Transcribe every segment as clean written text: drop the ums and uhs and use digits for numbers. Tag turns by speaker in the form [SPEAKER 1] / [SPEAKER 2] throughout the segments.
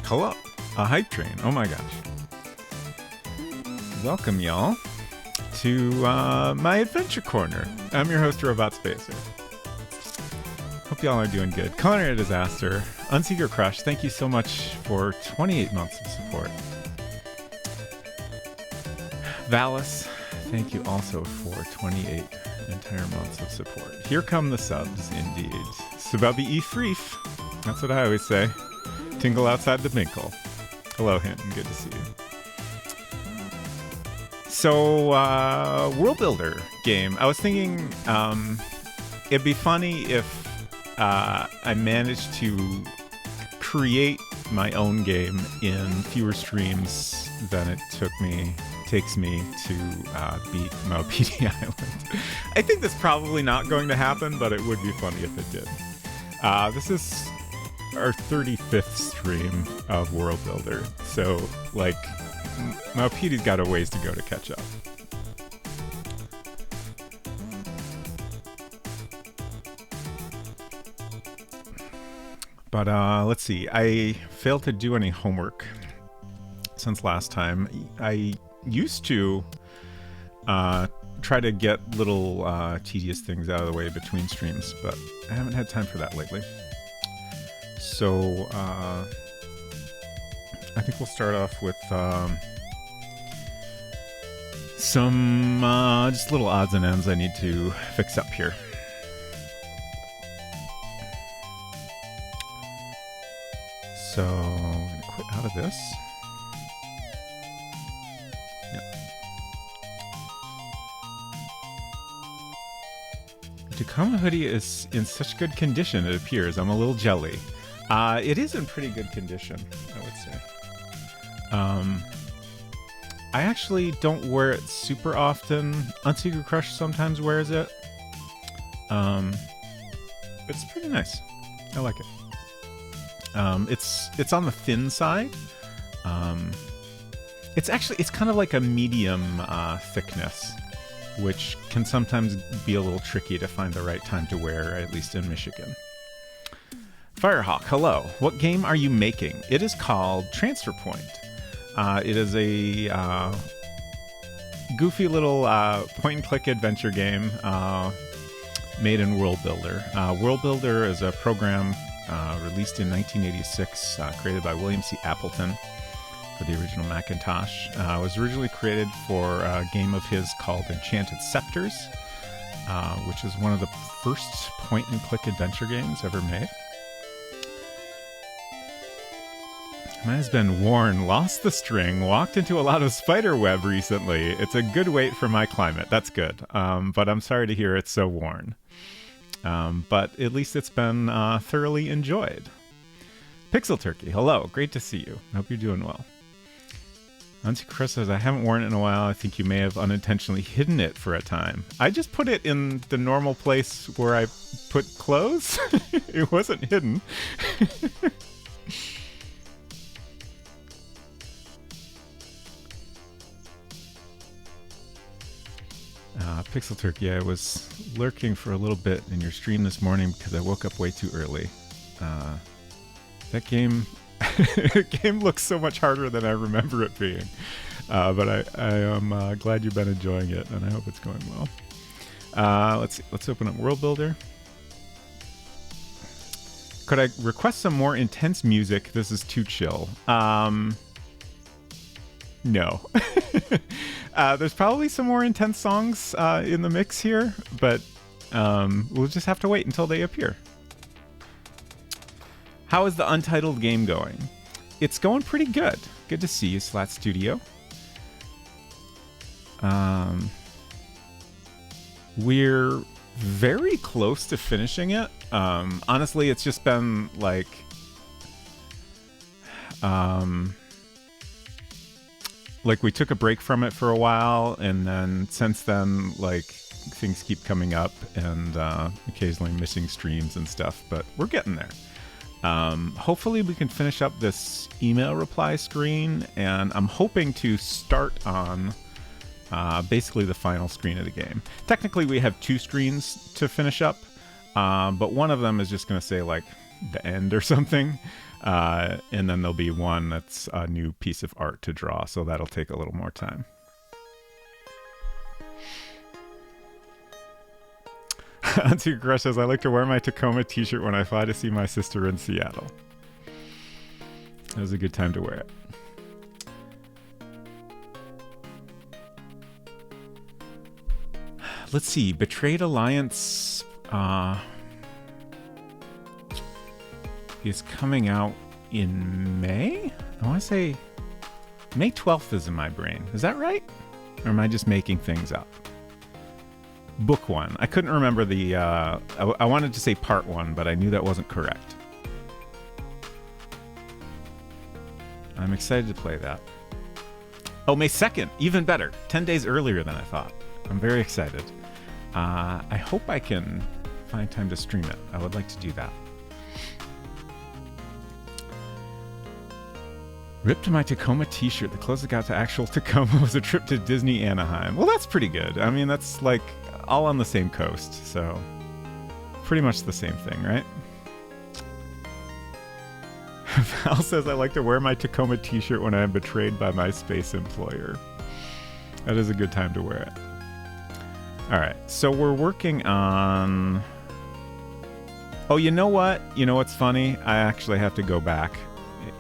[SPEAKER 1] Hello. A hype train. Oh my gosh. Welcome, y'all, to my adventure corner. I'm your host, Robot Spacer. Hope y'all are doing good. Culinary Disaster, Unseeker Crush, thank you so much for 28 months of support. Valis, thank you also for 28 entire months of support. Here come the subs, indeed. Subabi Threef, that's what I always say. Tingle outside the Minkle. Hello, Hinton, good to see you. So, World Builder game. I was thinking it'd be funny if I managed to create my own game in fewer streams than it takes me to beat Maupiti Island. I think that's probably not going to happen, but it would be funny if it did. This is our 35th stream of World Builder, so like Maupiti's got a ways to go to catch up. But let's see, I failed to do any homework since last time. I used to try to get little tedious things out of the way between streams, but I haven't had time for that lately. So I think we'll start off with some just little odds and ends I need to fix up here. So I'm going to quit out of this. Yep. Tacoma hoodie is in such good condition, it appears. I'm a little jelly. It is in pretty good condition, I would say. I actually don't wear it super often. Unseeker Crush sometimes wears it. It's pretty nice. I like it. It's on the thin side. It's kind of like a medium thickness, which can sometimes be a little tricky to find the right time to wear, at least in Michigan. Firehawk, hello. What game are you making? It is called Transfer Point. It is a goofy little point-and-click adventure game made in World Builder. World Builder is a program released in 1986, created by William C. Appleton for the original Macintosh. It was originally created for a game of his called Enchanted Scepters, which is one of the first point-and-click adventure games ever made. Mine has been worn, lost the string, walked into a lot of spider web recently. It's a good weight for my climate. That's good. But I'm sorry to hear it's so worn. But at least it's been thoroughly enjoyed. Pixel Turkey, hello. Great to see you. Hope you're doing well. Auntie Chris says, I haven't worn it in a while. I think you may have unintentionally hidden it for a time. I just put it in the normal place where I put clothes. It wasn't hidden. Pixel Turkey, I was lurking for a little bit in your stream this morning because I woke up way too early. That game looks so much harder than I remember it being. But I am glad you've been enjoying it, and I hope it's going well. Let's see. Let's open up World Builder. Could I request some more intense music? This is too chill. No. There's probably some more intense songs in the mix here, but we'll just have to wait until they appear. How is the Untitled game going? It's going pretty good. Good to see you, Slat Studio. We're very close to finishing it. Honestly, it's just been like... like we took a break from it for a while, and then since then, like, things keep coming up and occasionally missing streams and stuff, but we're getting there. Hopefully we can finish up this email reply screen, and I'm hoping to start on basically the final screen of the game. Technically we have two screens to finish up, but one of them is just going to say like the end or something. And then there'll be one that's a new piece of art to draw, so that'll take a little more time. Antique Crush says, I like to wear my Tacoma t-shirt when I fly to see my sister in Seattle. It was a good time to wear it. Let's see. Betrayed Alliance is coming out in May? I want to say May 12th is in my brain. Is that right? Or am I just making things up? Book 1. I couldn't remember the... I wanted to say part 1, but I knew that wasn't correct. I'm excited to play that. Oh, May 2nd. Even better. 10 days earlier than I thought. I'm very excited. I hope I can find time to stream it. I would like to do that. Ripped my Tacoma t-shirt. The closest I got to actual Tacoma was a trip to Disney Anaheim. Well, that's pretty good. I mean, that's like all on the same coast, so pretty much the same thing, right? Val says, I like to wear my Tacoma t-shirt when I am betrayed by my space employer. That is a good time to wear it. All right, so we're working on... Oh, you know what? You know what's funny? I actually have to go back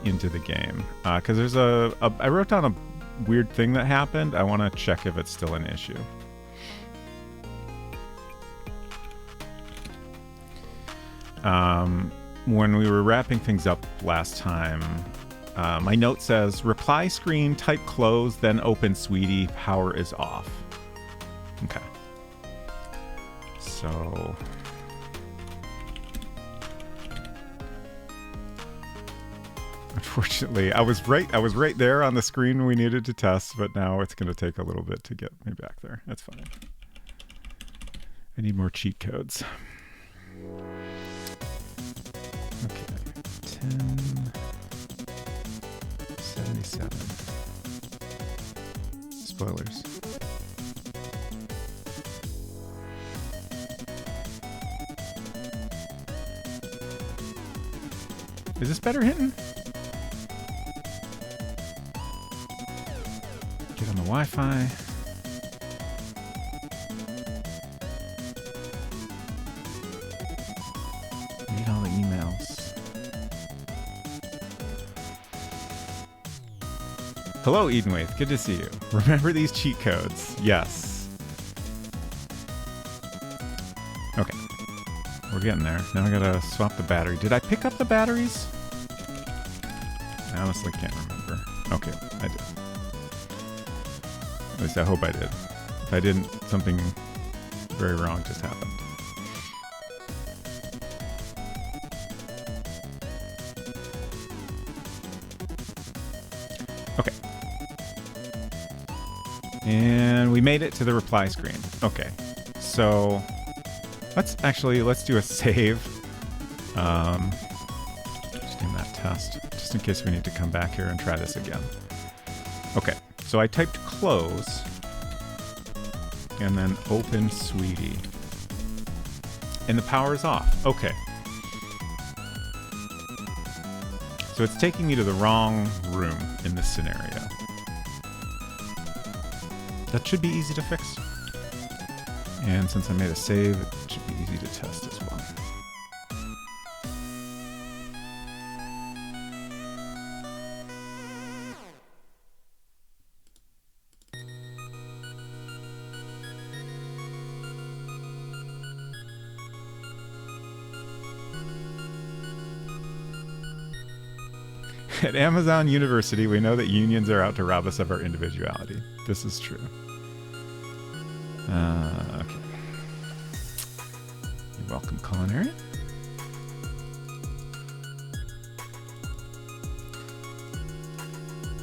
[SPEAKER 1] into the game because there's I wrote down a weird thing that happened. I want to check if it's still an issue. When we were wrapping things up last time, my note says reply screen, type close, then open Sweetie, power is off. Okay. So unfortunately, I was right there on the screen we needed to test, but now it's going to take a little bit to get me back there. That's fine. I need more cheat codes. Okay, 1077. Spoilers. Is this better hitting? Get on the Wi-Fi. Read all the emails. Hello, Edenwaith. Good to see you. Remember these cheat codes? Yes. Okay. We're getting there. Now I gotta swap the battery. Did I pick up the batteries? I honestly can't remember. Okay, I did. At least I hope I did. If I didn't, something very wrong just happened. Okay. And we made it to the reply screen. Okay. So let's do a save. Just in that test, just in case we need to come back here and try this again. Okay, so I typed close and then open Sweetie. And the power is off. Okay. So it's taking me to the wrong room in this scenario. That should be easy to fix. And since I made a save, it should be easy to test as well. At Amazon University, we know that unions are out to rob us of our individuality. This is true. Okay. You're welcome, Culinary.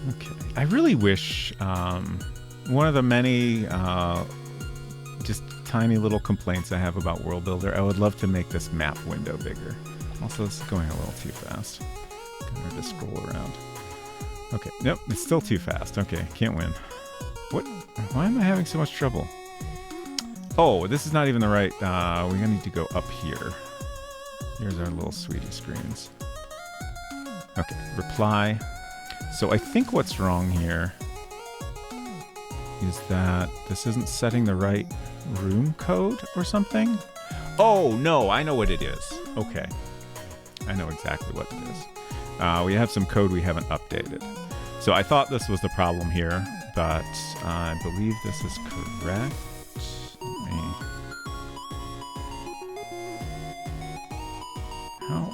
[SPEAKER 1] Okay. I really wish one of the many just tiny little complaints I have about World Builder, I would love to make this map window bigger. Also, this is going a little too fast. Gonna have to scroll around. Okay, nope, it's still too fast. Okay, can't win. What? Why am I having so much trouble? Oh, this is not even the right... we're gonna need to go up here. Here's our little sweetie screens. Okay, reply. So I think what's wrong here is that this isn't setting the right room code or something. Oh, no, I know what it is. Okay. I know exactly what it is. We have some code we haven't updated. So I thought this was the problem here, but I believe this is correct. Let me... How?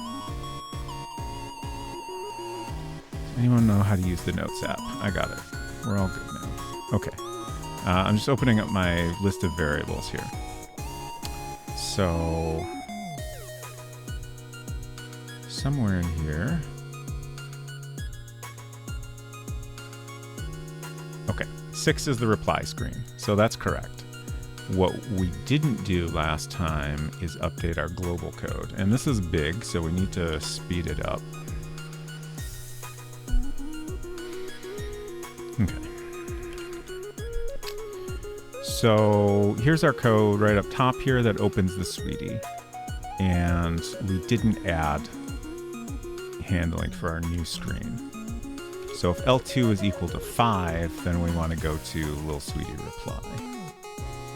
[SPEAKER 1] Does anyone know how to use the Notes app? I got it. We're all good now. Okay. I'm just opening up my list of variables here. So... somewhere in here... Okay, 6 is the reply screen, so that's correct. What we didn't do last time is update our global code. And this is big, so we need to speed it up. Okay. So here's our code right up top here that opens the Sweetie. And we didn't add handling for our new screen. So if L2 is equal to 5, then we want to go to Little Sweetie reply.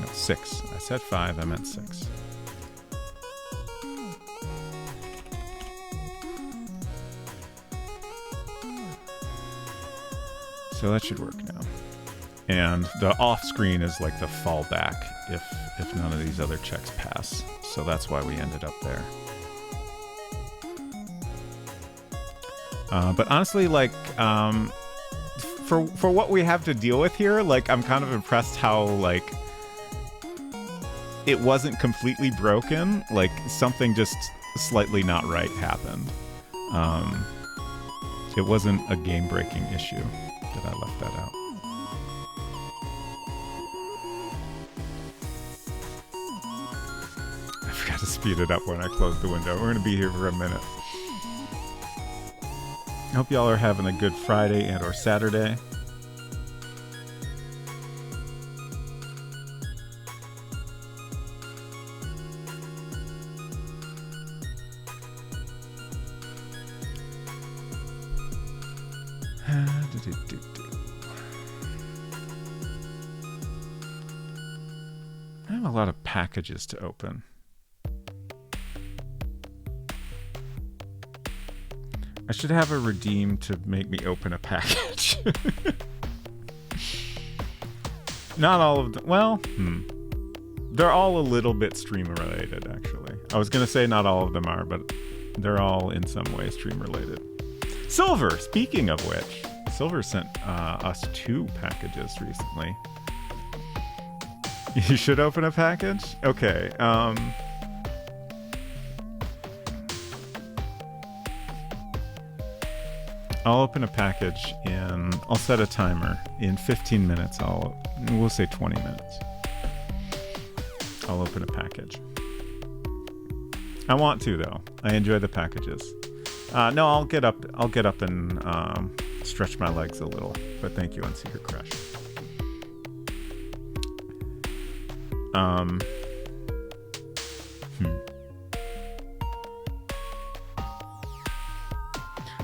[SPEAKER 1] No, 6. I said 5, I meant 6. So that should work now. And the off screen is like the fallback if none of these other checks pass. So that's why we ended up there. But honestly, like, for what we have to deal with here, like, I'm kind of impressed how, like, it wasn't completely broken. Like, something just slightly not right happened. It wasn't a game-breaking issue that I left that out. I forgot to speed it up when I closed the window. We're going to be here for a minute. Hope y'all are having a good Friday and or Saturday. I have a lot of packages to open. I should have a redeem to make me open a package. Not all of them. Well, they're all a little bit stream related, actually. I was going to say not all of them are, but they're all in some way stream related. Silver, speaking of which, Silver sent us 2 packages recently. You should open a package? Okay. I'll open a package I'll set a timer. In 15 minutes, we'll say 20 minutes. I'll open a package. I want to, though. I enjoy the packages. No, I'll get up and stretch my legs a little. But thank you, Unseeker Crush.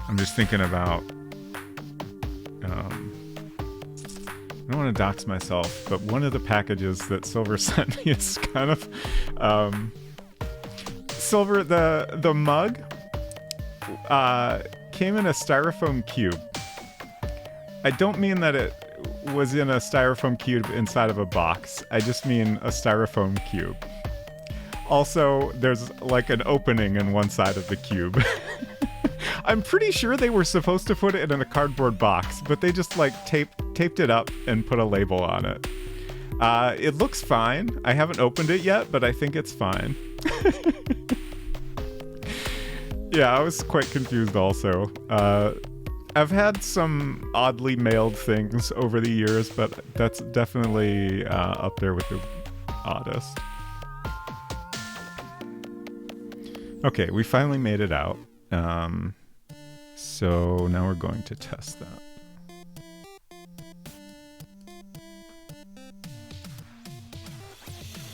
[SPEAKER 1] I'm just thinking about, I don't want to dox myself, but one of the packages that Silver sent me is kind of, Silver, the mug, came in a styrofoam cube. I don't mean that it was in a styrofoam cube inside of a box. I just mean a styrofoam cube. Also, there's like an opening in one side of the cube. I'm pretty sure they were supposed to put it in a cardboard box, but they just like taped it up and put a label on it. It looks fine. I haven't opened it yet, but I think it's fine. Yeah, I was quite confused also. I've had some oddly mailed things over the years, but that's definitely up there with the oddest. Okay, we finally made it out. So now we're going to test that.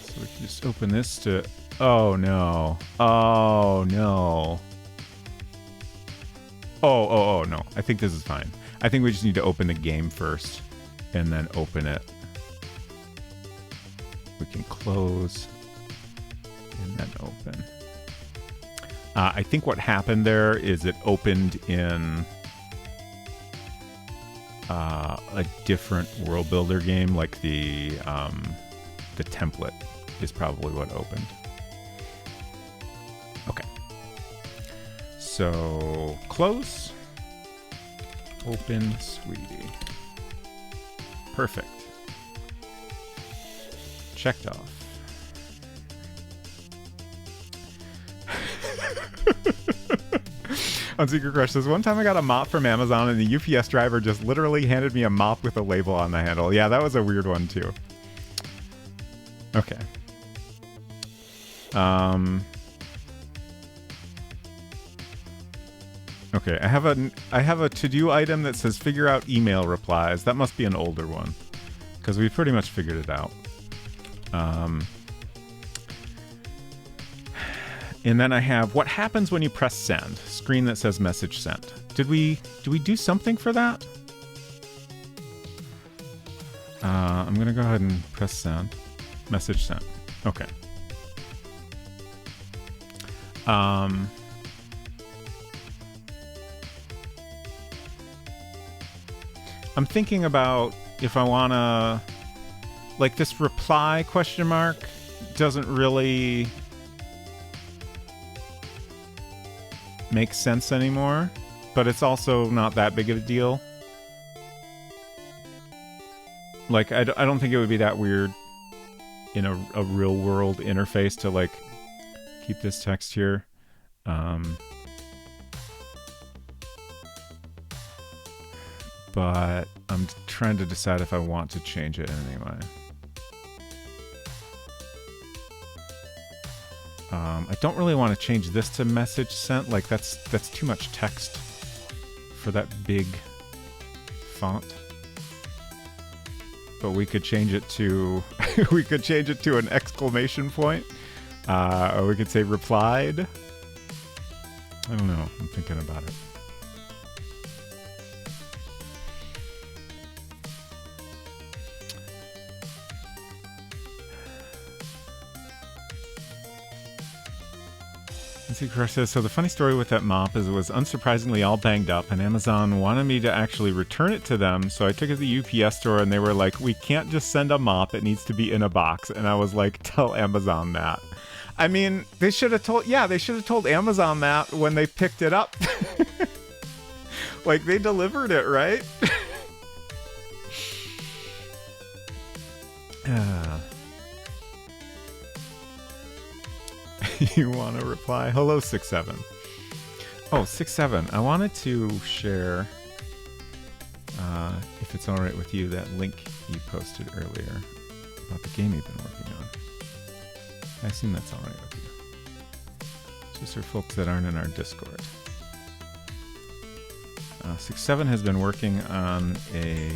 [SPEAKER 1] So we can just open this to Oh no. Oh no. Oh no. I think this is fine. I think we just need to open the game first and then open it. We can close and then open. I think what happened there is it opened in a different world builder game, like the template is probably what opened. Okay. So close, open, sweetie. Perfect. Checked off. On Secret Crush says, one time I got a mop from Amazon and the UPS driver just literally handed me a mop with a label on the handle. Yeah, that was a weird one too. Okay. Okay, I have a to-do item that says figure out email replies. That must be an older one, because we pretty much figured it out. And then I have what happens when you press send. Screen that says message sent. Did we do something for that? I'm gonna go ahead and press send. Message sent. Okay. I'm thinking about if I wanna, like, this reply question mark doesn't really make sense anymore, but it's also not that big of a deal. Like, I don't think it would be that weird in a real world interface to, like, keep this text here. But I'm trying to decide if I want to change it anyway. I don't really want to change this to message sent. Like, that's too much text for that big font. But we could change it to we could change it to an exclamation point. Or we could say replied. I don't know. I'm thinking about it. Says, so the funny story with that mop is it was unsurprisingly all banged up, and Amazon wanted me to actually return it to them, so I took it to the UPS store, and they were like, we can't just send a mop, it needs to be in a box. And I was like, tell Amazon that. I mean, they should have told Amazon that when they picked it up. Like, they delivered it, right? You want to reply? Hello, 6-7. Oh, 6-7. I wanted to share, if it's all right with you, that link you posted earlier about the game you've been working on. I assume that's all right with you. Just for folks that aren't in our Discord. 6-7 has been working on a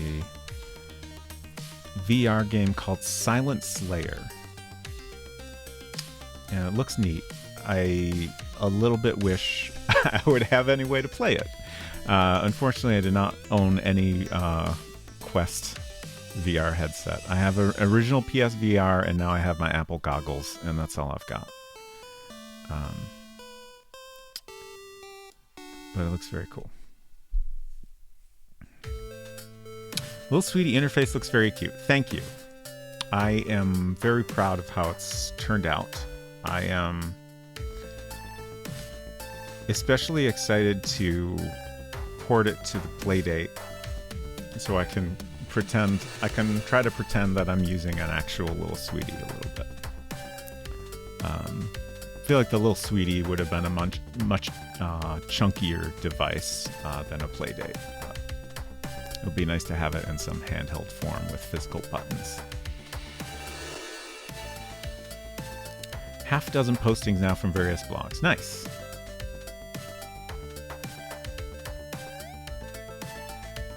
[SPEAKER 1] VR game called Silent Slayer. And it looks neat. I a little bit wish I would have any way to play it. Unfortunately, I did not own any Quest VR headset. I have an original PSVR, and now I have my Apple goggles, and that's all I've got. But it looks very cool. Little Sweetie interface looks very cute. Thank you. I am very proud of how it's turned out. I am especially excited to port it to the Playdate so I can try to pretend that I'm using an actual Little Sweetie a little bit. I feel like the Little Sweetie would have been a much chunkier device than a Playdate. It would be nice to have it in some handheld form with physical buttons. Half a dozen postings now from various blogs. Nice.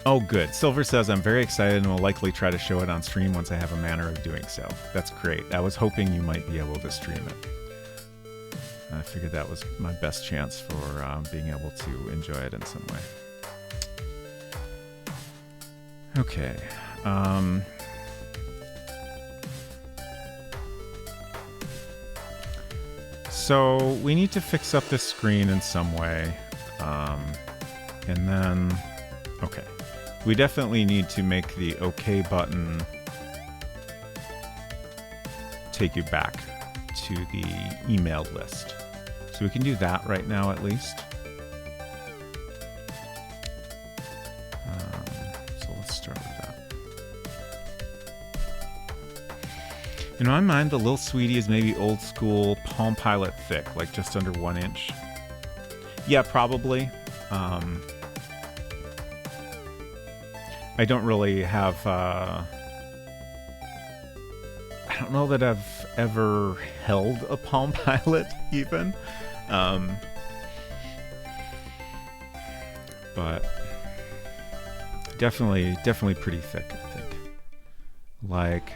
[SPEAKER 1] Oh, good. Silver says, I'm very excited and will likely try to show it on stream once I have a manner of doing so. That's great. I was hoping you might be able to stream it. I figured that was my best chance for being able to enjoy it in some way. Okay. So we need to fix up this screen in some way. And then, okay. We definitely need to make the OK button take you back to the emailed list. So we can do that right now at least. So let's start with that. In my mind, the Lil Sweetie is maybe old school Palm Pilot thick, like just under 1 inch. Yeah, probably. I don't really have... I don't know that I've ever held a Palm Pilot, even. But definitely pretty thick, I think. Like,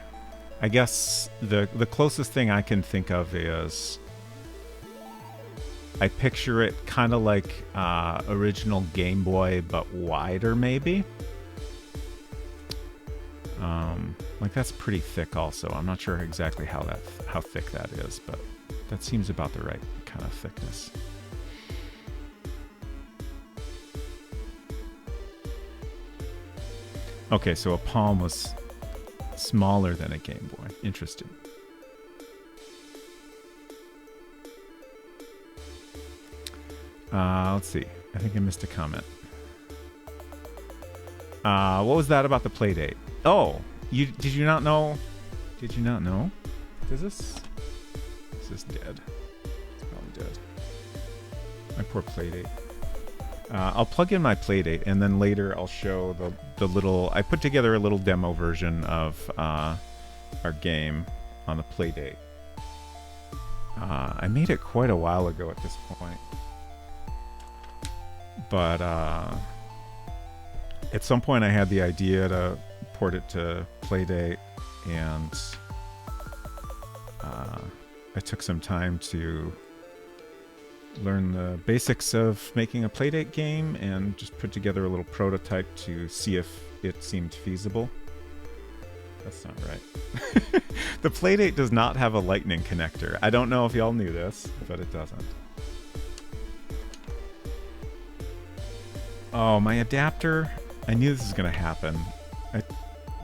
[SPEAKER 1] I guess the closest thing I can think of is I picture it kind of like original Game Boy, but wider, maybe. Like that's pretty thick also. I'm not sure exactly how thick that is, but that seems about the right kind of thickness. Okay, so a Palm was smaller than a Game Boy. Interesting. Let's see. I think I missed a comment. What was that about the Playdate? Oh, did you not know? Did you not know? Is this dead? It's probably dead. My poor Playdate. I'll plug in my Playdate, and then later I'll show the little... I put together a little demo version of our game on the Playdate. I made it quite a while ago at this point. But at some point I had the idea to port it to Playdate, and I took some time to learn the basics of making a Playdate game and just put together a little prototype to see if it seemed feasible. That's not right. The Playdate does not have a lightning connector. I don't know if y'all knew this, but it doesn't. Oh, my adapter. I knew this was going to happen. I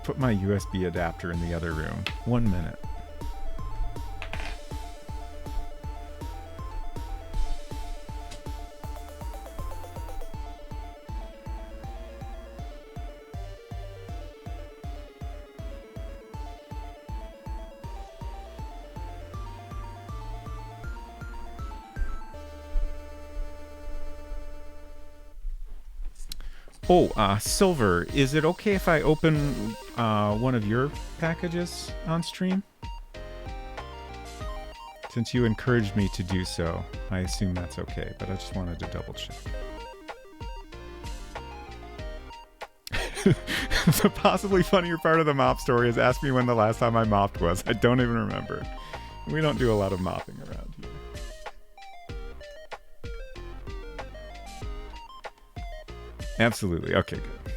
[SPEAKER 1] put my USB adapter in the other room. 1 minute. Oh, Silver, is it okay if I open one of your packages on stream? Since you encouraged me to do so, I assume that's okay, but I just wanted to double check. The possibly funnier part of the mop story is ask me when the last time I mopped was. I don't even remember. We don't do a lot of mopping around here. Absolutely. Okay, good.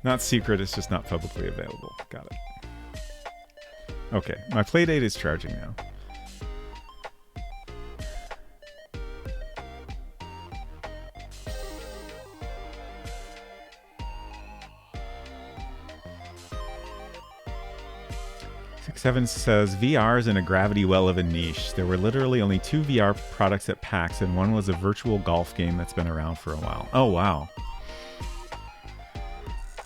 [SPEAKER 1] Not secret, it's just not publicly available. Got it. Okay, my Playdate is charging now. Seven says, VR is in a gravity well of a niche. There were literally only 2 VR products at PAX, and one was a virtual golf game that's been around for a while. Oh, wow.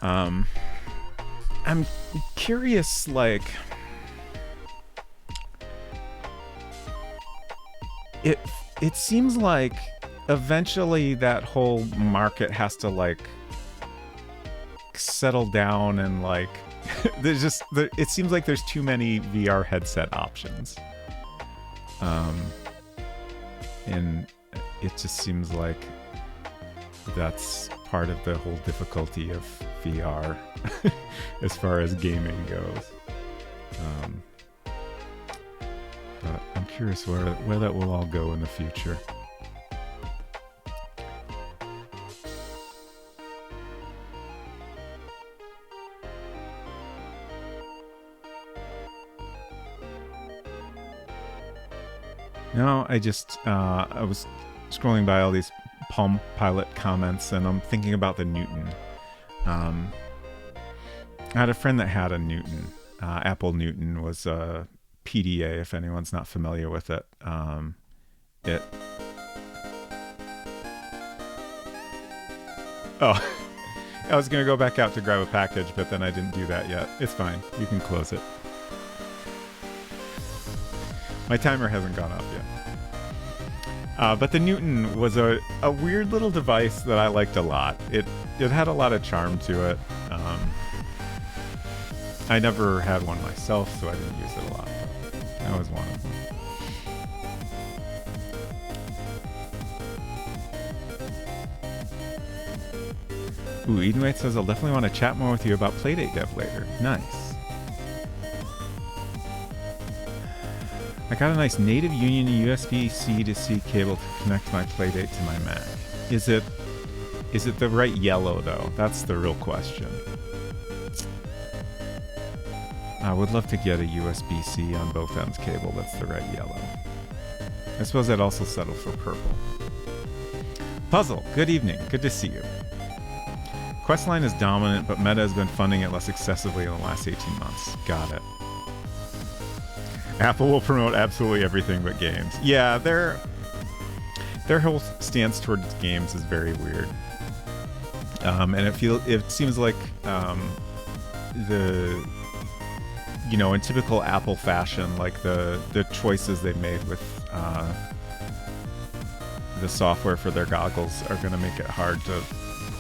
[SPEAKER 1] I'm curious, like... It seems like eventually that whole market has to, like, settle down and, like... it seems like there's too many VR headset options. And it just seems like that's part of the whole difficulty of VR as far as gaming goes. but I'm curious where that will all go in the future. No, I was scrolling by all these Palm Pilot comments, and I'm thinking about the Newton. I had a friend that had a Newton. Apple Newton was a PDA, if anyone's not familiar with it. Oh, I was going to go back out to grab a package, but then I didn't do that yet. It's fine. You can close it. My timer hasn't gone off yet. But the Newton was a weird little device that I liked a lot. It had a lot of charm to it. I never had one myself, so I didn't use it a lot. But that was one of them. Ooh, Edenweight says, I'll definitely want to chat more with you about Playdate Dev later. Nice. I got a nice native Union USB-C to C cable to connect my Playdate to my Mac. Is it the right yellow, though? That's the real question. I would love to get a USB-C on both ends cable that's the right yellow. I suppose I'd also settle for purple. Puzzle, good evening. Good to see you. Questline is dominant, but Meta has been funding it less excessively in the last 18 months. Got it. Apple will promote absolutely everything but games. Yeah, their whole stance towards games is very weird. And it seems like in typical Apple fashion, like the choices they made with the software for their goggles are going to make it hard to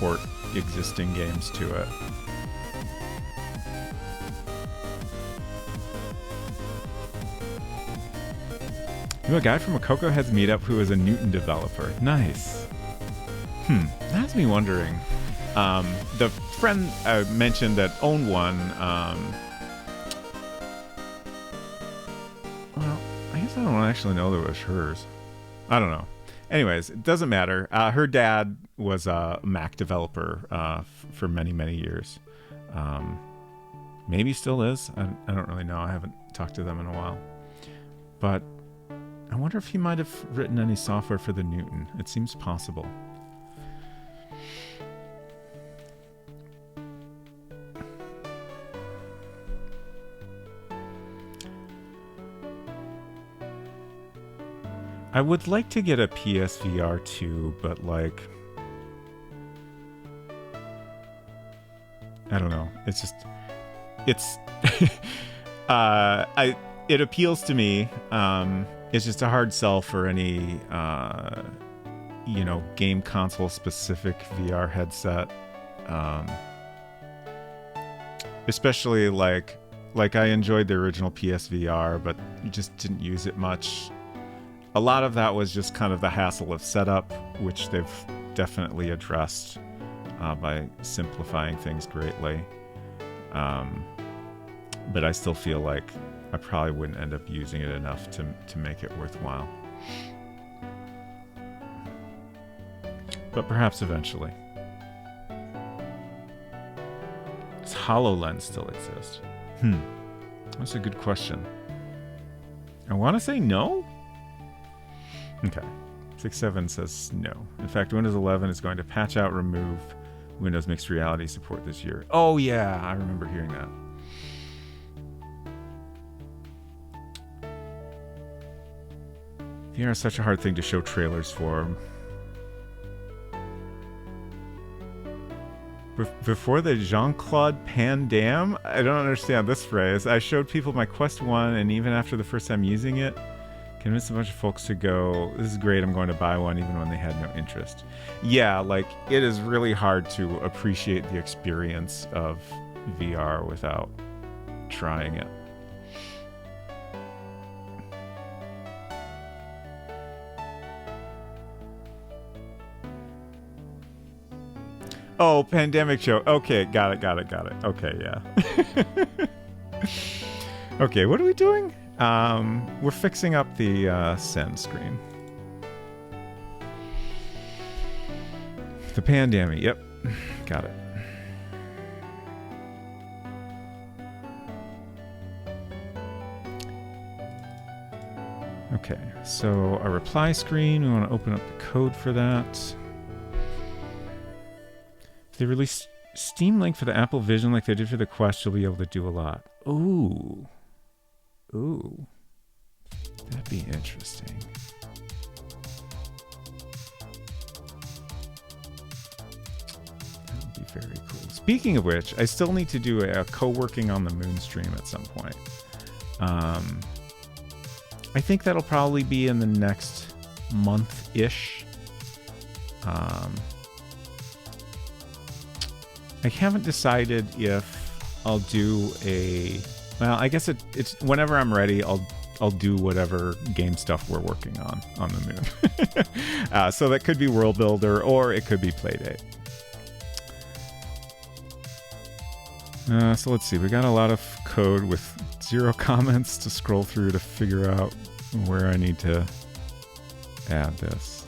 [SPEAKER 1] port existing games to it. You know a guy from a Cocoa Heads meetup who is a Newton developer. Nice. That has me wondering. The friend I mentioned that owned one, well, I guess I don't actually know that it was hers. I don't know. Anyways, it doesn't matter. Her dad was a Mac developer for many, many years. Maybe still is. I don't really know. I haven't talked to them in a while. But I wonder if he might have written any software for the Newton. It seems possible. I would like to get a PSVR 2, but like, I don't know. It's just, it appeals to me. It's just a hard sell for any, game console specific VR headset. Especially like I enjoyed the original PSVR, but you just didn't use it much. A lot of that was just kind of the hassle of setup, which they've definitely addressed by simplifying things greatly. But I still feel like I probably wouldn't end up using it enough to make it worthwhile. But perhaps eventually. Does HoloLens still exist? That's a good question. I want to say no? Okay. 6.7 says no. In fact, Windows 11 is going to patch out, remove Windows Mixed Reality support this year. Oh yeah, I remember hearing that. VR is such a hard thing to show trailers for. Before the Jean-Claude Van Damme? I don't understand this phrase. I showed people my Quest 1, and even after the first time using it, convinced a bunch of folks to go, this is great, I'm going to buy one, even when they had no interest. Yeah, like, it is really hard to appreciate the experience of VR without trying it. Oh, Pandemic Show. Okay, got it. Okay, yeah. Okay, what are we doing? We're fixing up the send screen. The pandemic. Yep, got it. Okay, so our reply screen, we want to open up the code for that. If they release Steam Link for the Apple Vision like they did for the Quest, you'll be able to do a lot. Ooh. Ooh. That'd be interesting. That would be very cool. Speaking of which, I still need to do a co-working on the Moon stream at some point. I think that'll probably be in the next month-ish. I haven't decided if I'll do a... Well, I guess it's whenever I'm ready, I'll do whatever game stuff we're working on the Moon. So that could be World Builder, or it could be Playdate. So let's see. We got a lot of code with 0 comments to scroll through to figure out where I need to add this.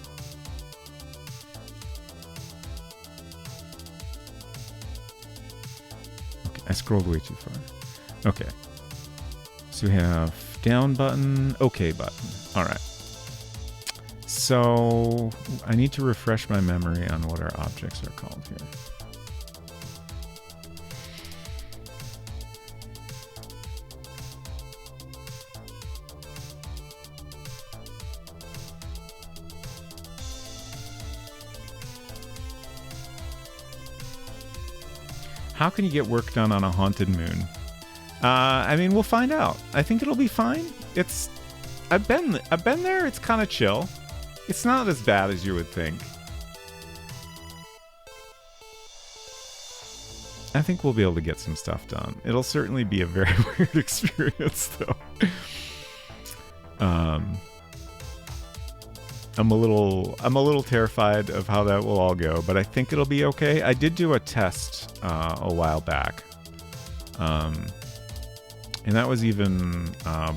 [SPEAKER 1] Okay, I scrolled way too far. Okay. So we have down button, OK button. All right. So I need to refresh my memory on what our objects are called here. How can you get work done on a haunted moon? I mean, we'll find out. I think it'll be fine. I've been there. It's kind of chill. It's not as bad as you would think. I think we'll be able to get some stuff done. It'll certainly be a very weird experience, though. I'm a little terrified of how that will all go, but I think it'll be okay. I did do a test a while back, and that was even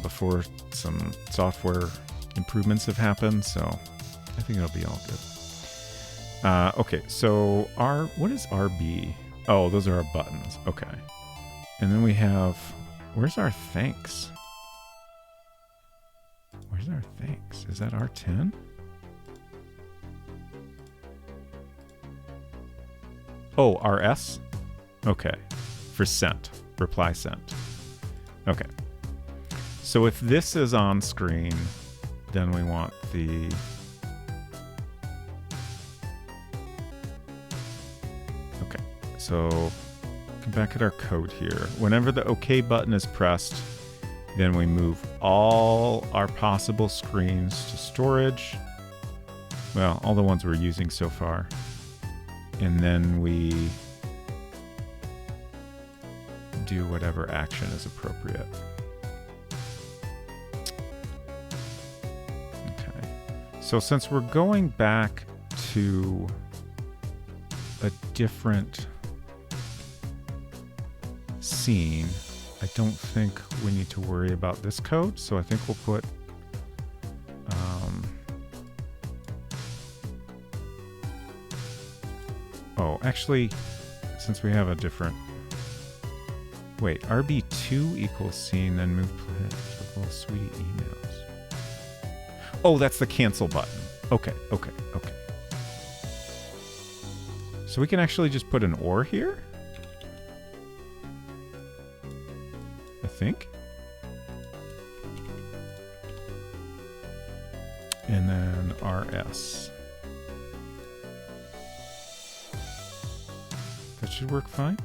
[SPEAKER 1] before some software improvements have happened, so I think it'll be all good. Okay, so what is RB? Oh, those are our buttons. Okay, and then we have, where's our thanks? Where's our thanks? Is that R10? Oh, RS? Okay. For sent. Reply sent. Okay. So if this is on screen, then we want the... Okay. So come back at our code here. Whenever the OK button is pressed, then we move all our possible screens to storage. Well, all the ones we're using so far. And then we do whatever action is appropriate. Okay. So since we're going back to a different scene, I don't think we need to worry about this code. So I think we'll put oh, actually, since we have a different... Wait, RB2 equals scene, then move little sweetie emails. Oh, that's the cancel button. Okay. So we can actually just put an or here? I think. And then RS. That should work fine.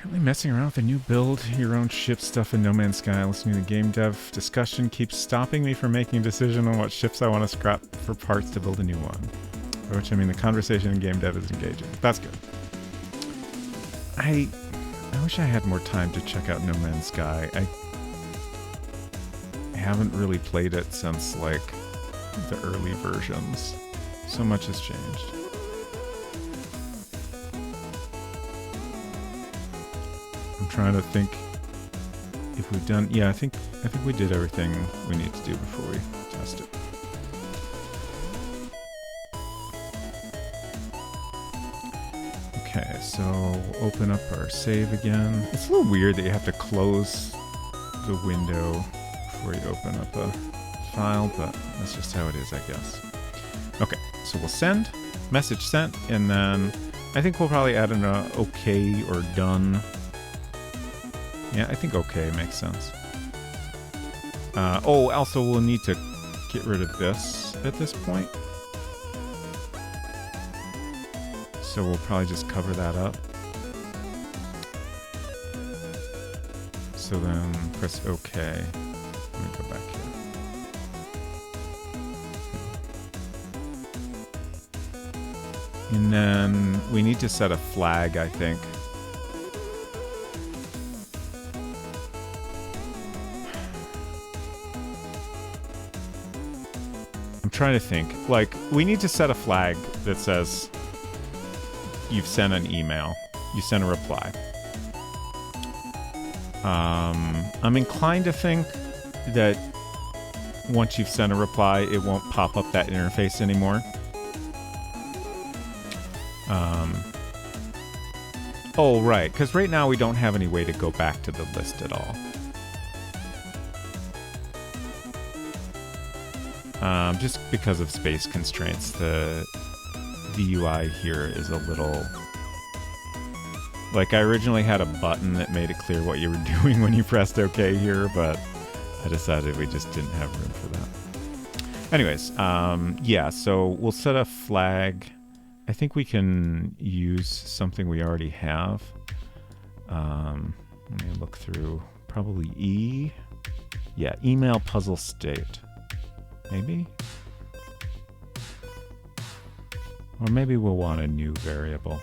[SPEAKER 1] Currently messing around with a new build, your own ship stuff in No Man's Sky. Listening to the game dev discussion keeps stopping me from making a decision on what ships I want to scrap for parts to build a new one. By which I mean the conversation in game dev is engaging. That's good. I wish I had more time to check out No Man's Sky. I haven't really played it since, like, the early versions. So much has changed. I'm trying to think if we've done... Yeah, I think we did everything we need to do before we test it. Okay, so we'll open up our save again. It's a little weird that you have to close the window before you open up a file, but that's just how it is, I guess. Okay, so we'll send, message sent, and then I think we'll probably add an okay or done. Yeah, I think okay makes sense. Oh, also we'll need to get rid of this at this point. So we'll probably just cover that up. So then press OK. Let me go back here. And then we need to set a flag, I think. I'm trying to think. Like, we need to set a flag that says you've sent an email. You sent a reply. I'm inclined to think that once you've sent a reply, it won't pop up that interface anymore. Oh, right, because right now we don't have any way to go back to the list at all. Just because of space constraints, the UI here is a little... Like, I originally had a button that made it clear what you were doing when you pressed OK here, but I decided we just didn't have room for that. Anyways, yeah, so we'll set a flag. I think we can use something we already have. Let me look through. Probably E. Yeah, email puzzle state. Maybe? Or maybe we'll want a new variable.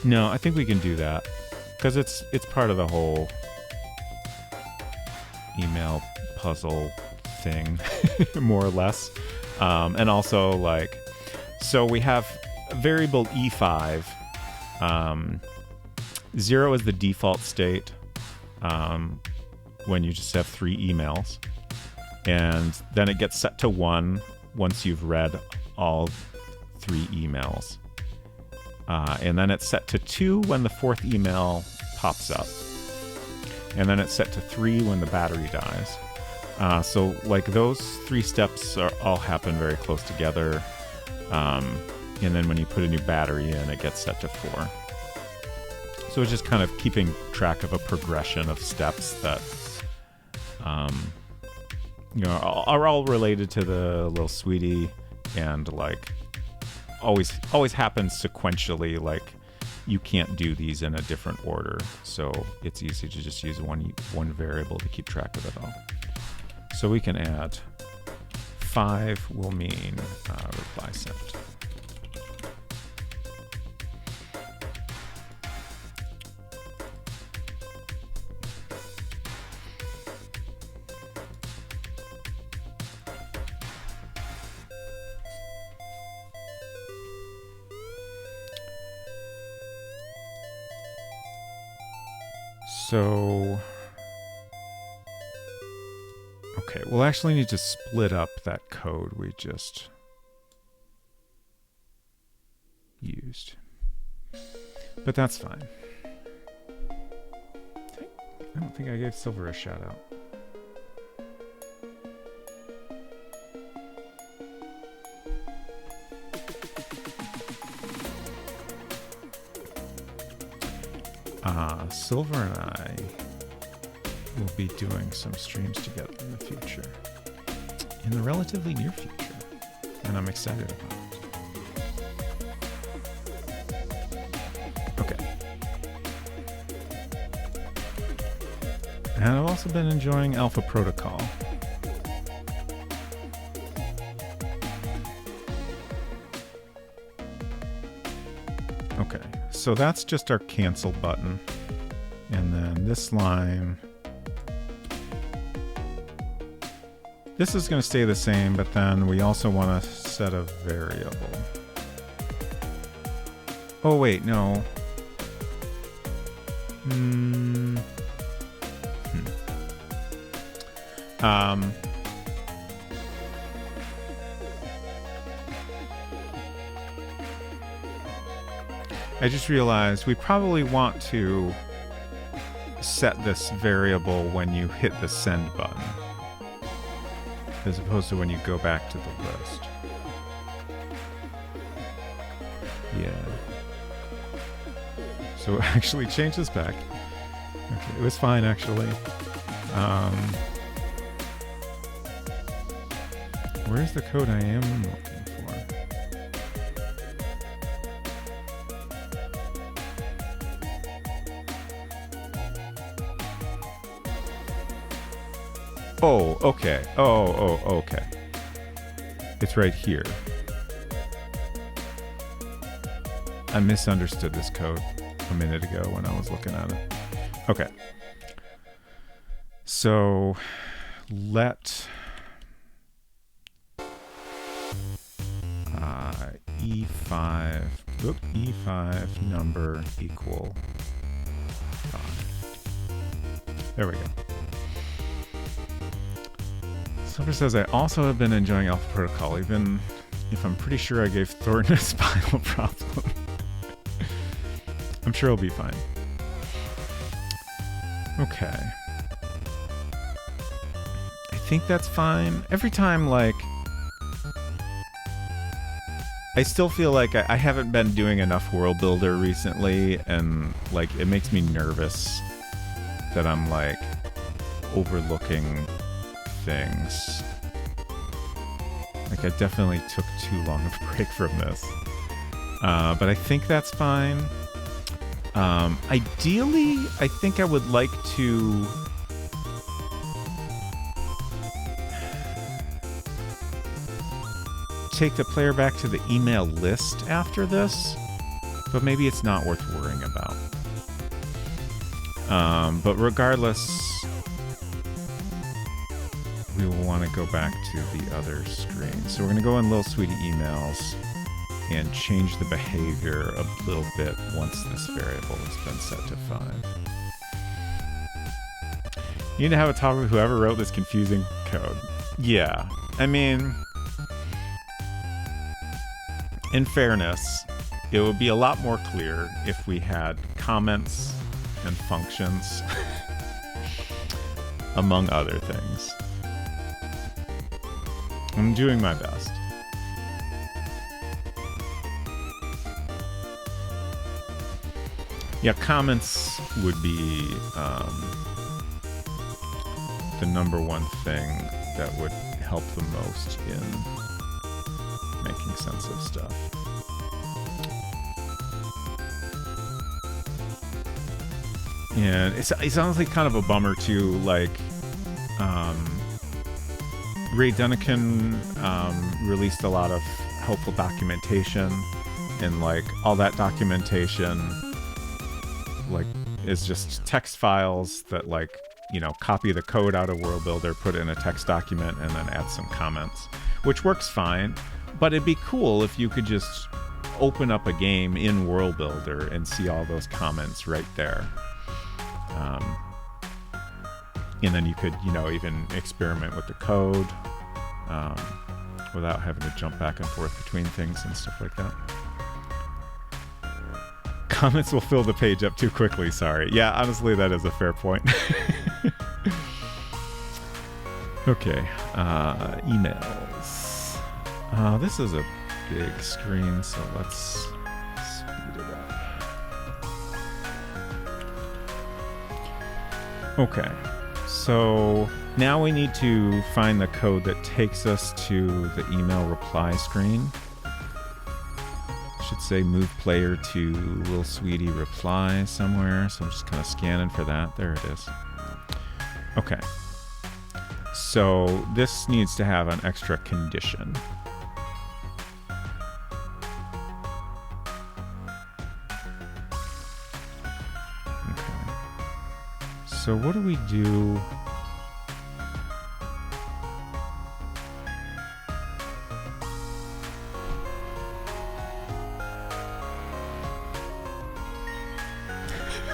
[SPEAKER 1] No, I think we can do that. Because it's part of the whole email puzzle thing, more or less. And also, like, so we have variable E5. 0 is the default state when you just have 3 emails. And then it gets set to 1 once you've read all 3 emails. And then it's set to 2 when the 4th email pops up. And then it's set to 3 when the battery dies. So, like, those 3 steps all happen very close together. And then when you put a new battery in, it gets set to 4. So it's just kind of keeping track of a progression of steps that, you know, are all related to the little sweetie, and, like, always happens sequentially. Like, you can't do these in a different order, so it's easy to just use one variable to keep track of it all. So we can add 5 will mean reply sent. So, okay, we'll actually need to split up that code we just used. But that's fine. I don't think I gave Silver a shout out. Silver and I will be doing some streams together in the future. In the relatively near future. And I'm excited about it. And I've also been enjoying Alpha Protocol. Okay, so that's just our cancel button. And then this line, this is going to stay the same, but then we also want to set a variable. Oh wait, no. I just realized we probably want to set this variable when you hit the send button, as opposed to when you go back to the list. Yeah. So actually change this back. Okay, it was fine actually. Where's the code I am looking for? Oh, okay. Oh, okay. It's right here. I misunderstood this code a minute ago when I was looking at it. Okay. So let E5 number equal 5. There we go. Silver says, I also have been enjoying Alpha Protocol, even if I'm pretty sure I gave Thornton a spinal problem. I'm sure he'll be fine. Okay. I think that's fine. Every time, like, I still feel like I haven't been doing enough World Builder recently, and, like, it makes me nervous that I'm, like, overlooking things. Like, I definitely took too long of a break from this. But I think that's fine. Ideally, I think I would like to take the player back to the email list after this, but maybe it's not worth worrying about. But regardless, we will want to go back to the other screen. So we're going to go in Little Sweetie emails and change the behavior a little bit once this variable has been set to 5. You need to have a talk with whoever wrote this confusing code. Yeah, I mean, in fairness, it would be a lot more clear if we had comments and functions, among other things. I'm doing my best. Yeah, comments would be the number one thing that would help the most in making sense of stuff. And it's honestly kind of a bummer too, like, Ray Dunnican released a lot of helpful documentation, and like all that documentation like is just text files that, like, you know, copy the code out of World Builder, put it in a text document, and then add some comments, which works fine. But it'd be cool if you could just open up a game in World Builder and see all those comments right there. And then you could, you know, even experiment with the code without having to jump back and forth between things and stuff like that. Comments will fill the page up too quickly, sorry. Yeah, honestly, that is a fair point. Okay, emails. This is a big screen, so let's speed it up. Okay, so now we need to find the code that takes us to the email reply screen. Should say move player to Little Sweetie reply somewhere, so I'm just kind of scanning for that. There it is. Okay. So this needs to have an extra condition. Okay. So what do we do?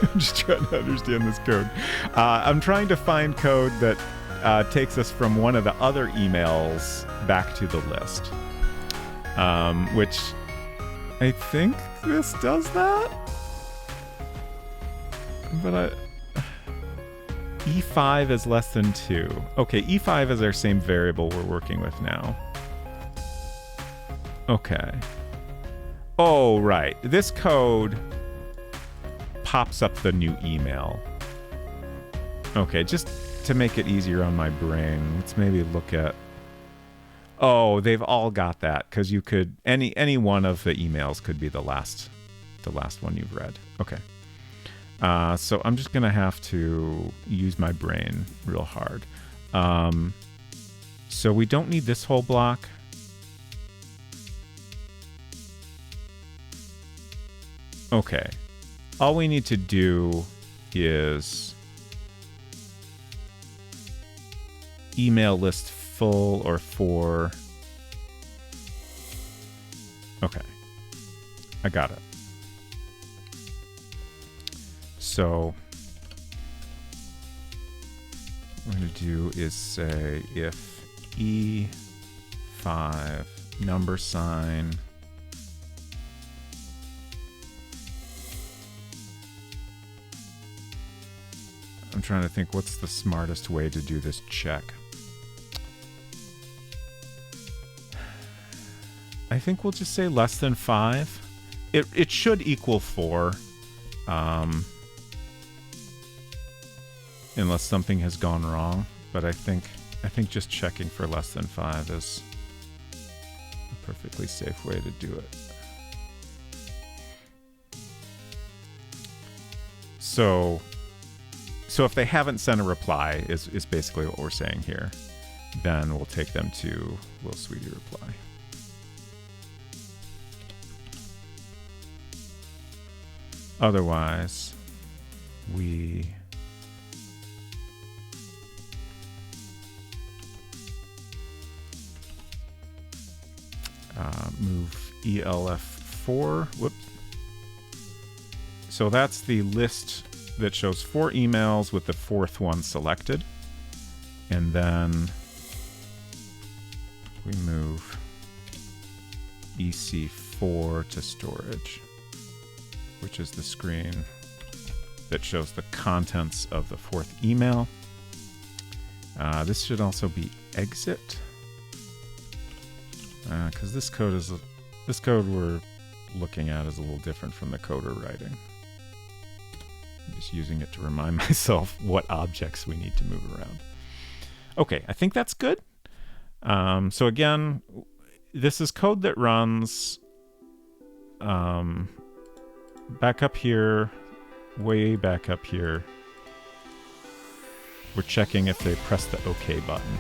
[SPEAKER 1] I'm just trying to understand this code. I'm trying to find code that takes us from one of the other emails back to the list, which I think this does that. But E5 is less than 2. Okay, E5 is our same variable we're working with now. Okay. Oh, right. This code pops up the new email. Okay, just to make it easier on my brain, let's maybe look at... Oh, they've all got that, because you could... Any one of the emails could be the last one you've read. Okay. So I'm just going to have to use my brain real hard. So we don't need this whole block. Okay. All we need to do is email list full or for. Okay. I got it. So what I'm going to do is say if E5 number sign I'm trying to think what's the smartest way to do this check. I think we'll just say less than 5. It should equal 4. Unless something has gone wrong, but I think just checking for less than 5 is a perfectly safe way to do it. So if they haven't sent a reply, is basically what we're saying here, then we'll take them to will Sweetie reply. Otherwise, we move ELF4. Whoops. So that's the list that shows 4 emails with the 4th one selected. And then we move EC4 to storage, which is the screen that shows the contents of the 4th email. This should also be exit, because this code we're looking at is a little different from the code we're writing. I'm just using it to remind myself what objects we need to move around. Okay, I think that's good. So again, this is code that runs back up here, way back up here. We're checking if they press the OK button.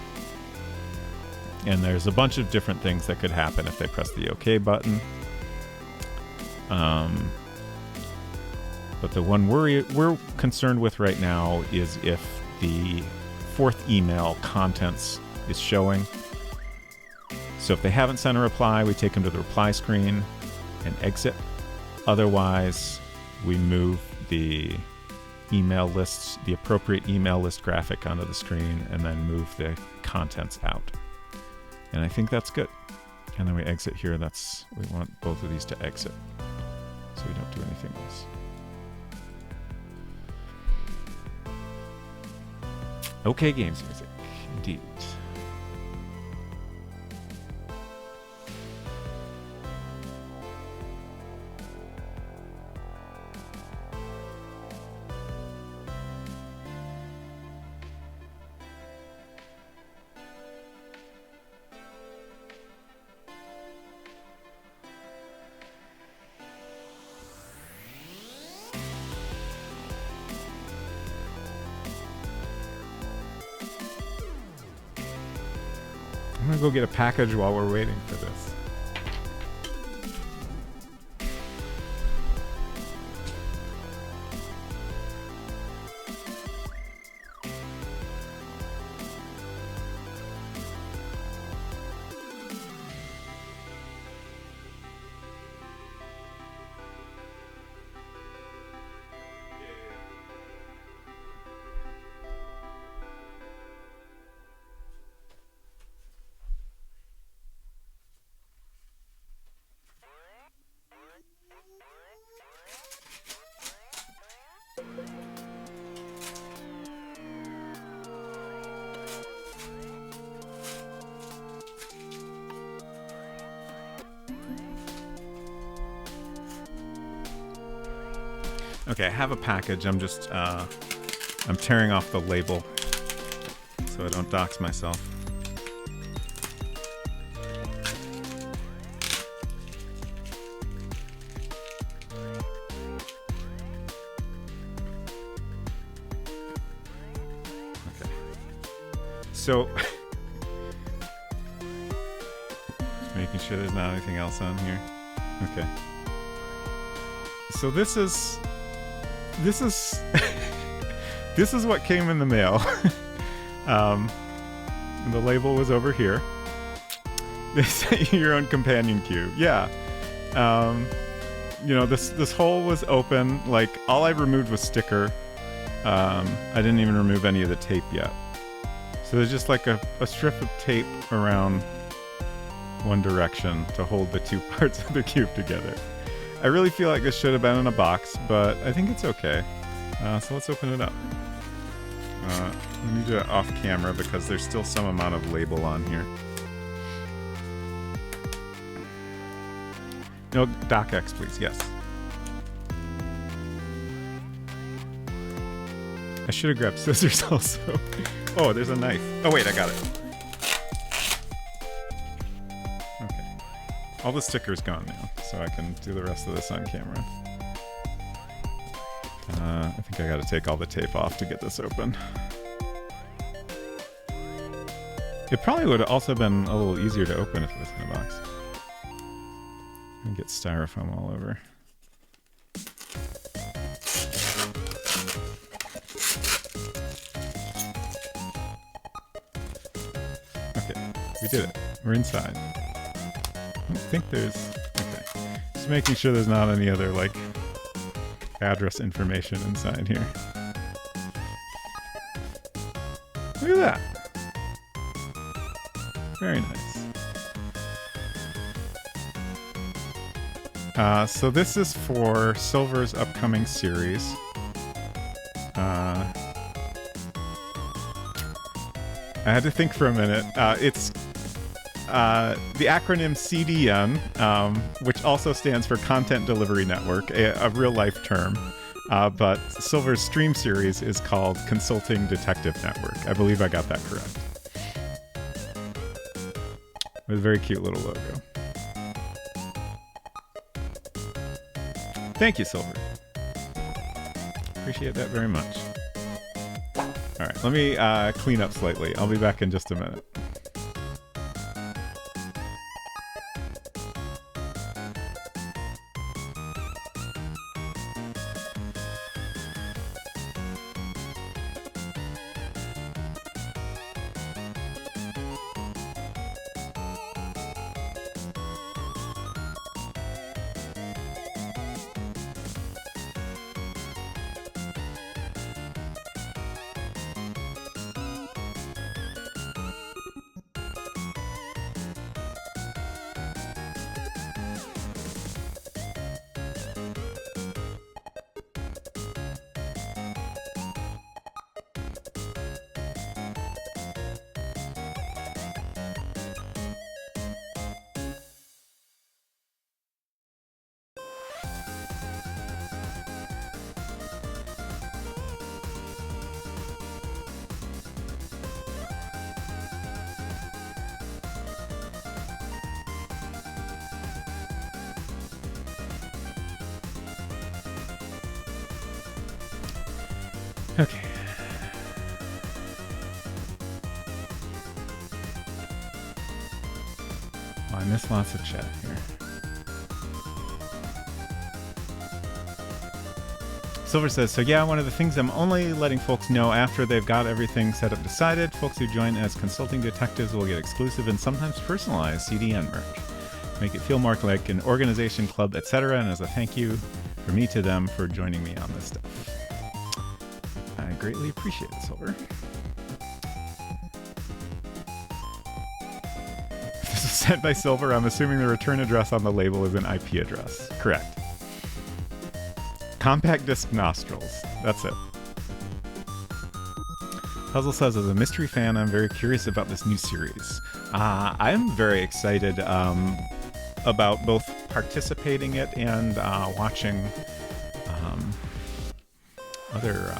[SPEAKER 1] And there's a bunch of different things that could happen if they press the OK button. But the one we're concerned with right now is if the 4th email contents is showing. So if they haven't sent a reply, we take them to the reply screen and exit. Otherwise, we move the email lists, the appropriate email list graphic onto the screen, and then move the contents out. And I think that's good. And then we exit here. We want both of these to exit, so we don't do anything else. Okay, games music, indeed. gonna go get a package while we're waiting for this. Okay, I have a package. I'm just, I'm tearing off the label so I don't dox myself. Okay. So, just making sure there's not anything else on here. Okay. So this is this is what came in the mail. The label was over here. They sent you your own companion cube. Yeah. You know, this hole was open. Like, all I removed was sticker. I didn't even remove any of the tape yet. So there's just like a strip of tape around one direction to hold the two parts of the cube together. I really feel like this should have been in a box, but I think it's okay. So let's open it up. Let me do it off camera because there's still some amount of label on here. No, DocX, please. Yes. I should have grabbed scissors also. Oh, there's a knife. Oh, wait, I got it. Okay. All the stickers gone now, so I can do the rest of this on camera. I think I gotta take all the tape off to get this open. It probably would have also been a little easier to open if it was in a box. And get styrofoam all over. Okay, we did it. We're inside. I don't think there's... Okay. Just making sure there's not any other, like, address information inside here. Look at that. Very nice. So this is for Silver's upcoming series. I had to think for a minute. It's the acronym CDN, which also stands for Content Delivery Network, a real-life term. But Silver's stream series is called Consulting Detective Network. I believe I got that correct. With a very cute little logo. Thank you, Silver. Appreciate that very much. Alright, let me clean up slightly. I'll be back in just a minute. Okay. lots of chat here. Silver says, so yeah, one of the things I'm only letting folks know after they've got everything set up decided. Folks who join as consulting detectives will get exclusive and sometimes personalized CDN merch. Make it feel more like an organization, club, etc. And as a thank you from me to them for joining me on this stuff. I greatly appreciate it, Silver. This is sent by Silver. I'm assuming the return address on the label is an IP address. Correct. Compact disc nostrils. That's it. Puzzle says, as a mystery fan, I'm very curious about this new series. I'm very excited about both participating in it and watching other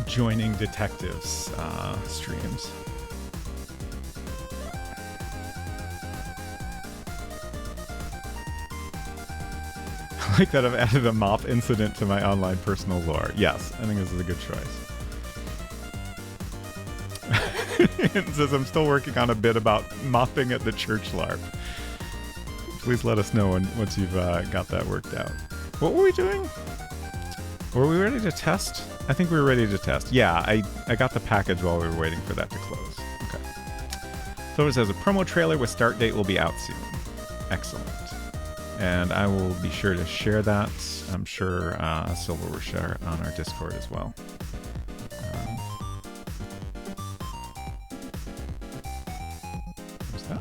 [SPEAKER 1] joining detectives streams. I like that I've added a mop incident to my online personal lore. Yes, I think this is a good choice. It says, I'm still working on a bit about mopping at the church LARP. Please let us know once you've got that worked out. What were we doing? Were we ready to test? I think we were ready to test. Yeah, I got the package while we were waiting for that to close. Okay. So it says, a promo trailer with start date will be out soon. Excellent. And I will be sure to share that. I'm sure Silver will share it on our Discord as well. What's that?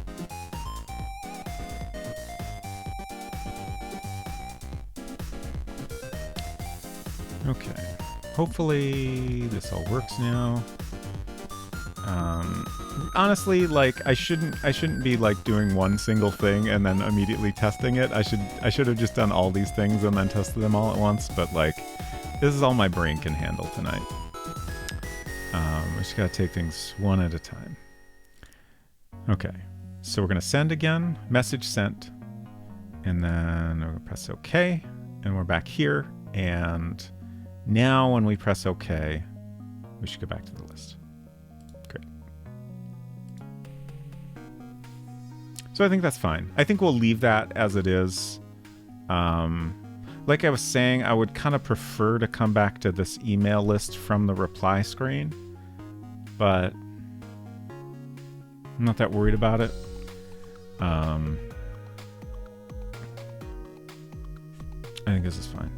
[SPEAKER 1] Okay. Hopefully this all works now. Honestly, like I shouldn't be like doing one single thing and then immediately testing it. I should have just done all these things and then tested them all at once, but like this is all my brain can handle tonight. I just gotta take things one at a time. Okay, so we're gonna send again, message sent, and then we're gonna press OK, and we're back here, and now when we press OK, we should go back to the list. So I think that's fine. I think we'll leave that as it is. Like I was saying, I would kind of prefer to come back to this email list from the reply screen, but I'm not that worried about it. I think this is fine.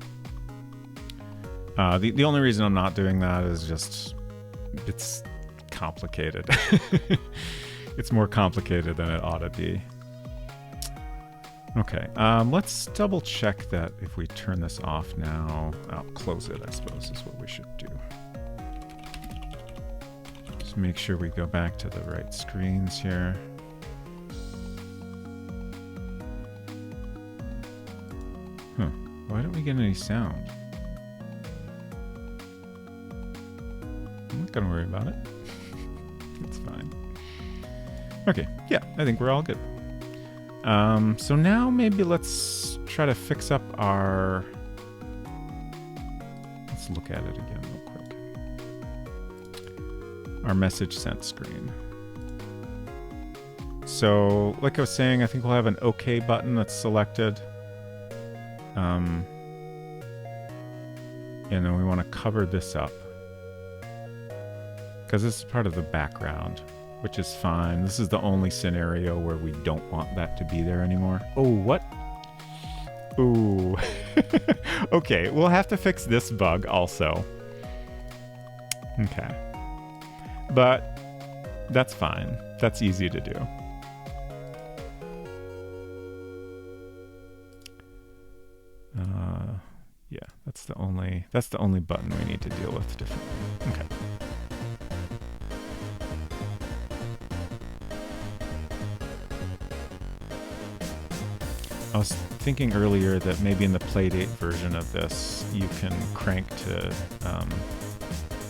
[SPEAKER 1] The only reason I'm not doing that is just it's complicated. It's more complicated than it ought to be. Okay, let's double check that if we turn this off now. I'll close it, I suppose, is what we should do. Just make sure we go back to the right screens here. Huh, why don't we get any sound? I'm not gonna worry about it. It's fine. Okay, yeah, I think we're all good. So now maybe let's try to fix up our... Let's look at it again real quick. Our message sent screen. So, like I was saying, I think we'll have an OK button that's selected. And then we want to cover this up, because this is part of the background, which is fine. This is the only scenario where we don't want that to be there anymore. Oh, what? Ooh. Okay, we'll have to fix this bug also. Okay. But that's fine. That's easy to do. Yeah, that's the only button we need to deal with differently. Okay. I was thinking earlier that maybe in the Playdate version of this, you can crank to...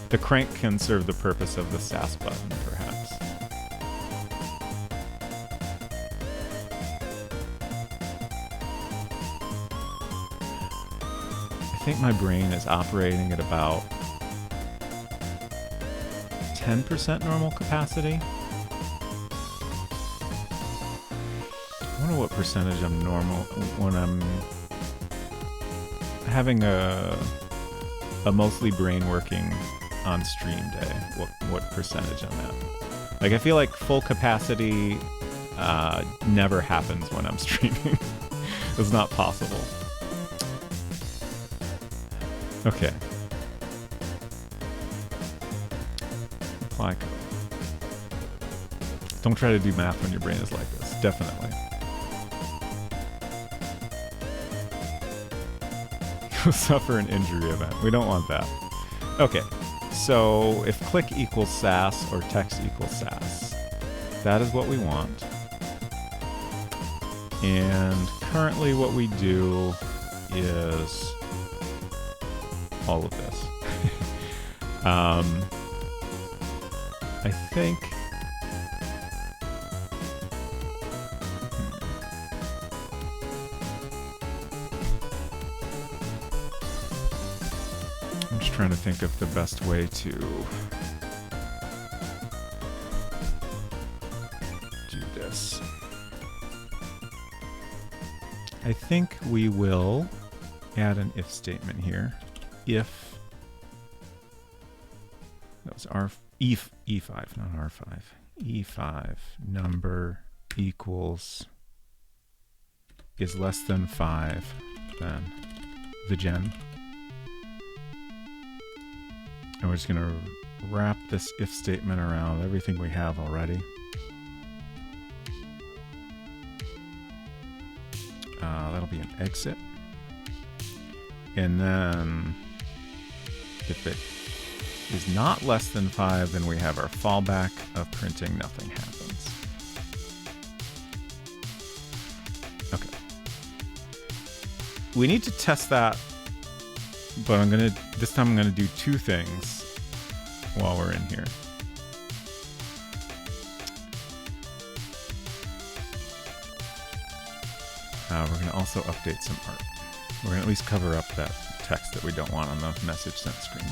[SPEAKER 1] the crank can serve the purpose of the SAS button, perhaps. I think my brain is operating at about 10% normal capacity. wonder what percentage I'm normal when I'm having a mostly brain working on stream day. What percentage I'm at? Like, I feel like full capacity never happens when I'm streaming. It's not possible. Okay. Apply code. Don't try to do math when your brain is like this. Definitely. Suffer an injury event. We don't want that. Okay. So if click equals sass or text equals sass, that is what we want. And currently what we do is all of this. I think I'm just trying to think of the best way to do this. I think we will add an if statement here. If that was E5, not R5. E5 number equals is less than 5, then the gen. And we're just going to wrap this if statement around everything we have already. That'll be an exit. And then if it is not less than 5, then we have our fallback of printing nothing happens. Okay. We need to test that, but this time I'm gonna do two things while we're in here. We're gonna also update some art. We're gonna at least cover up that text that we don't want on the message sent screen.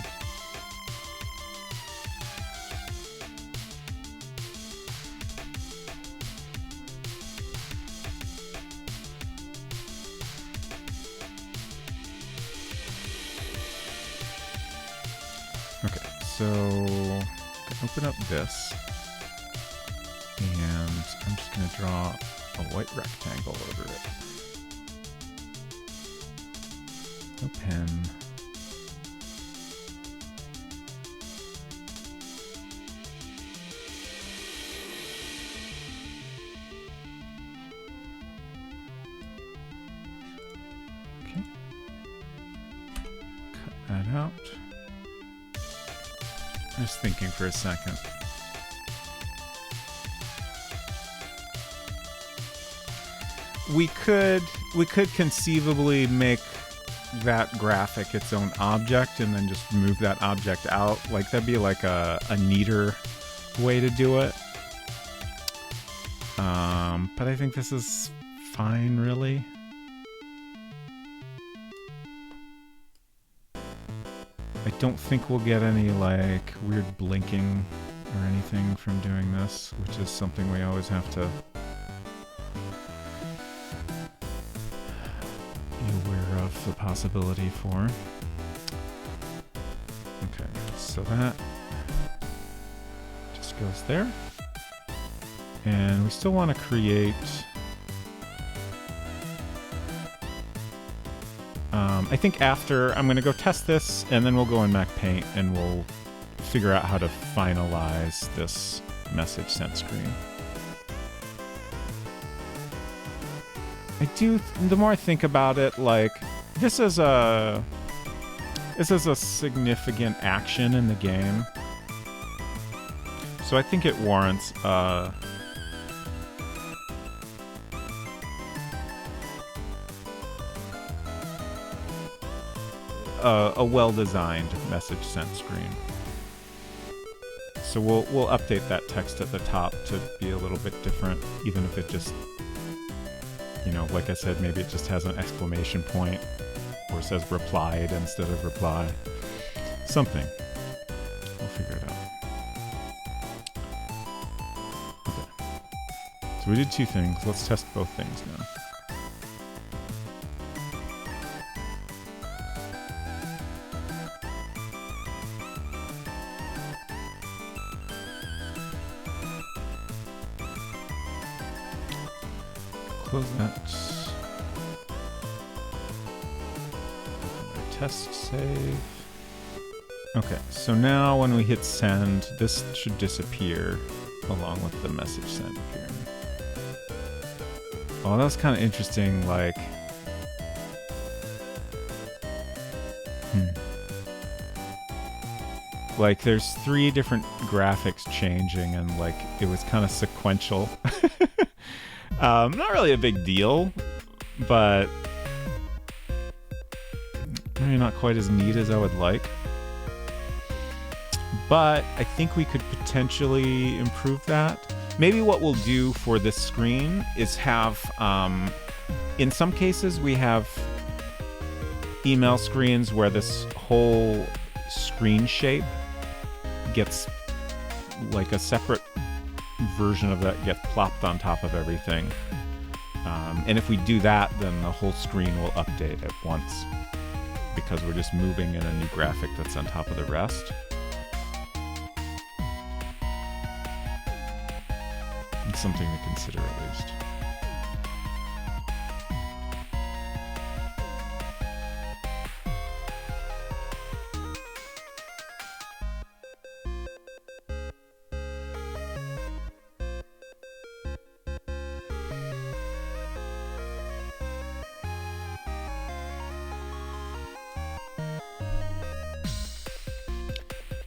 [SPEAKER 1] Okay, so open up this, and I'm just gonna draw a white rectangle over it. No pen. Okay. Cut that out. Just thinking for a second. We could conceivably make that graphic its own object and then just move that object out. Like, that'd be like a neater way to do it. But I think this is fine, really. I don't think we'll get any like weird blinking or anything from doing this, which is something we always have to be aware of the possibility for. Okay, so that just goes there. And we still want to create I think after, I'm going to go test this, and then we'll go in Mac Paint, and we'll figure out how to finalize this message sent screen. The more I think about it, like, this is a significant action in the game. So I think it warrants a well-designed message sent screen. So we'll update that text at the top to be a little bit different, even if it just, you know, like I said, maybe it just has an exclamation point or it says replied instead of reply. Something. We'll figure it out. Okay. So we did two things. Let's test both things now. Close that. Test save. Okay, so now when we hit send, this should disappear along with the message sent appearing. Oh, that was kind of interesting, like... Like, there's 3 different graphics changing, and, like, it was kind of sequential. Not really a big deal, but... maybe not quite as neat as I would like. But I think we could potentially improve that. Maybe what we'll do for this screen is have, in some cases we have email screens where this whole screen shape gets like a separate version of that gets plopped on top of everything. And if we do that, then the whole screen will update at once because we're just moving in a new graphic that's on top of the rest. It's something to consider at least.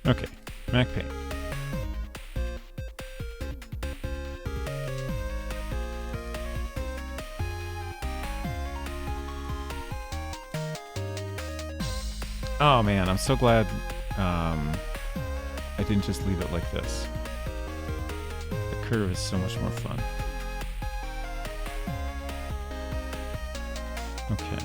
[SPEAKER 1] Okay, MacPaint. Oh man, I'm so glad I didn't just leave it like this. The curve is so much more fun. Okay.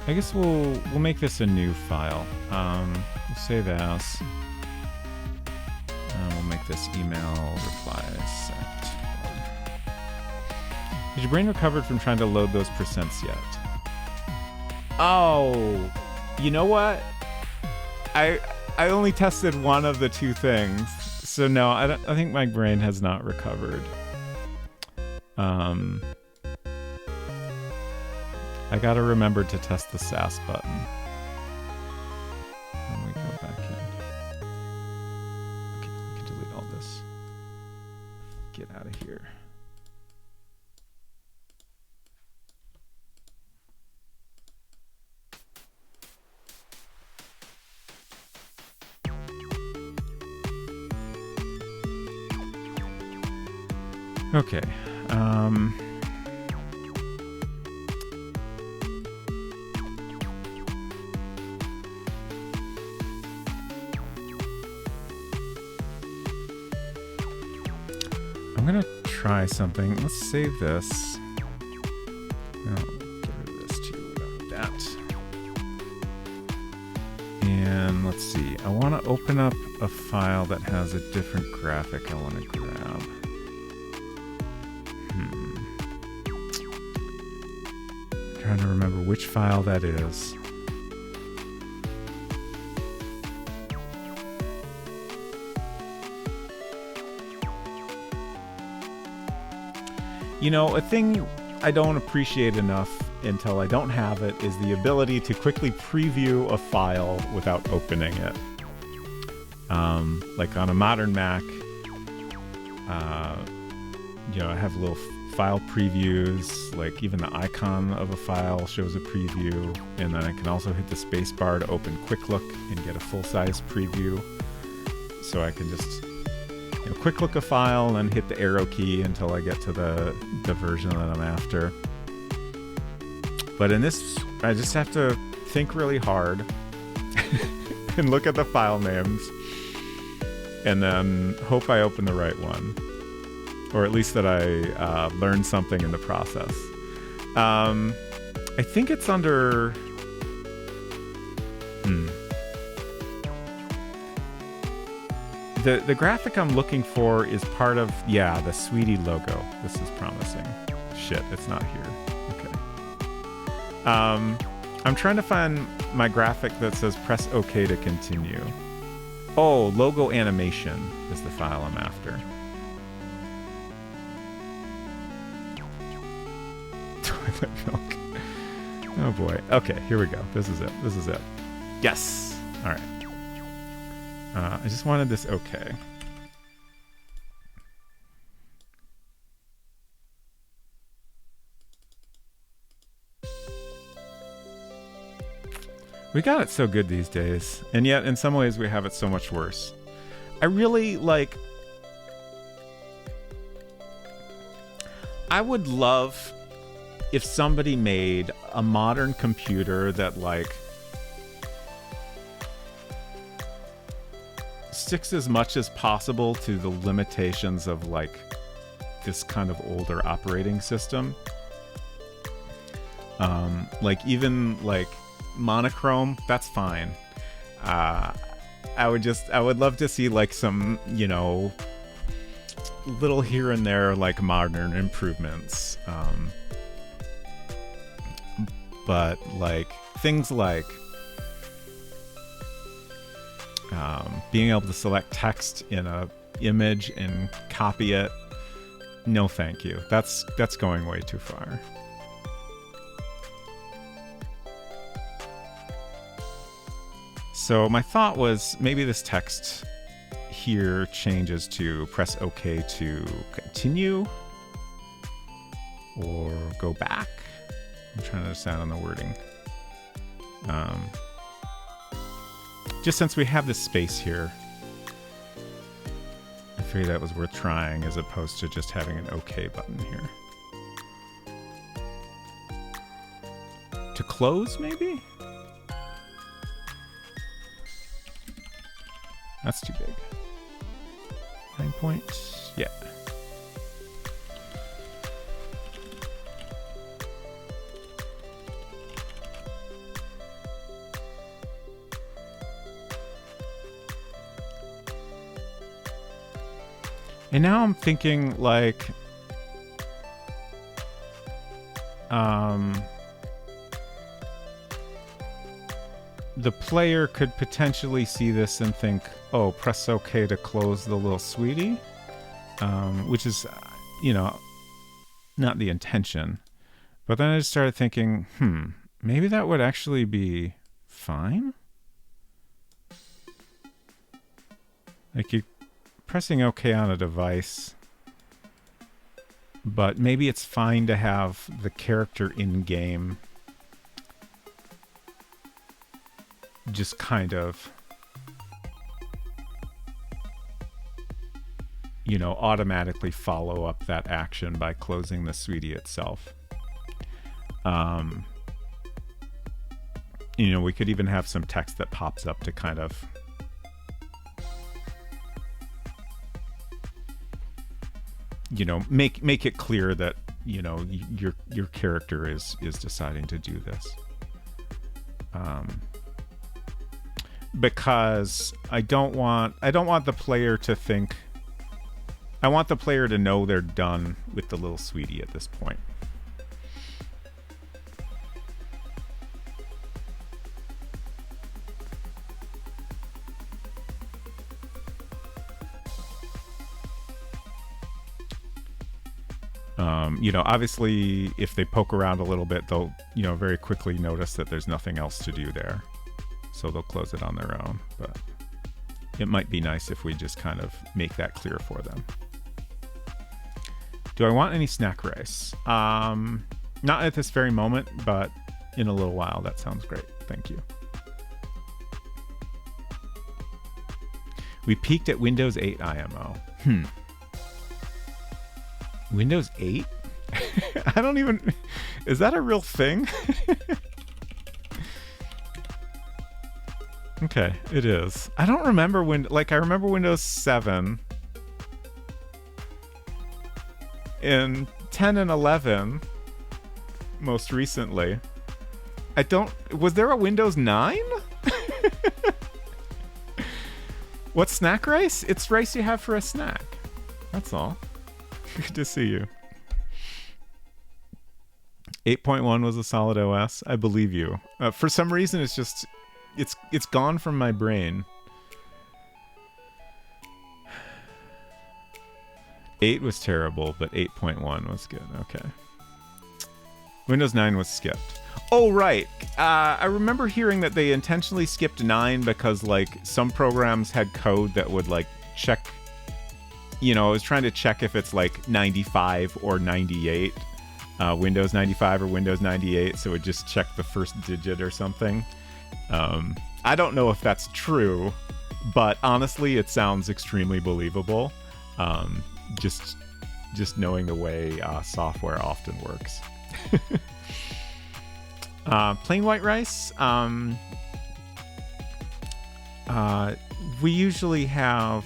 [SPEAKER 1] I guess we'll make this a new file. We'll save as. We'll make this email replies sent. Has your brain recovered from trying to load those percents yet? Oh, you know what? I only tested one of the 2 things, so no, I think my brain has not recovered. I gotta remember to test the SAS button when we go back in. Okay, we can delete all this. Get out of here. Okay. I'm gonna try something. Let's save this. No, get rid of this too. We don't need that. And let's see. I want to open up a file that has a different graphic I want to grab. Trying to remember which file that is. You know, a thing I don't appreciate enough until I don't have it is the ability to quickly preview a file without opening it. Like on a modern Mac, you know, I have little file previews, like even the icon of a file shows a preview, and then I can also hit the space bar to open Quick Look and get a full-size preview. So I can just quick look a file and then hit the arrow key until I get to the version that I'm after. But in this, I just have to think really hard and look at the file names and then hope I open the right one. Or at least that I learned something in the process. I think it's under... The graphic I'm looking for is part of, yeah, the Sweetie logo. This is promising. Shit, it's not here. Okay. I'm trying to find my graphic that says press OK to continue. Oh, logo animation is the file I'm after. Toilet milk. Oh boy. Okay, here we go. This is it. This is it. Yes. All right. I just wanted this okay. We got it so good these days, and yet in some ways we have it so much worse. I really like... I would love if somebody made a modern computer that, like, sticks as much as possible to the limitations of, like, this kind of older operating system. Like, even, like, monochrome, that's fine. I would love to see, like, some, you know, little here and there, like, modern improvements. But, like, things like being able to select text in a image and copy it, no thank you. That's going way too far. So my thought was maybe this text here changes to press OK to continue or go back. I'm trying to understand on the wording. Just since we have this space here, I figured that was worth trying as opposed to just having an OK button here. To close, maybe? That's too big. 9 points? Yeah. And now I'm thinking, like, the player could potentially see this and think, oh, press OK to close the little sweetie, which is, you know, not the intention. But then I just started thinking, maybe that would actually be fine? Like, you're pressing OK on a device, but maybe it's fine to have the character in-game just kind of, you know, automatically follow up that action by closing the sweetie itself. You know, we could even have some text that pops up to kind of you know, make it clear that, you know, your character is deciding to do this. Because I don't want the player to think, I want the player to know they're done with the little sweetie at this point. You know, obviously, if they poke around a little bit, they'll, you know, very quickly notice that there's nothing else to do there. So they'll close it on their own. But it might be nice if we just kind of make that clear for them. Do I want any snack rice? Not at this very moment, but in a little while. That sounds great. Thank you. We peaked at Windows 8 IMO. Windows 8? I don't even... Is that a real thing? Okay, it is. I don't remember when... Like, I remember Windows 7. In 10 and 11, most recently. I don't... Was there a Windows 9? What snack rice? It's rice you have for a snack. That's all. Good to see you. 8.1 was a solid OS. I believe you. For some reason, it's gone from my brain. 8 was terrible, but 8.1 was good. Okay. Windows 9 was skipped. Oh, right. I remember hearing that they intentionally skipped 9 because, like, some programs had code that would, like, check... You know, I was trying to check if it's, like, 95 or 98. Windows 95 or Windows 98, so it would just check the first digit or something. I don't know if that's true, but honestly, it sounds extremely believable. Just knowing the way software often works. Plain white rice. We usually have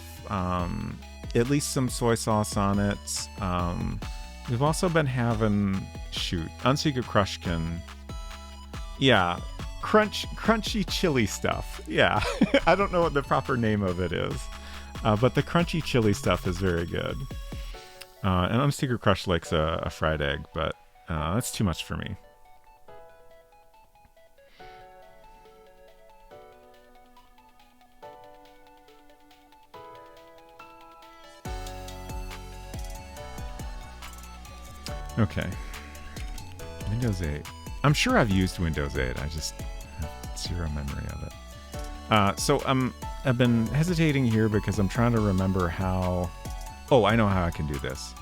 [SPEAKER 1] at least some soy sauce on it. We've also been having Unsecret Crushkin. Yeah, crunchy chili stuff. Yeah, I don't know what the proper name of it is, but the crunchy chili stuff is very good. And Unsecret Crush likes a fried egg, but that's too much for me. Okay. Windows 8. I'm sure I've used Windows 8. I just have zero memory of it. So I've been hesitating here because I'm trying to remember how... Oh, I know how I can do this.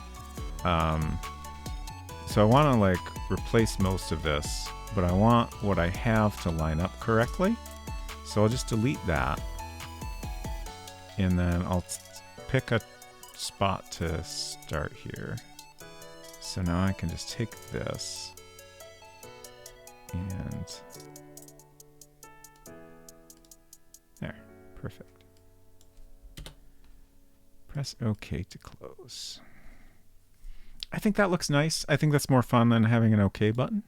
[SPEAKER 1] So I want to, like, replace most of this, but I want what I have to line up correctly. So I'll just delete that. And then I'll pick a spot to start here. So now I can just take this and there, perfect. Press OK to close. I think that looks nice. I think that's more fun than having an OK button.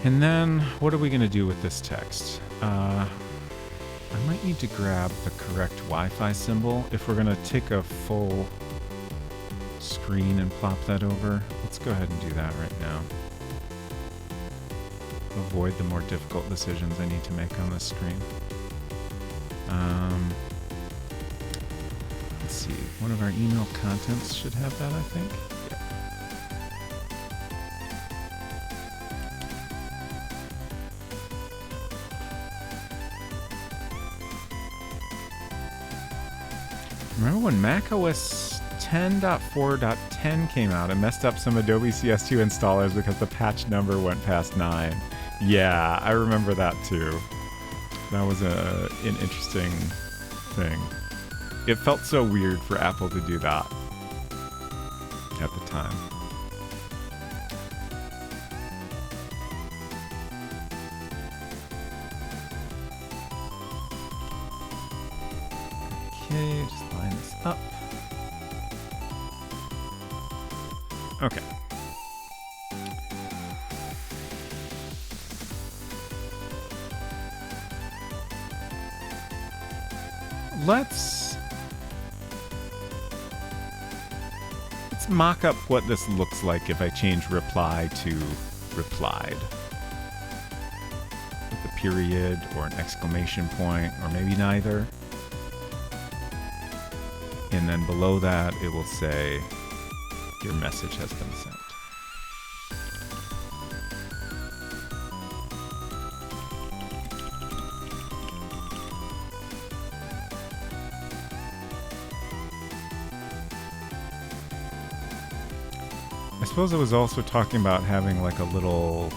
[SPEAKER 1] And then what are we going to do with this text? I might need to grab the correct Wi-Fi symbol if we're going to take a full screen and plop that over. Let's go ahead and do that right now. Avoid the more difficult decisions I need to make on this screen. Let's see. One of our email contents should have that, I think. Yeah. Remember when macOS 10.4.10 came out and messed up some Adobe CS2 installers because the patch number went past 9? Yeah, I remember that too. That was an interesting thing. It felt so weird for Apple to do that at the time. Okay, just line this up. Okay. Let's mock up what this looks like if I change reply to replied. With a period or an exclamation point, or maybe neither. And then below that, it will say, your message has been sent. I suppose I was also talking about having like a little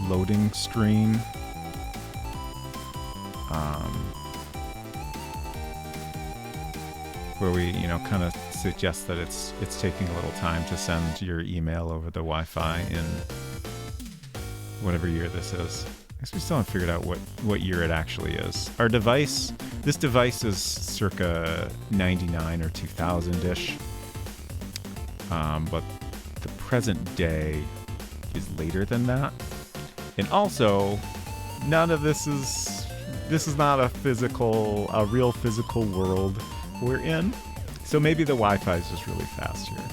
[SPEAKER 1] loading screen. Where we, kind of suggest that it's taking a little time to send your email over the Wi-Fi in whatever year this is. I guess we still haven't figured out what year it actually is. This device is circa 99 or 2000-ish. But the present day is later than that. And also, none of this is not a real physical world we're in. So maybe the Wi-Fi is just really fast here.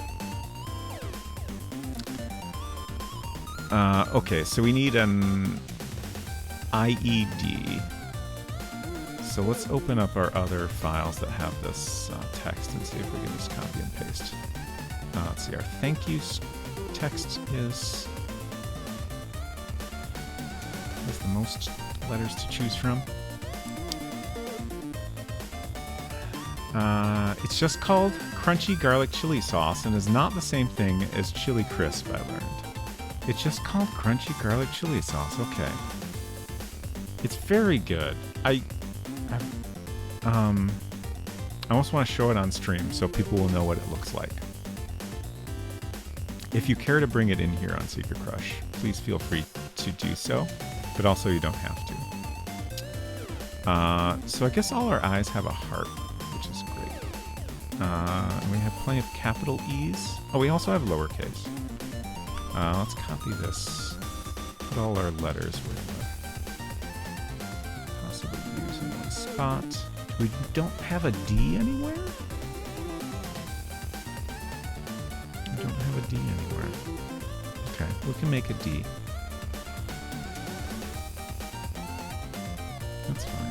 [SPEAKER 1] Okay, so we need an IED. So let's open up our other files that have this text and see if we can just copy and paste. Let's see, our thank yous text has the most letters to choose from. It's just called Crunchy Garlic Chili Sauce and is not the same thing as Chili Crisp, I learned. It's just called Crunchy Garlic Chili Sauce, okay. It's very good. I almost want to show it on stream so people will know what it looks like. If you care to bring it in here on Secret Crush, please feel free to do so, but also you don't have to. So I guess all our eyes have a heart, which is great. And we have plenty of capital E's. Oh, we also have lowercase. Let's copy this. Put all our letters where we're possibly using one spot. We don't have a D anywhere? We don't have a D anywhere. Okay, we can make a D. That's fine.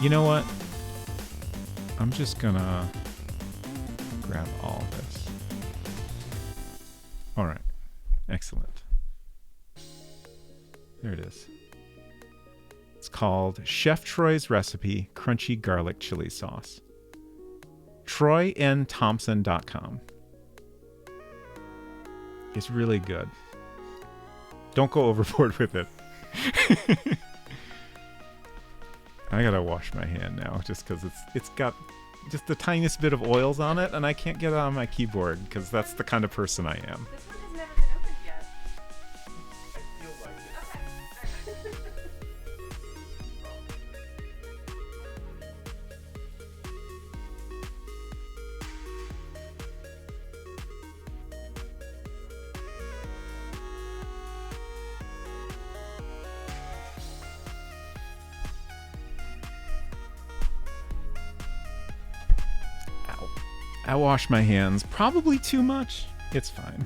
[SPEAKER 1] You know what? I'm just gonna grab all this. All right. Excellent. There it is. It's called Chef Troy's Recipe Crunchy Garlic Chili Sauce. TroyNThompson.com. It's really good. Don't go overboard with it. I gotta wash my hand now just because it's got just the tiniest bit of oils on it and I can't get it on my keyboard because that's the kind of person I am.
[SPEAKER 2] This one has never been opened yet.
[SPEAKER 3] I feel like it.
[SPEAKER 2] Okay.
[SPEAKER 1] I wash my hands probably too much. It's fine.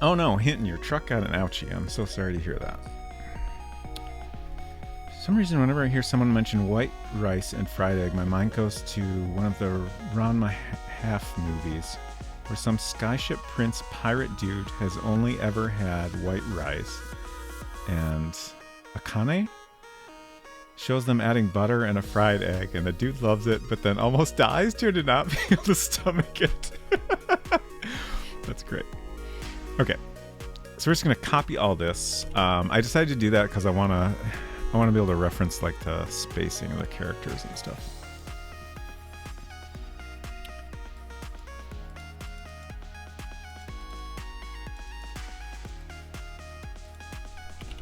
[SPEAKER 1] Oh no, Hinton, your truck got an ouchie. I'm so sorry to hear that. For some reason, whenever I hear someone mention white rice and fried egg, my mind goes to one of the Round My Half movies, where some skyship prince pirate dude has only ever had white rice, and Akane shows them adding butter and a fried egg, and the dude loves it, but then almost dies due to not being able to stomach it. That's great. Okay, so we're just gonna copy all this. I decided to do that because I want to be able to reference like the spacing of the characters and stuff.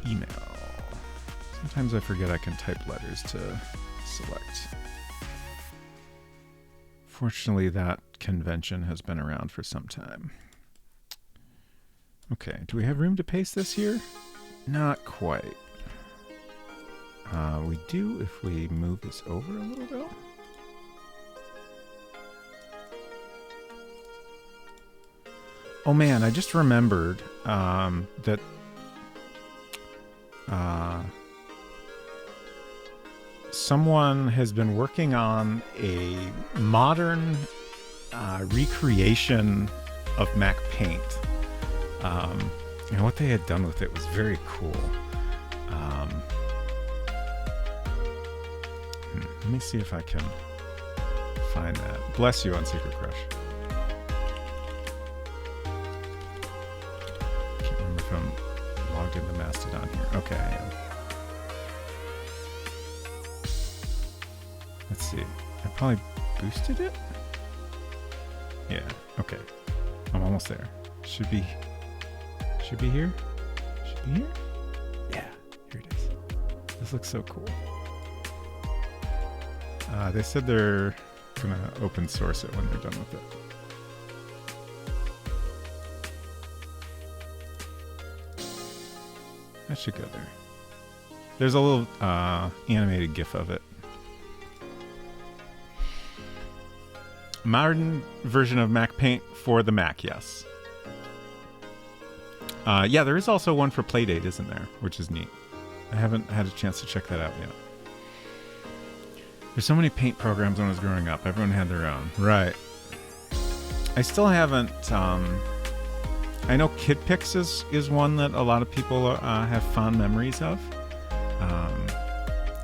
[SPEAKER 1] Email. Sometimes I forget I can type letters to select. Fortunately, that convention has been around for some time. Okay, do we have room to paste this here? Not quite. We do if we move this over a little bit. Oh man, I just remembered that someone has been working on a modern recreation of Mac Paint. And what they had done with it was very cool. Let me see if I can find that. Bless you on Secret Crush. Can't remember if I'm logged into Okay, I am. Let's see. I probably boosted it? Yeah, okay. I'm almost there. Should be here? Should be here? Yeah, here it is. This looks so cool. They said they're gonna open source it when they're done with it. That should go there. There's a little animated GIF of it. Modern version of Mac Paint for the Mac, yes. Yeah, there is also one for Playdate, isn't there? Which is neat. I haven't had a chance to check that out yet. There's so many paint programs when I was growing up. Everyone had their own. Right. I still haven't... I know KidPix is one that a lot of people have fond memories of.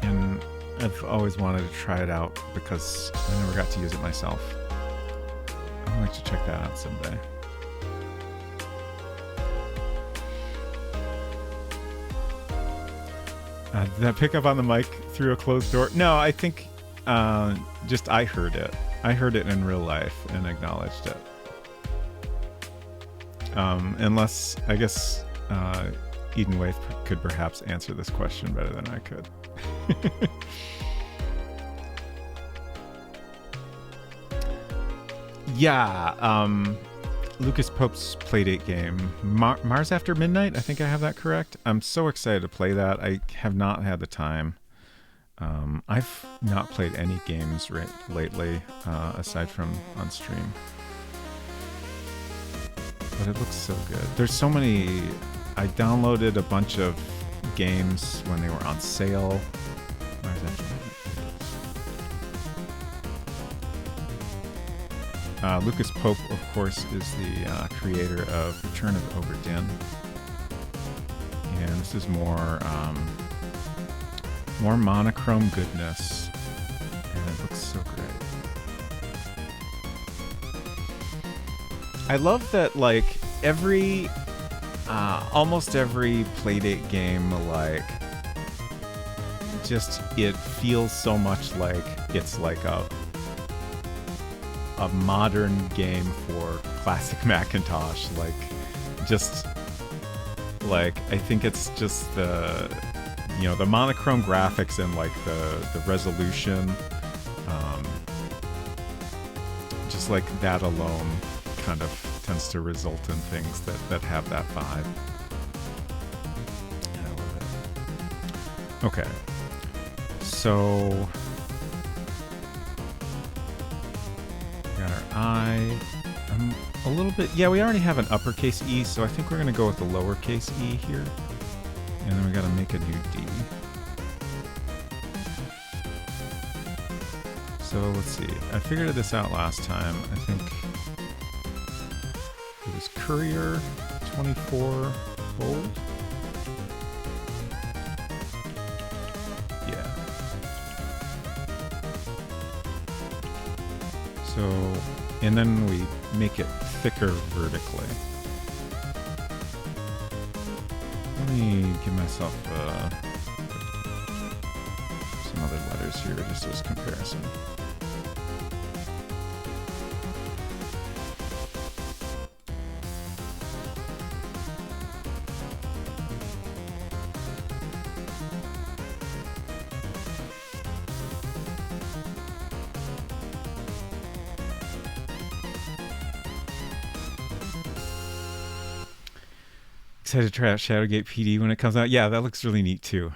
[SPEAKER 1] And I've always wanted to try it out because I never got to use it myself. I'd like to check that out someday. Did that pick up on the mic through a closed door? No, I think just I heard it. I heard it in real life and acknowledged it. Unless, I guess, Eden Waith could perhaps answer this question better than I could. Yeah, Lucas Pope's Playdate game, Mars After Midnight, I think I have that correct. I'm so excited to play that. I have not had the time. I've not played any games lately, aside from on stream. But it looks so good. There's so many... I downloaded a bunch of games when they were on sale. Mars After Midnight. Lucas Pope, of course, is the creator of Return of Obra Dinn. And this is more monochrome goodness. And it looks so great. I love that, like, almost every Playdate game, like, just, it feels so much like it's like a modern game for classic Macintosh. Like, just, like, I think it's just the, you know, the monochrome graphics and, like, the resolution, just, like, that alone kind of tends to result in things that have that vibe. And I love it. Okay. So... got our I. I'm a little bit... Yeah, we already have an uppercase E, so I think we're going to go with the lowercase e here. And then we got to make a new D. So let's see. I figured this out last time. I think it was Courier 24 bold. Yeah. So, and then we make it thicker vertically. Let me give myself some other letters here just as comparison. Excited to try out Shadowgate PD when it comes out. Yeah, that looks really neat too.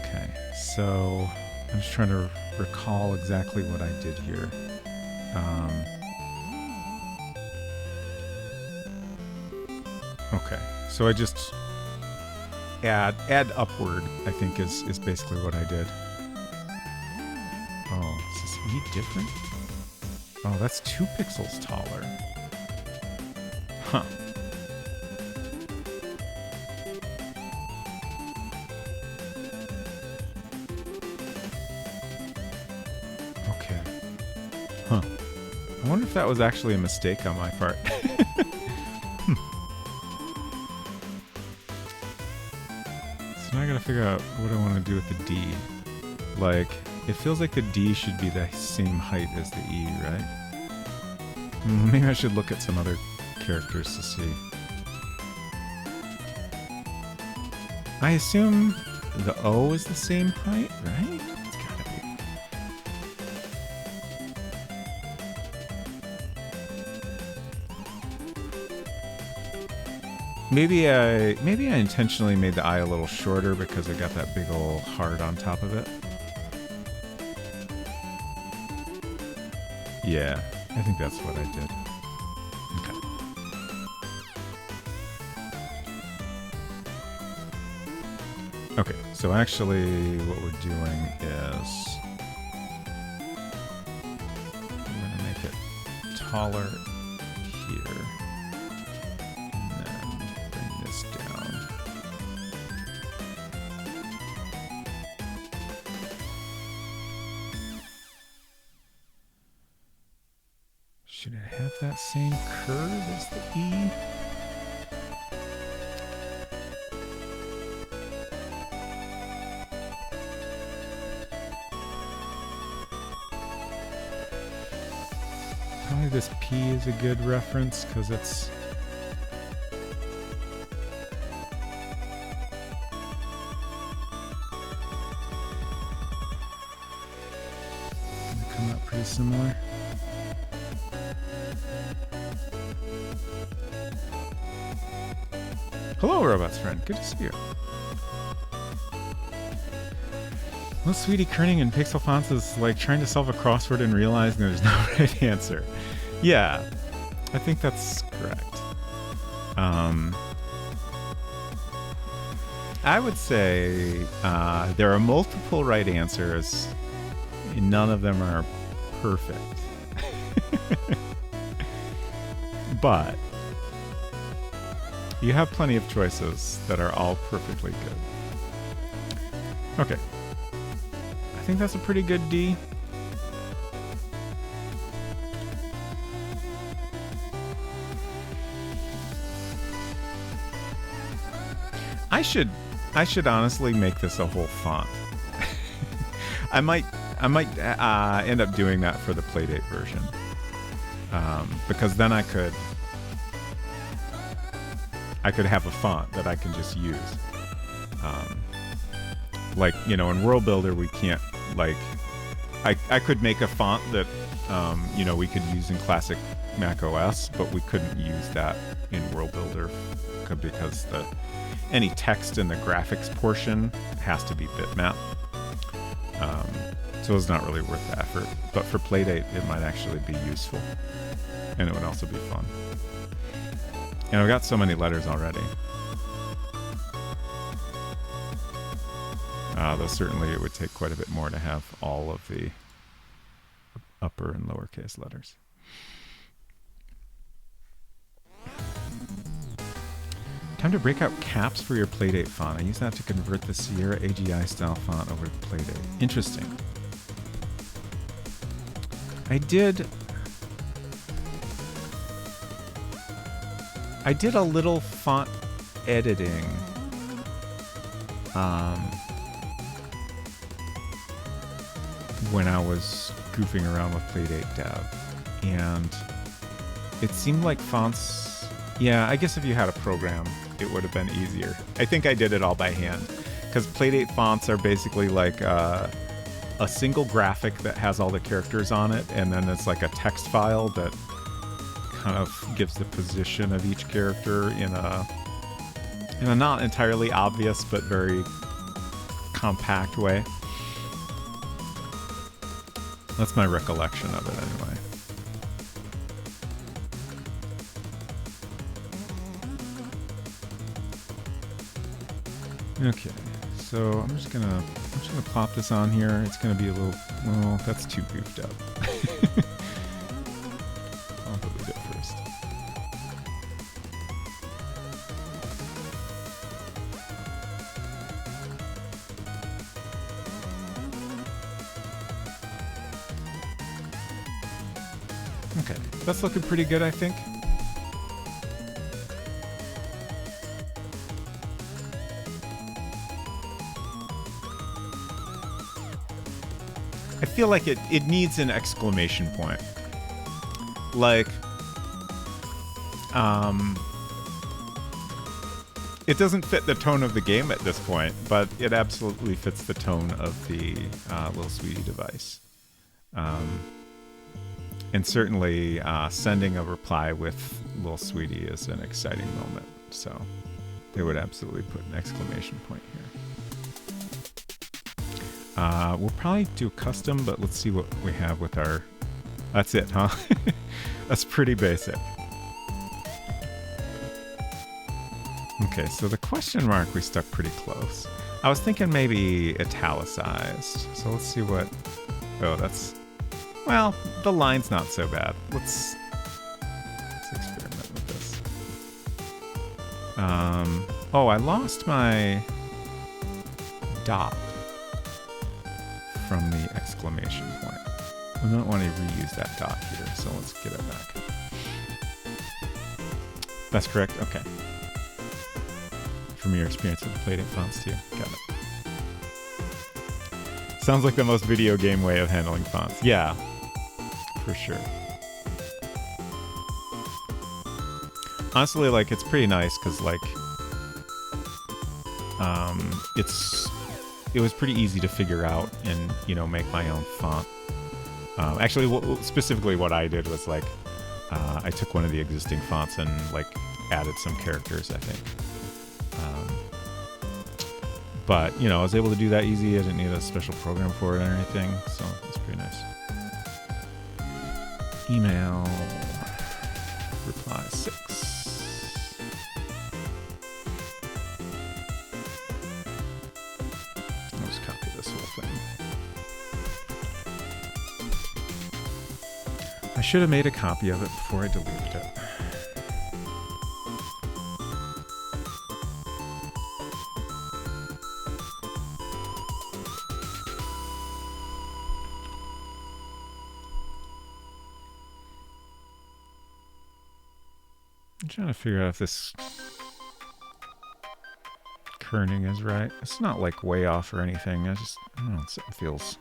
[SPEAKER 1] Okay, so I'm just trying to recall exactly what I did here. Okay, so I just add upward, I think is basically what I did. Oh, is this E different? Oh, that's 2 pixels taller. Huh. Okay. Huh. I wonder if that was actually a mistake on my part. So now I gotta figure out what I want to do with the D. Like, it feels like the D should be the same height as the E, right? Maybe I should look at some other characters to see. I assume the O is the same height, right? It's gotta be. Maybe I intentionally made the I a little shorter because I got that big old heart on top of it. Yeah, I think that's what I did. Okay, so actually what we're doing is I'm going to make it taller here and then bring this down. Should it have that same curve as the E? Probably this P is a good reference because it's gonna come out pretty similar. Hello, Robots Friend. Good to see you. Well, Sweetie Kerning in Pixel Fonts is like trying to solve a crossword and realizing there's no right answer. Yeah, I think that's correct. I would say there are multiple right answers. None of them are perfect. But you have plenty of choices that are all perfectly good. Okay. I think that's a pretty good D. I should honestly make this a whole font. I might end up doing that for the Playdate version, because then I could have a font that I can just use. Like, you know, in World Builder we can't, like, I could make a font that you know, we could use in classic Mac OS, but we couldn't use that in World Builder because any text in the graphics portion has to be bitmap. So it's not really worth the effort. But for Playdate, it might actually be useful. And it would also be fun. And I've got so many letters already. Though certainly it would take quite a bit more to have all of the upper and lowercase letters. Time to break out caps for your Playdate font. I use that to convert the Sierra AGI style font over to Playdate. Interesting. I did a little font editing when I was goofing around with Playdate Dev, and it seemed like fonts, yeah, I guess if you had a program it would have been easier. I think I did it all by hand because Playdate fonts are basically like a single graphic that has all the characters on it, and then it's like a text file that kind of gives the position of each character in a not entirely obvious but very compact way. That's my recollection of it anyway. Okay, so I'm just gonna plop this on here. It's gonna be a little, well, that's too goofed up. I'll delete it first. Okay, that's looking pretty good, I think. I feel like it needs an exclamation point. Like, it doesn't fit the tone of the game at this point, but it absolutely fits the tone of the Little Sweetie device. And certainly sending a reply with Little Sweetie is an exciting moment. So they would absolutely put an exclamation point here. We'll probably do custom, but let's see what we have with our... That's it, huh? That's pretty basic. Okay, so the question mark, we stuck pretty close. I was thinking maybe italicized. So let's see what... Oh, that's... Well, the line's not so bad. Let's experiment with this. Oh, I lost my dot from the exclamation point. We don't want to reuse that dot here, so let's get it back. That's correct? Okay. From your experience with the Playdate fonts too. Got it. Sounds like the most video game way of handling fonts. Yeah, for sure. Honestly, like, it's pretty nice because, like, it was pretty easy to figure out and, you know, make my own font. Actually, specifically what I did was, like, I took one of the existing fonts and, like, added some characters, I think. But, you know, I was able to do that easy. I didn't need a special program for it or anything, so it's pretty nice. Email reply 6. I'll just copy this whole thing. I should have made a copy of it before I deleted it. I'm trying to figure out if this kerning is right. It's not like way off or anything. I don't know, something feels...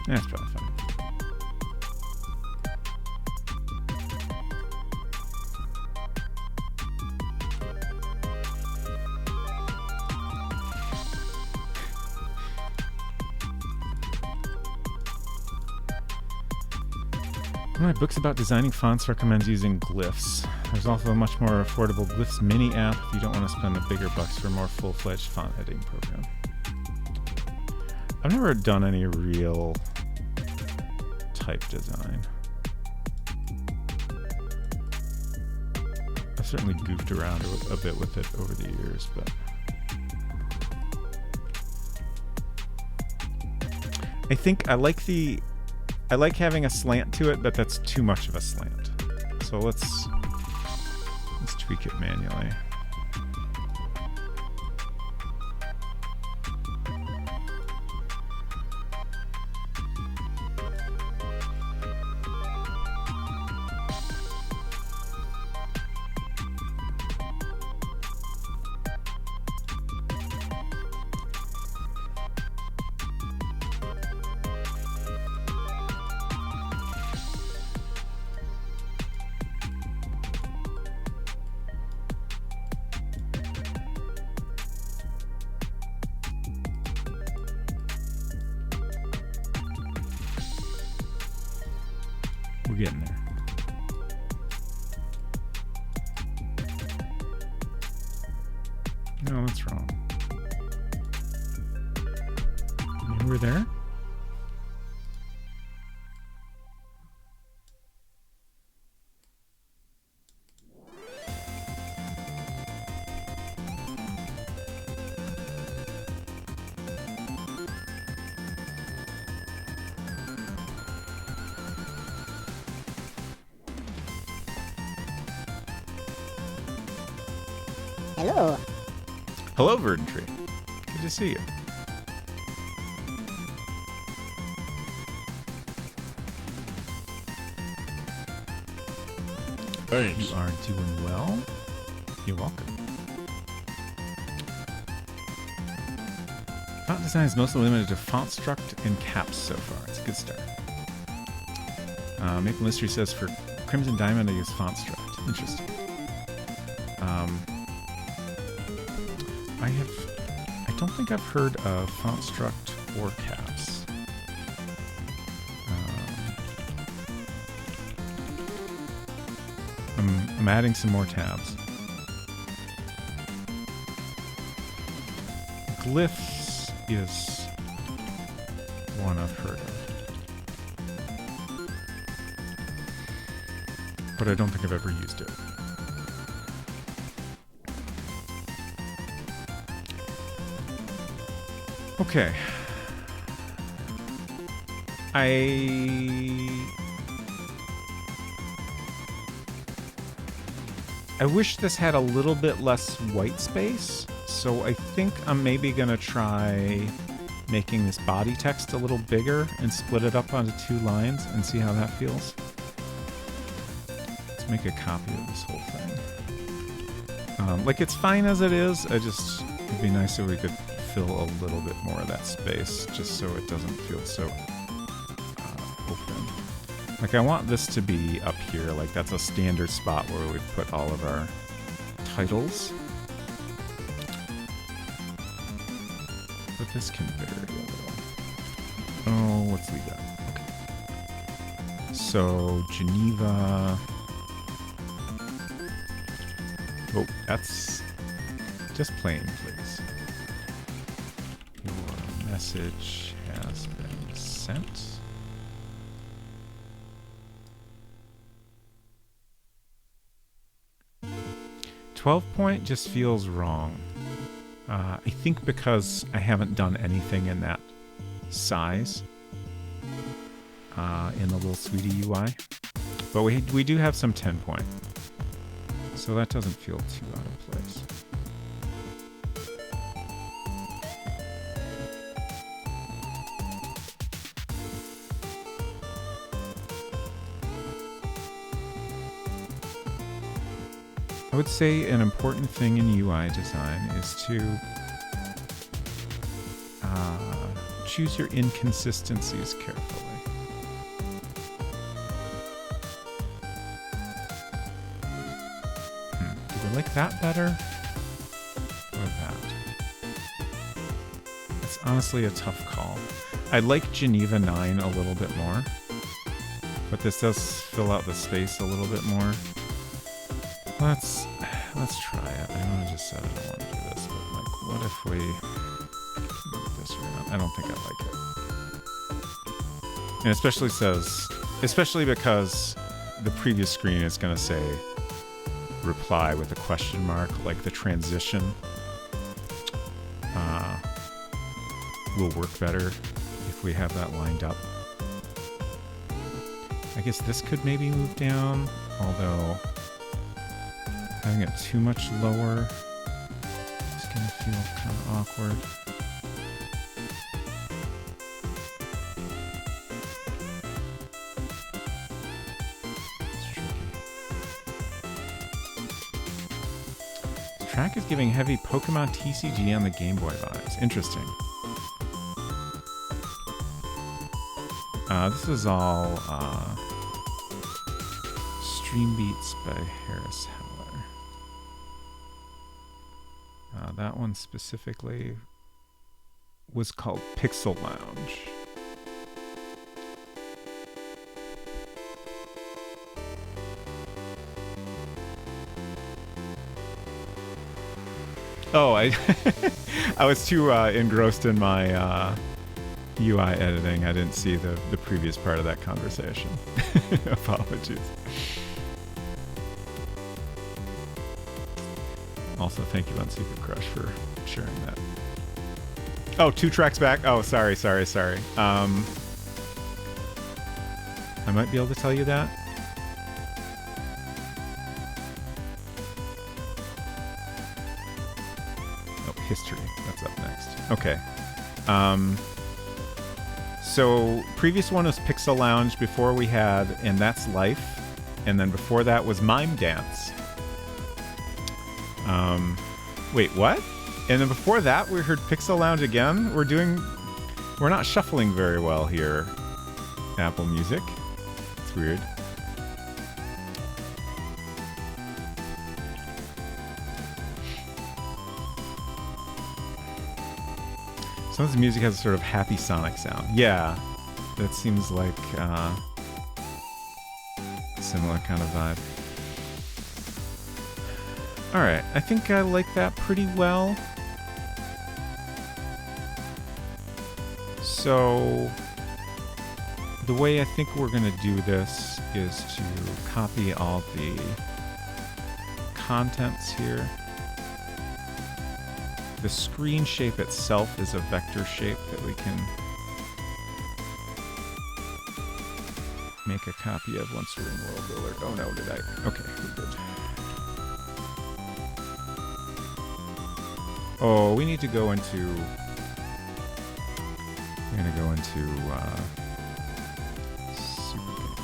[SPEAKER 1] That's probably fine. One of my books about designing fonts recommends using Glyphs. There's also a much more affordable Glyphs mini app if you don't want to spend the bigger bucks for a more full-fledged font editing program. I've never done any real type design. I've certainly goofed around a bit with it over the years, but I think I like having a slant to it, but that's too much of a slant. So let's tweak it manually. We're getting there. No, that's wrong. Maybe we're there?
[SPEAKER 2] Hello.
[SPEAKER 1] Hello, Verdant Tree. Good to see you.
[SPEAKER 4] Thanks.
[SPEAKER 1] You are doing well. You're welcome. Font design is mostly limited to FontStruct and caps so far. It's a good start. Maple Mystery says for Crimson Diamond I use FontStruct. Interesting. I don't think I've heard of FontStruct or caps. I'm adding some more tabs. Glyphs is one I've heard of. But I don't think I've ever used it. Okay. I wish this had a little bit less white space, so I think I'm maybe gonna try making this body text a little bigger and split it up onto 2 lines and see how that feels. Let's make a copy of this whole thing. Like, it's fine as it is, it'd be nice if we could fill a little bit more of that space, just so it doesn't feel so open. Like, I want this to be up here, like that's a standard spot where we put all of our titles. But this can vary a little. Oh, let's leave that. Okay. So, Geneva. Oh, that's just plain, please. Your message has been sent. .12 just feels wrong. I think because I haven't done anything in that size in the little sweetie UI. But we do have some 10 point. So that doesn't feel too out of place. I would say an important thing in UI design is to choose your inconsistencies carefully. Do we like that better? Or that? It's honestly a tough call. I like Geneva 9 a little bit more, but this does fill out the space a little bit more. Let's try it. I know I just said I don't want to do this, but like, what if we move this around? I don't think I like it. And especially because the previous screen is going to say reply with a question mark, like the transition will work better if we have that lined up. I guess this could maybe move down, although having it too much lower is going to feel kind of awkward. It's tricky. This track is giving heavy Pokemon TCG on the Game Boy vibes. Interesting. This is all Stream Beats by Harris Heller. That one specifically was called Pixel Lounge. Oh, I was too engrossed in my UI editing. I didn't see the previous part of that conversation. Apologies. Also, thank you on Secret Crush for sharing that. Oh, 2 tracks back. Oh, sorry. I might be able to tell you that. Oh, history. That's up next. Okay. So, previous one was Pixel Lounge. Before we had And That's Life. And then before that was Mime Dance. Wait, what? And then before that, we heard Pixel Lounge again. We're not shuffling very well here. Apple Music. It's weird. Some of the music has a sort of happy Sonic sound. Yeah, that seems like a similar kind of vibe. Alright, I think I like that pretty well. So, the way I think we're going to do this is to copy all the contents here. The screen shape itself is a vector shape that we can make a copy of once we're in World Builder. Oh no, did I? Okay, we're good. Oh, we need to go into... We're going to go into... Superpaint.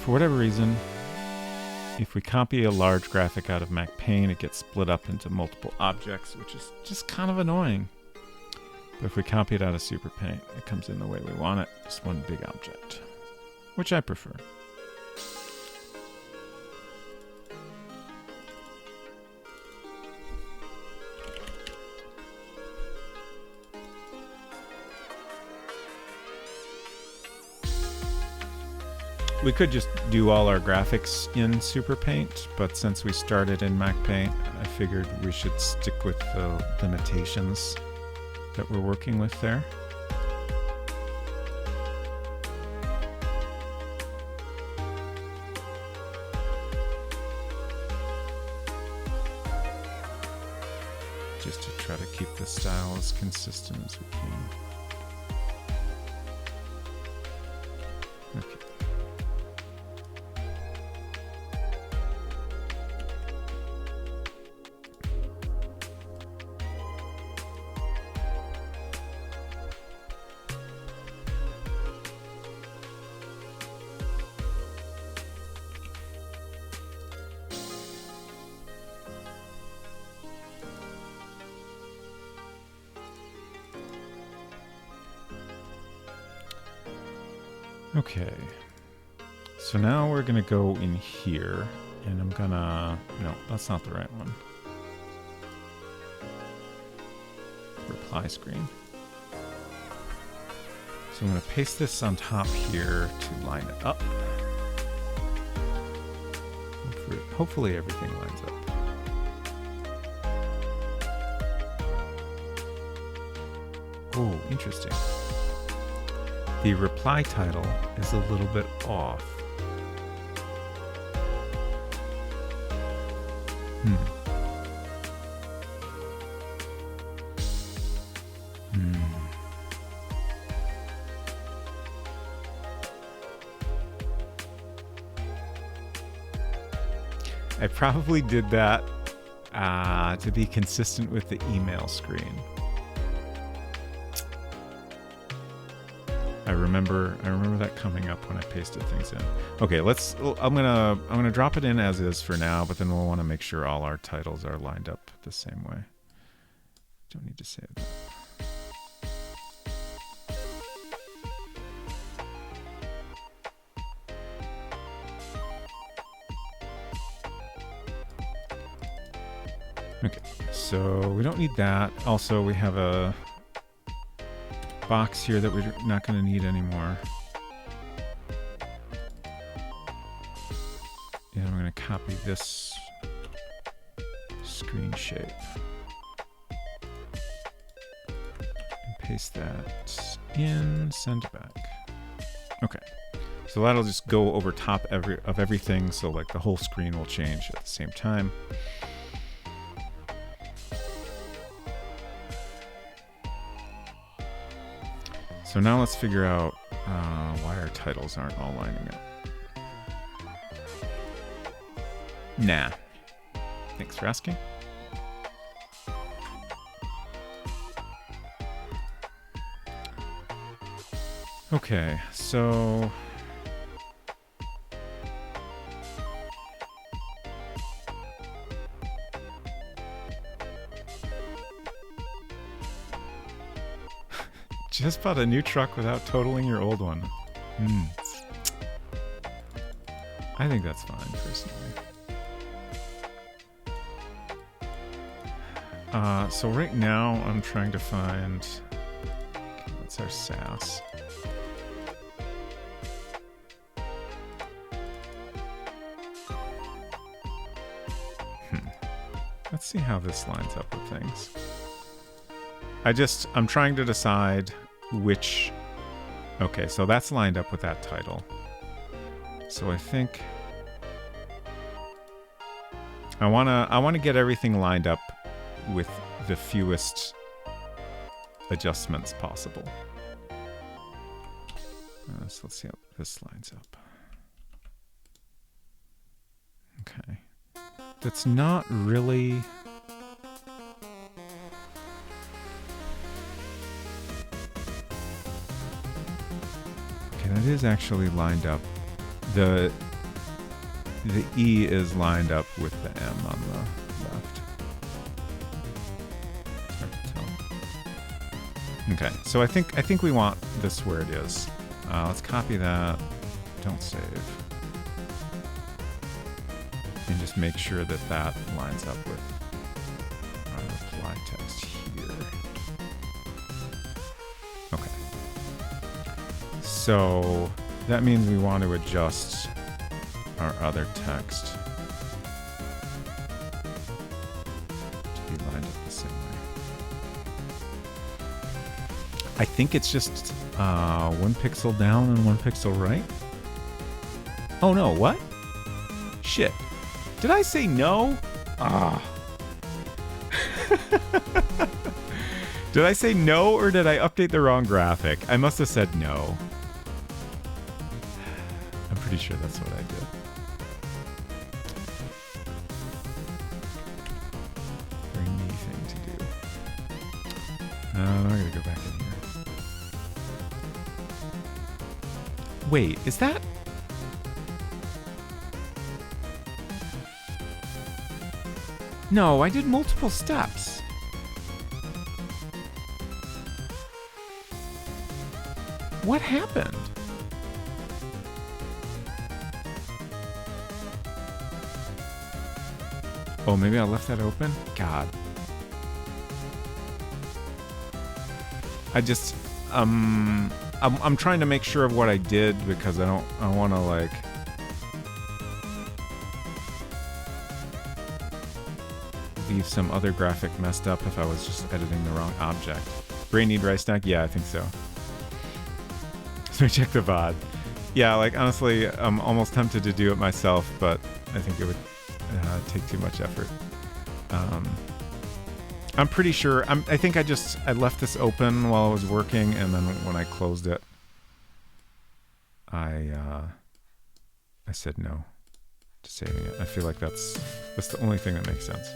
[SPEAKER 1] For whatever reason, if we copy a large graphic out of Mac Paint, it gets split up into multiple objects, which is just kind of annoying. But if we copy it out of Super Paint, it comes in the way we want it. Just one big object, which I prefer. We could just do all our graphics in Super Paint, but since we started in Mac Paint, I figured we should stick with the limitations that we're working with there. Just to try to keep the style as consistent as we can. Okay. Okay, so now we're gonna go in here, and I'm gonna, no, that's not the right one. Reply screen. So I'm gonna paste this on top here to line it up. Hopefully everything lines up. Oh, interesting. The reply title is a little bit off. I probably did that to be consistent with the email screen. I remember that coming up when I pasted things in. Okay, I'm gonna drop it in as is for now, but then we'll want to make sure all our titles are lined up the same way. Don't need to save that. Okay, so we don't need that. Also, we have a box here that we're not going to need anymore. And I'm going to copy this screen shape and paste that in, send it back. Okay, so that'll just go over top of everything, so like the whole screen will change at the same time. So now let's figure out why our titles aren't all lining up. Nah. Thanks for asking. Okay, so just bought a new truck without totaling your old one. I think that's fine, personally. So right now I'm trying to find... What's our SAS? Let's see how this lines up with things. I'm trying to decide which... Okay, so that's lined up with that title. So I think... I wanna get everything lined up with the fewest adjustments possible. So let's see how this lines up. Okay. That's not really... Okay, that is actually lined up. The E is lined up with the M on the left. It's hard to tell. Okay, so I think we want this where it is. Let's copy that. Don't save. And just make sure that that lines up with our reply text here. Okay. So that means we want to adjust our other text to be lined up the same way. I think it's just 1 pixel down and 1 pixel right. Oh no, what? Shit. Did I say no? Ah. Did I say no or did I update the wrong graphic? I must have said no. I'm pretty sure that's what I did. Very me thing to do. I'm gonna go back in here. Wait, is that... No, I did multiple steps. What happened? Oh, maybe I left that open? God. I just, I'm trying to make sure of what I did because I want to like... leave some other graphic messed up if I was just editing the wrong object. Brain need rice snack? Yeah, I think so. So check the VOD. Yeah, like honestly, I'm almost tempted to do it myself, but I think it would take too much effort. I'm pretty sure, I think I left this open while I was working, and then when I closed it, I said no to saving it. I feel like that's the only thing that makes sense.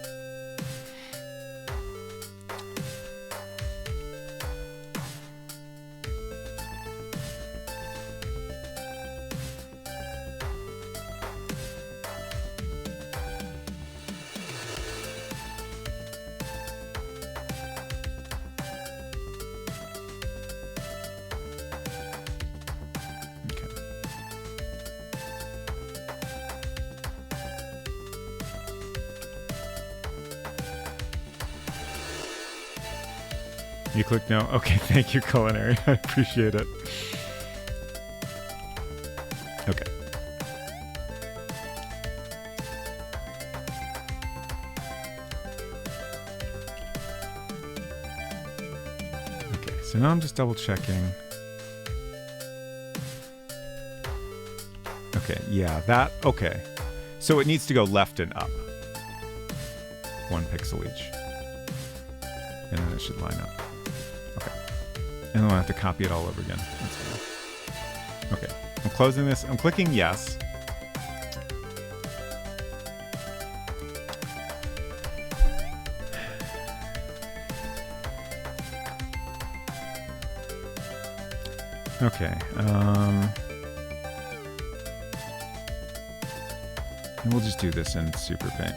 [SPEAKER 1] You click no? Okay, thank you, Culinary. I appreciate it. Okay. Okay, so now I'm just double checking. Okay, yeah, that, okay. So it needs to go left and up. 1 pixel each. And then it should line up. And then I'll have to copy it all over again. That's fine. Okay, I'm closing this. I'm clicking yes. Okay. And we'll just do this in Super Paint.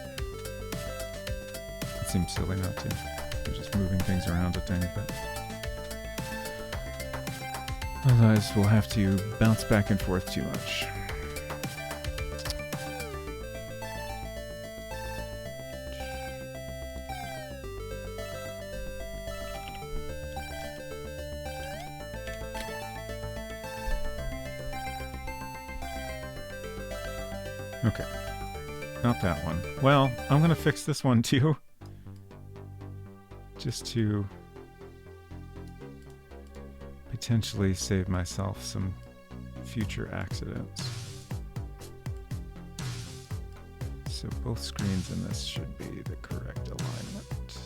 [SPEAKER 1] It seems silly not to. We're just moving things around a tiny bit. Otherwise, we'll have to bounce back and forth too much. Okay. Not that one. Well, I'm gonna fix this one too. Just to potentially save myself some future accidents. So both screens in this should be the correct alignment.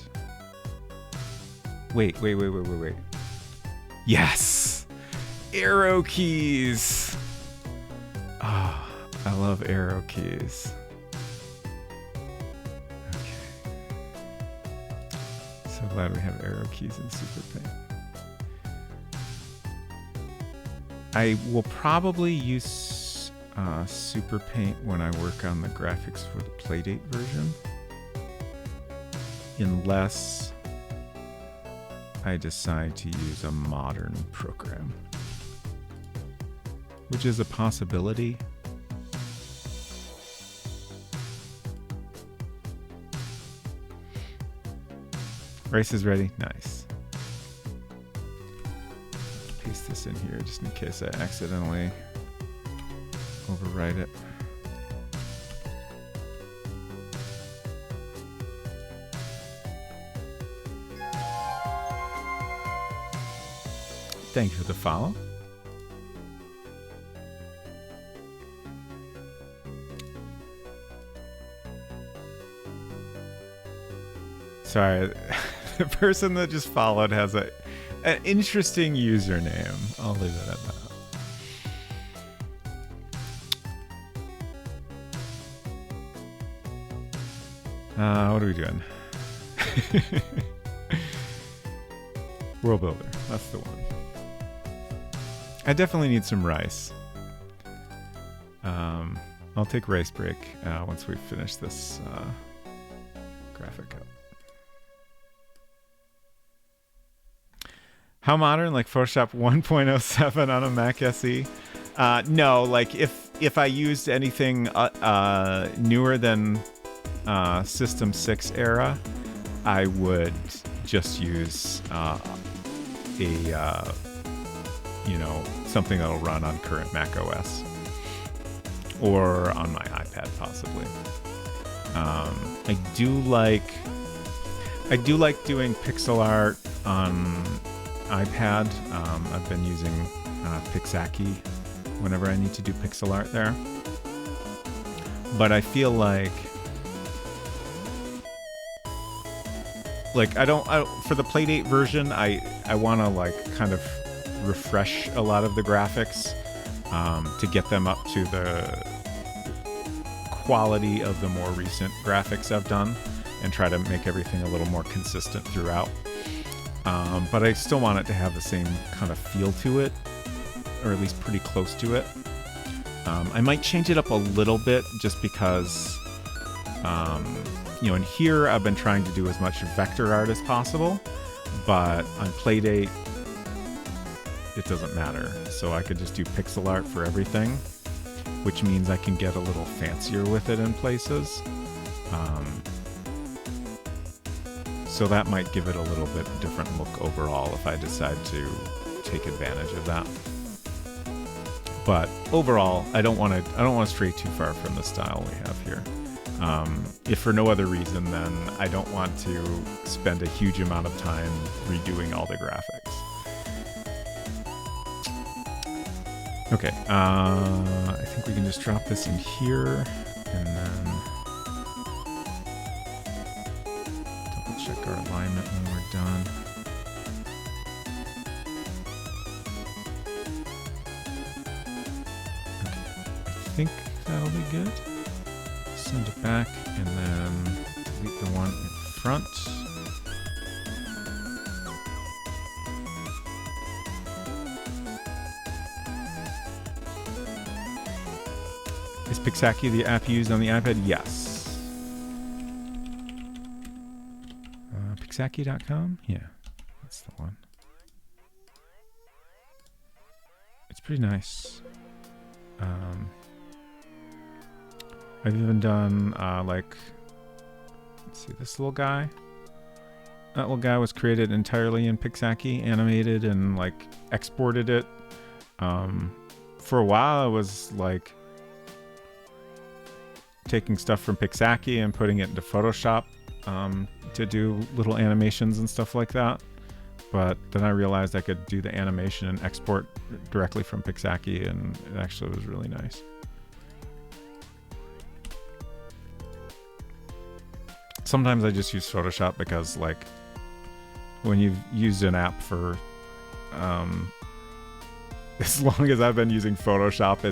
[SPEAKER 1] Wait. Yes! Arrow keys! Ah. I love arrow keys. Okay. So glad we have arrow keys in Super Paint. I will probably use Super Paint when I work on the graphics for the Playdate version. Unless I decide to use a modern program. Which is a possibility. Rice is ready. Nice. Paste this in here just in case I accidentally overwrite it. Thank you for the follow. Sorry. The person that just followed has an interesting username. I'll leave it at that. What are we doing? World Builder. That's the one. I definitely need some rice. I'll take rice break once we finish this graphic up. How modern? Like Photoshop 1.07 on a Mac SE? No, like if I used anything newer than System 6 era, I would just use something that'll run on current Mac OS or on my iPad possibly. I do like doing pixel art on iPad. I've been using Pixaki whenever I need to do pixel art there. But I feel like for the Playdate version, I want to like kind of refresh a lot of the graphics to get them up to the quality of the more recent graphics I've done and try to make everything a little more consistent throughout. But I still want it to have the same kind of feel to it, or at least pretty close to it. I might change it up a little bit just because, in here I've been trying to do as much vector art as possible, but on Playdate, it doesn't matter. So I could just do pixel art for everything, which means I can get a little fancier with it in places. So that might give it a little bit different look overall if I decide to take advantage of that. But overall, I don't want to stray too far from the style we have here. If for no other reason, then I don't want to spend a huge amount of time redoing all the graphics. Okay, I think we can just drop this in here and then double check our alignment when we're done. Okay, I think that'll be good. Send it back and then delete the one in front. Pixaki the app used on the iPad? Yes. Pixaki.com? Yeah, that's the one. It's pretty nice. I've even done like, let's see, this little guy. That little guy was created entirely in Pixaki, animated and like exported it. For a while, I was like taking stuff from Pixaki and putting it into Photoshop to do little animations and stuff like that. But then I realized I could do the animation and export directly from Pixaki, and it actually was really nice. Sometimes I just use Photoshop because, like, when you've used an app for as long as I've been using Photoshop,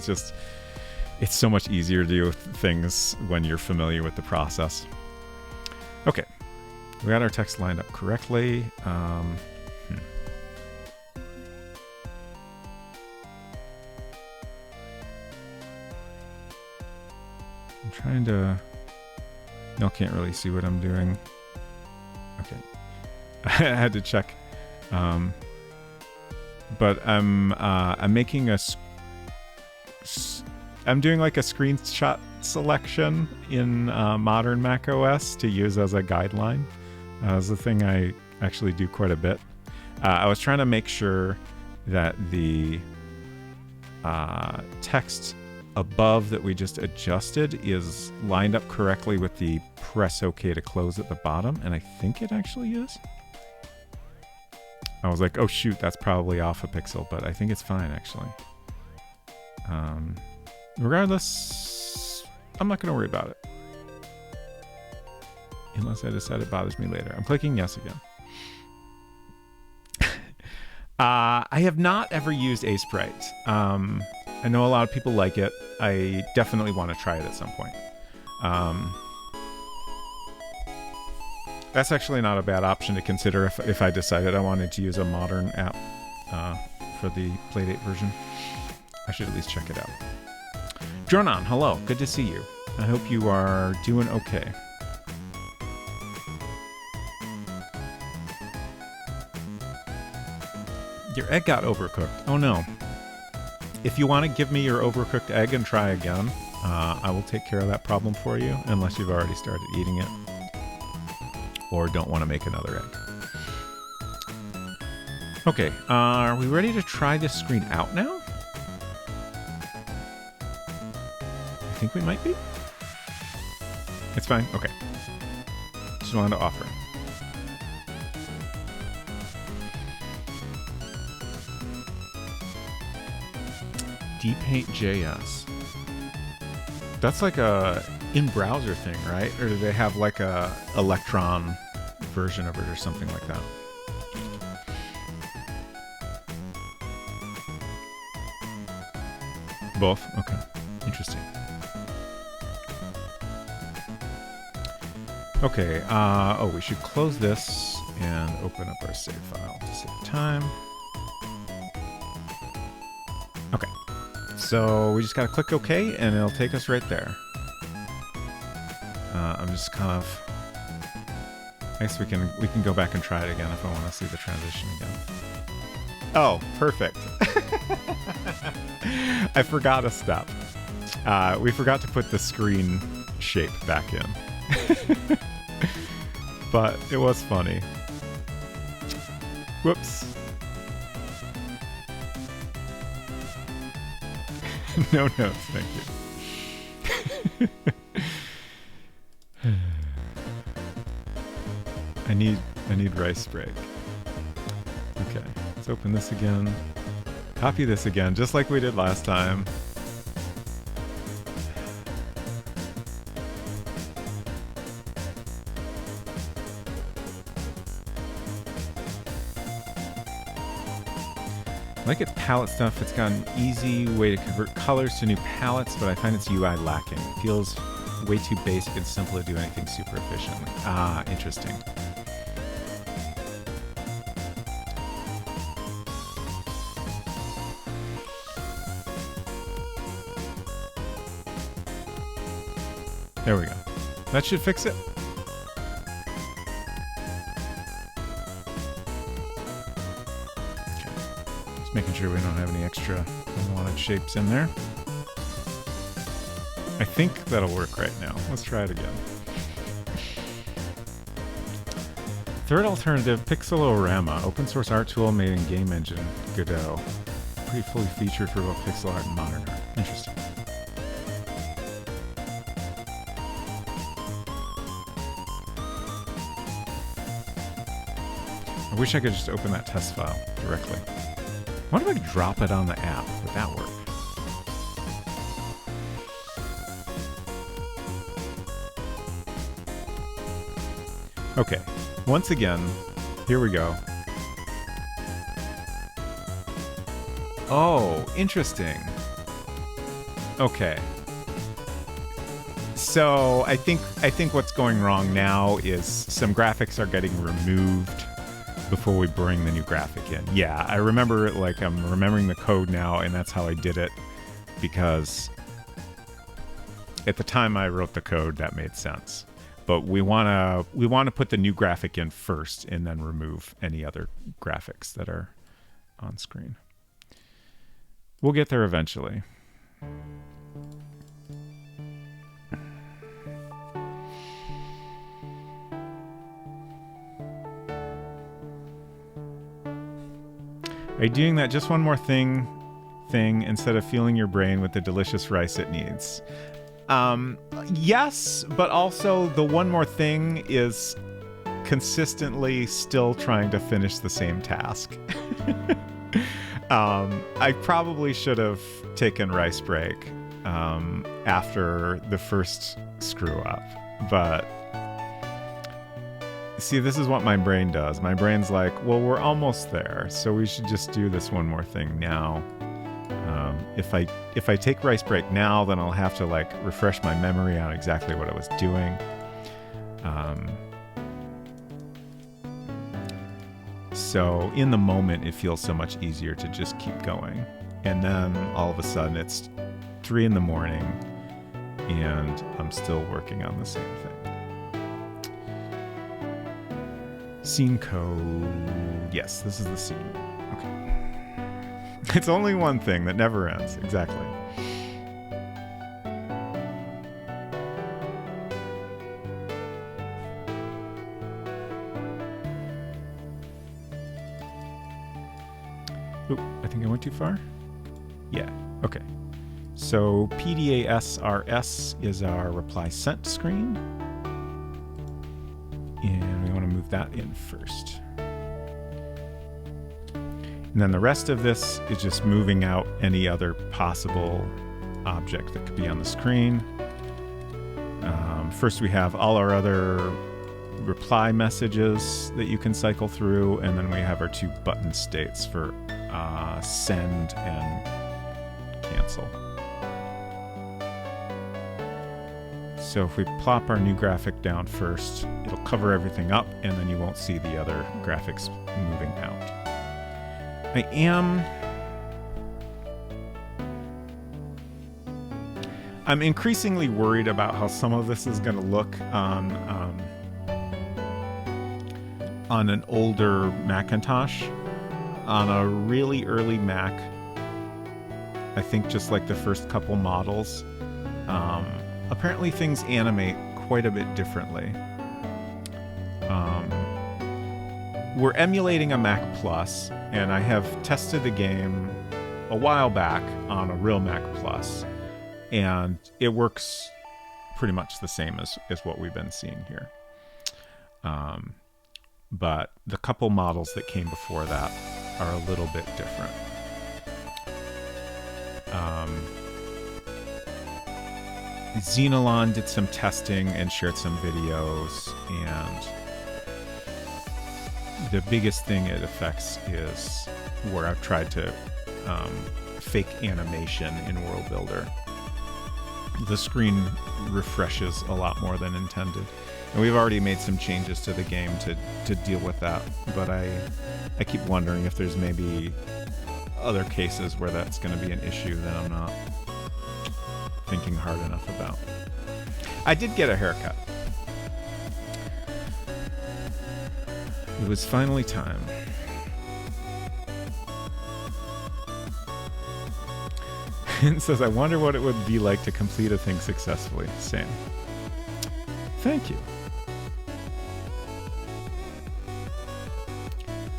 [SPEAKER 1] it's so much easier to do things when you're familiar with the process. Okay, we got our text lined up correctly. I'm trying to... Y'all can't really see what I'm doing. Okay. I had to check. But I'm making I'm doing like a screenshot selection in modern Mac OS to use as a guideline. It's a thing I actually do quite a bit. I was trying to make sure that the text above that we just adjusted is lined up correctly with the press OK to close at the bottom, and I think it actually is. I was like, oh shoot, that's probably off a pixel, but I think it's fine actually. Regardless, I'm not going to worry about it. Unless I decide it bothers me later. I'm clicking yes again. I have not ever used Aseprite. I know a lot of people like it. I definitely want to try it at some point. That's actually not a bad option to consider if I decided I wanted to use a modern app for the Playdate version. I should at least check it out. Dronon, hello. Good to see you. I hope you are doing okay. Your egg got overcooked. Oh no. If you want to give me your overcooked egg and try again, I will take care of that problem for you, unless you've already started eating it or don't want to make another egg. Okay, are we ready to try this screen out now? I think we might be. It's fine. Okay. Just wanted to offer. DPaint.js. That's like a in-browser thing, right? Or do they have like a Electron version of it or something like that? Both? Okay. Interesting. Okay, oh, we should close this and open up our save file to save time. Okay. So we just gotta click OK, and it'll take us right there. I'm just kind of... I guess we can go back and try it again if I want to see the transition again. Oh, perfect. I forgot a step. We forgot to put the screen shape back in. But it was funny. Whoops. No notes, thank you. I need rice break. Okay, let's open this again. Copy this again, just like we did last time. I like its palette stuff. It's got an easy way to convert colors to new palettes, but I find its UI lacking. It feels way too basic and simple to do anything super efficiently. Ah, interesting. There we go. That should fix it. Okay. Just making sure we don't have any extra unwanted shapes in there. I think that'll work right now. Let's try it again. Third alternative, Pixelorama, open source art tool made in Game Engine, Godot. Pretty fully featured for both pixel art and modern art. Interesting. I wish I could just open that test file directly. What if I could drop it on the app? Would that work? Okay, once again, here we go. Oh, interesting. Okay. So I think what's going wrong now is some graphics are getting removed before we bring the new graphic in. Yeah, I remember it, like I'm remembering the code now, and that's how I did it, because at the time I wrote the code, that made sense. But we wanna put the new graphic in first, and then remove any other graphics that are on screen. We'll get there eventually. Are you doing that just one more thing instead of fueling your brain with the delicious rice it needs? Yes, but also the one more thing is consistently still trying to finish the same task. I probably should have taken rice break after the first screw up, but see, this is what my brain does. My brain's like, well, we're almost there, so we should just do this one more thing now. If I take rice break now, then I'll have to like refresh my memory on exactly what I was doing. So in the moment, it feels so much easier to just keep going. And then all of a sudden it's 3 in the morning and I'm still working on the same thing. Scene code. Yes, this is the scene. Okay. It's only one thing that never ends. Exactly. Oop, I think I went too far. Yeah, okay. So PDASRS is our reply sent screen. And we want to move that in first. And then the rest of this is just moving out any other possible object that could be on the screen. First we have all our other reply messages that you can cycle through, and then we have our 2 button states for send and cancel. So if we plop our new graphic down first, it'll cover everything up, and then you won't see the other graphics moving out. I'm increasingly worried about how some of this is going to look on an older Macintosh. On a really early Mac, I think just like the first couple models, apparently things animate quite a bit differently. We're emulating a Mac Plus, and I have tested the game a while back on a real Mac Plus, and it works pretty much the same as what we've been seeing here. But the couple models that came before that are a little bit different. Xenolon did some testing and shared some videos, and the biggest thing it affects is where I've tried to fake animation in World Builder. The screen refreshes a lot more than intended. And we've already made some changes to the game to deal with that, but I keep wondering if there's maybe other cases where that's going to be an issue that I'm not thinking hard enough about. I did get a haircut. It was finally time. It says, I wonder what it would be like to complete a thing successfully. Same. Thank you.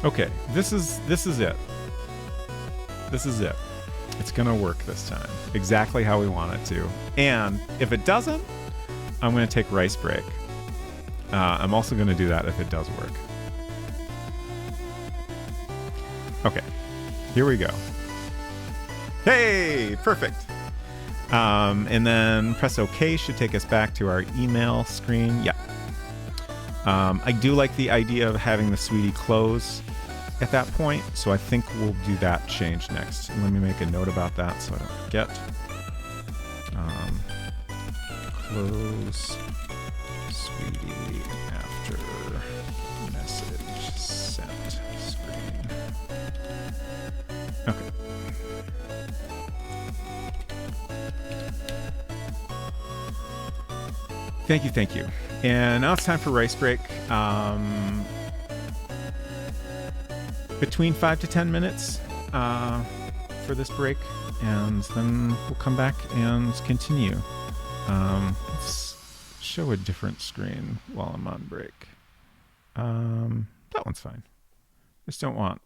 [SPEAKER 1] Okay, this is it. This is it. It's gonna work this time. Exactly how we want it to. And if it doesn't, I'm gonna take rice break. I'm also gonna do that if it does work. Okay, here we go. Hey, perfect. And then press OK should take us back to our email screen. Yeah. I do like the idea of having the Sweetie close at that point, so I think we'll do that change next. And let me make a note about that so I don't forget. Close Sweetie after message sent screen. Okay. Thank you. And now it's time for rice break. Between 5 to 10 minutes for this break, and then we'll come back and continue. Let's show a different screen while I'm on break. That one's fine. Just don't want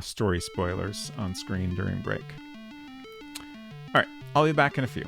[SPEAKER 1] story spoilers on screen during break. All right, I'll be back in a few.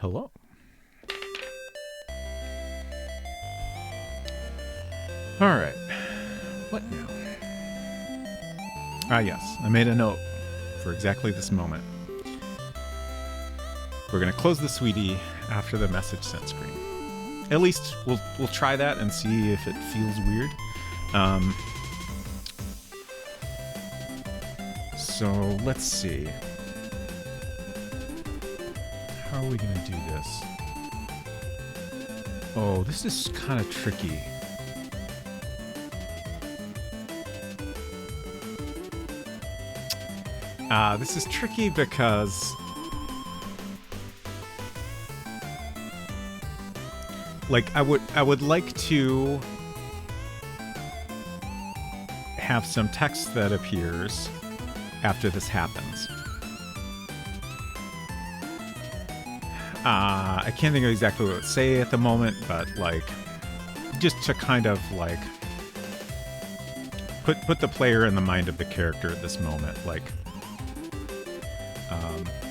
[SPEAKER 1] Hello. All right. What now? Ah, yes. I made a note for exactly this moment. We're going to close the sweetie after the message sent screen. At least we'll try that and see if it feels weird. So let's see. How are we going to do this? Oh, this is kind of tricky. This is tricky because like I would like to have some text that appears after this happens. I can't think of exactly what it would say at the moment, but like just to kind of like put the player in the mind of the character at this moment. Like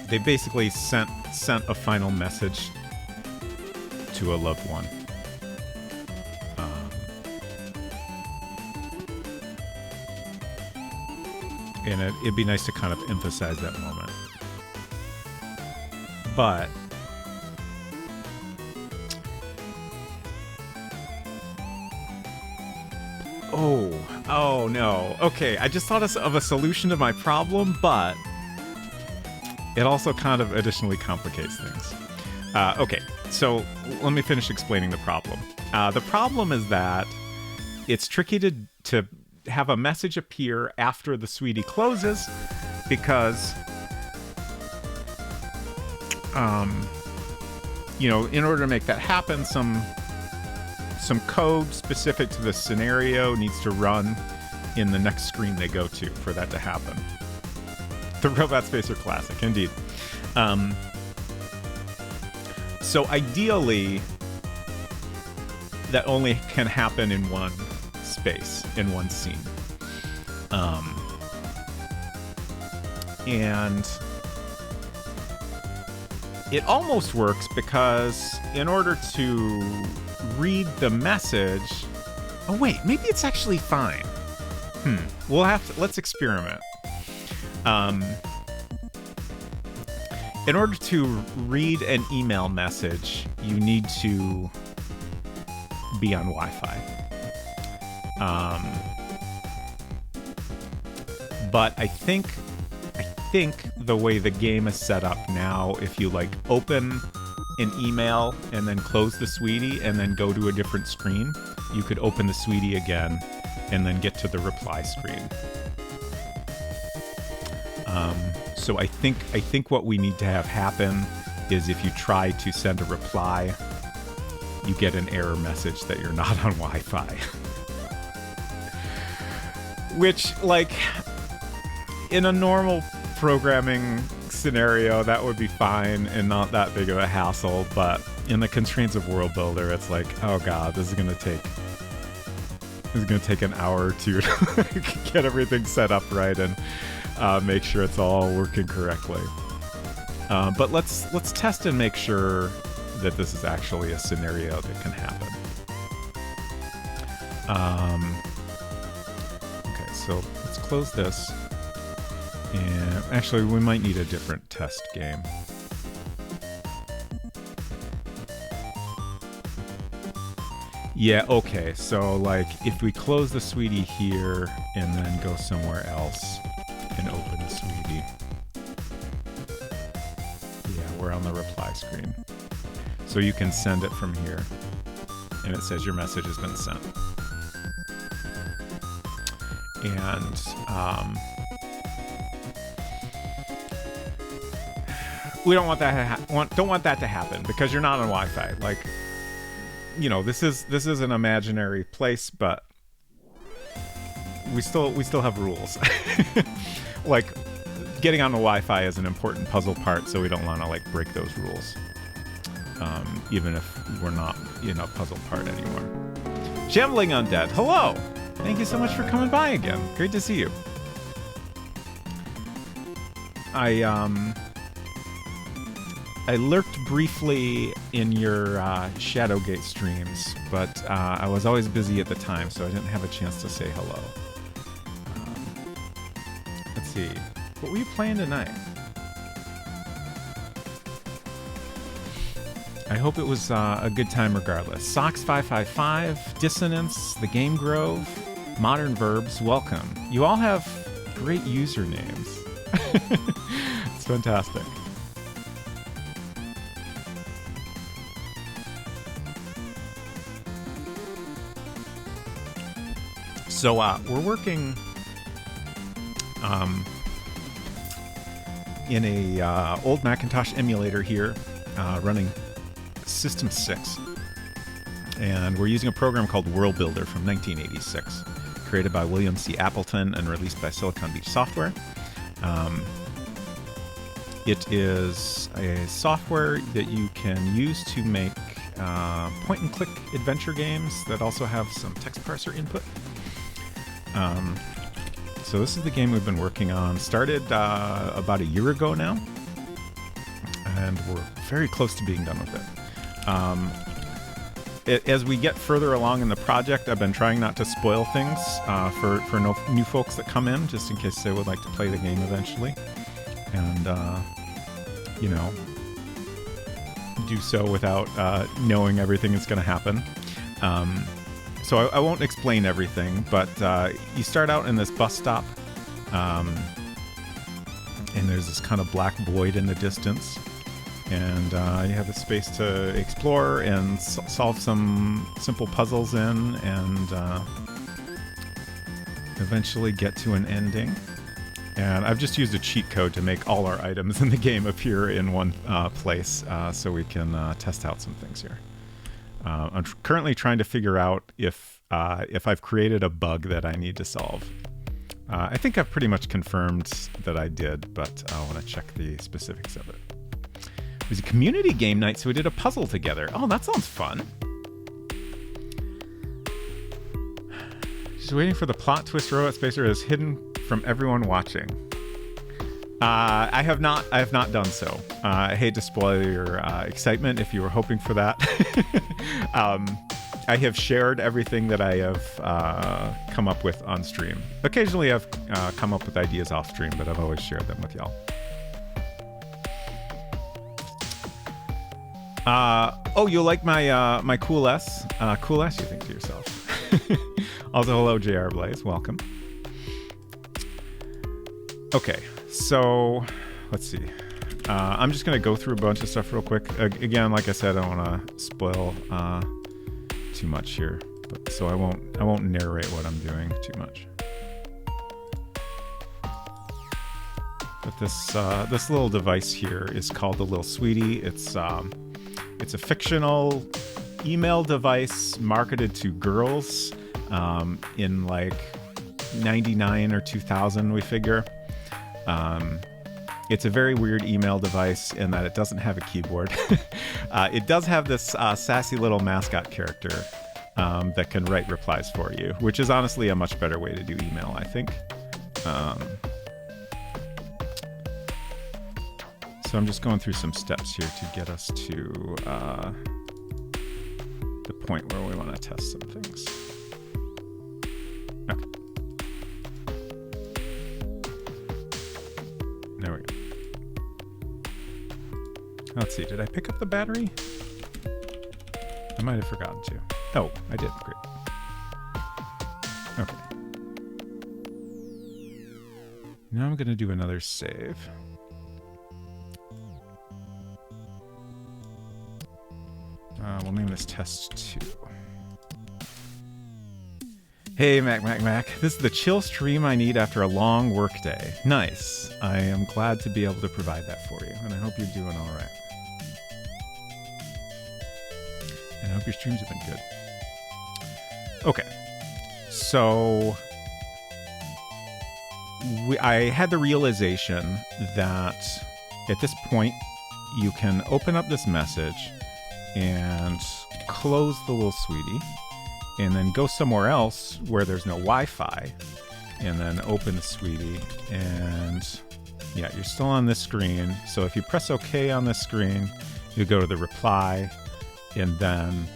[SPEAKER 1] they basically sent a final message to a loved one. And it'd be nice to kind of emphasize that moment. But oh no. Okay, I just thought of a solution to my problem, but it also kind of additionally complicates things. Okay, so let me finish explaining the problem. The problem is that it's tricky to have a message appear after the sweetie closes because, you know, in order to make that happen, some code specific to the scenario needs to run in the next screen they go to for that to happen. The Robot Spacer Classic, indeed. So ideally, that only can happen in one space, in one scene. And it almost works because in order to read the message... Oh wait, maybe it's actually fine. We'll have to... Let's experiment. In order to read an email message, you need to be on Wi-Fi. But I think the way the game is set up now, if you like open an email and then close the sweetie and then go to a different screen, you could open the sweetie again and then get to the reply screen. So I think what we need to have happen is if you try to send a reply, you get an error message that you're not on Wi-Fi. Which, like, in a normal programming scenario, that would be fine and not that big of a hassle, but in the constraints of World Builder, it's like, oh god, this is gonna take an hour or two to get everything set up right and make sure it's all working correctly. But let's test and make sure that this is actually a scenario that can happen. Okay, so let's close this. And actually, we might need a different test game. Yeah, okay, so like if we close the sweetie here and then go somewhere else and open the sweetie. Yeah, we're on the reply screen. So you can send it from here. And it says your message has been sent. And we don't want that don't want that to happen because you're not on Wi-Fi. Like, you know, this is an imaginary place, but we still have rules. Like, getting on the Wi-Fi is an important puzzle part, so we don't want to like break those rules, even if we're not in a puzzle part anymore. Shambling Undead, hello! Thank you so much for coming by again. Great to see you. I lurked briefly in your Shadowgate streams, but I was always busy at the time, so I didn't have a chance to say hello. Let's see. What were you playing tonight? I hope it was a good time regardless. Sox555, Dissonance, The Game Grove, Modern Verbs, welcome. You all have great usernames. It's fantastic. So we're working in a old Macintosh emulator here, running System 6, and we're using a program called World Builder from 1986, created by William C. Appleton and released by Silicon Beach Software. It is a software that you can use to make point-and-click adventure games that also have some text parser input. So this is the game we've been working on. Started about a year ago now, and we're very close to being done with it. As we get further along in the project, I've been trying not to spoil things for new folks that come in, just in case they would like to play the game eventually, and do so without knowing everything that's going to happen. So I won't explain everything, but you start out in this bus stop, and there's this kind of black void in the distance, and you have a space to explore and solve some simple puzzles in, and eventually get to an ending. And I've just used a cheat code to make all our items in the game appear in one place, so we can test out some things here. I'm currently trying to figure out if I've created a bug that I need to solve. I think I've pretty much confirmed that I did, but I want to check the specifics of it. It was a community game night, so we did a puzzle together. Oh, that sounds fun. Just waiting for the plot twist. Robot Spacer is hidden from everyone watching. I have not done so. I hate to spoil your excitement if you were hoping for that. I have shared everything that I have come up with on stream. Occasionally I've come up with ideas off stream, but I've always shared them with y'all. Oh, you'll like my my Cool S? Cool S, you think to yourself. Also, hello, JR Blaze. Welcome. Okay, so let's see. I'm just going to go through a bunch of stuff real quick. Again, like I said, I don't want to spoil too much here, but so I won't narrate what I'm doing too much. But this little device here is called the Little Sweetie. It's a fictional email device marketed to girls in like 99 or 2000, we figure. It's a very weird email device in that it doesn't have a keyboard. It does have this sassy little mascot character that can write replies for you, which is honestly a much better way to do email, I think. So I'm just going through some steps here to get us to the point where we want to test some things. Okay. There we go. Let's see, did I pick up the battery? I might have forgotten to. Oh, I did. Great. Okay. Now I'm going to do another save. We'll name this test 2. Hey, Mac. This is the chill stream I need after a long work day. Nice. I am glad to be able to provide that for you, and I hope you're doing all right. And I hope your streams have been good. Okay. So I had the realization that at this point you can open up this message and close the Little Sweetie, and then go somewhere else where there's no Wi-Fi, and then open the Sweetie, and yeah, you're still on this screen. So if you press OK on this screen, You go to the reply, and then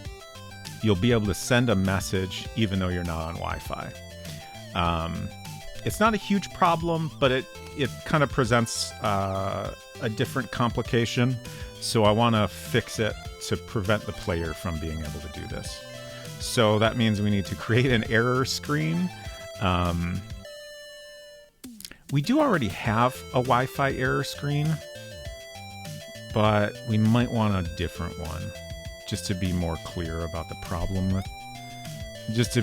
[SPEAKER 1] you'll be able to send a message even though you're not on Wi-Fi. It's not a huge problem, but it kind of presents a different complication. So I want to fix it to prevent the player from being able to do this. So that means we need to create an error screen. We do already have a Wi-Fi error screen, but we might want a different one just to be more clear about the problem with, just to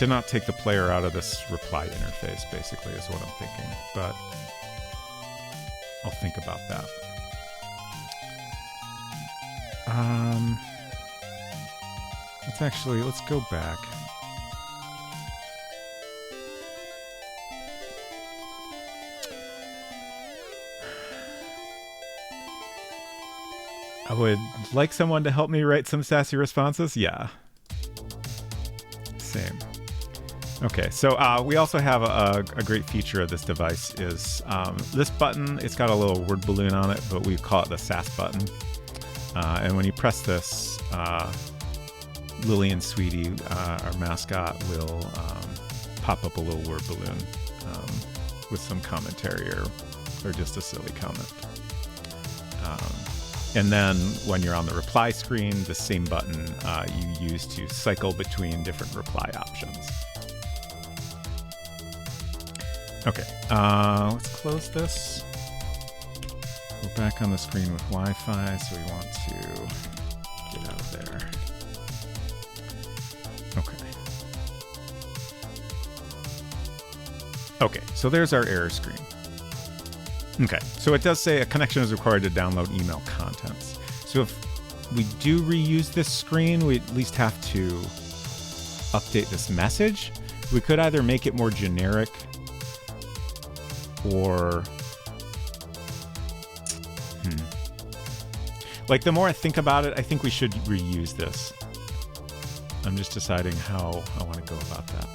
[SPEAKER 1] not take the player out of this reply interface, basically, is what I'm thinking. But I'll think about that. Let's go back. I would like someone to help me write some sassy responses. Yeah. Same. Okay, so we also have a great feature of this device is this button. It's got a little word balloon on it, but we call it the sass button. And when you press this, Lillian Sweetie, our mascot, will pop up a little word balloon with some commentary or just a silly comment. And then when you're on the reply screen, the same button you use to cycle between different reply options. Okay, let's close this. We're back on the screen with Wi-Fi, so we want to get out of there. Okay, so there's our error screen. Okay, so it does say a connection is required to download email contents. So if we do reuse this screen, we at least have to update this message. We could either make it more generic or... Like, the more I think about it, I think we should reuse this. I'm just deciding how I want to go about that.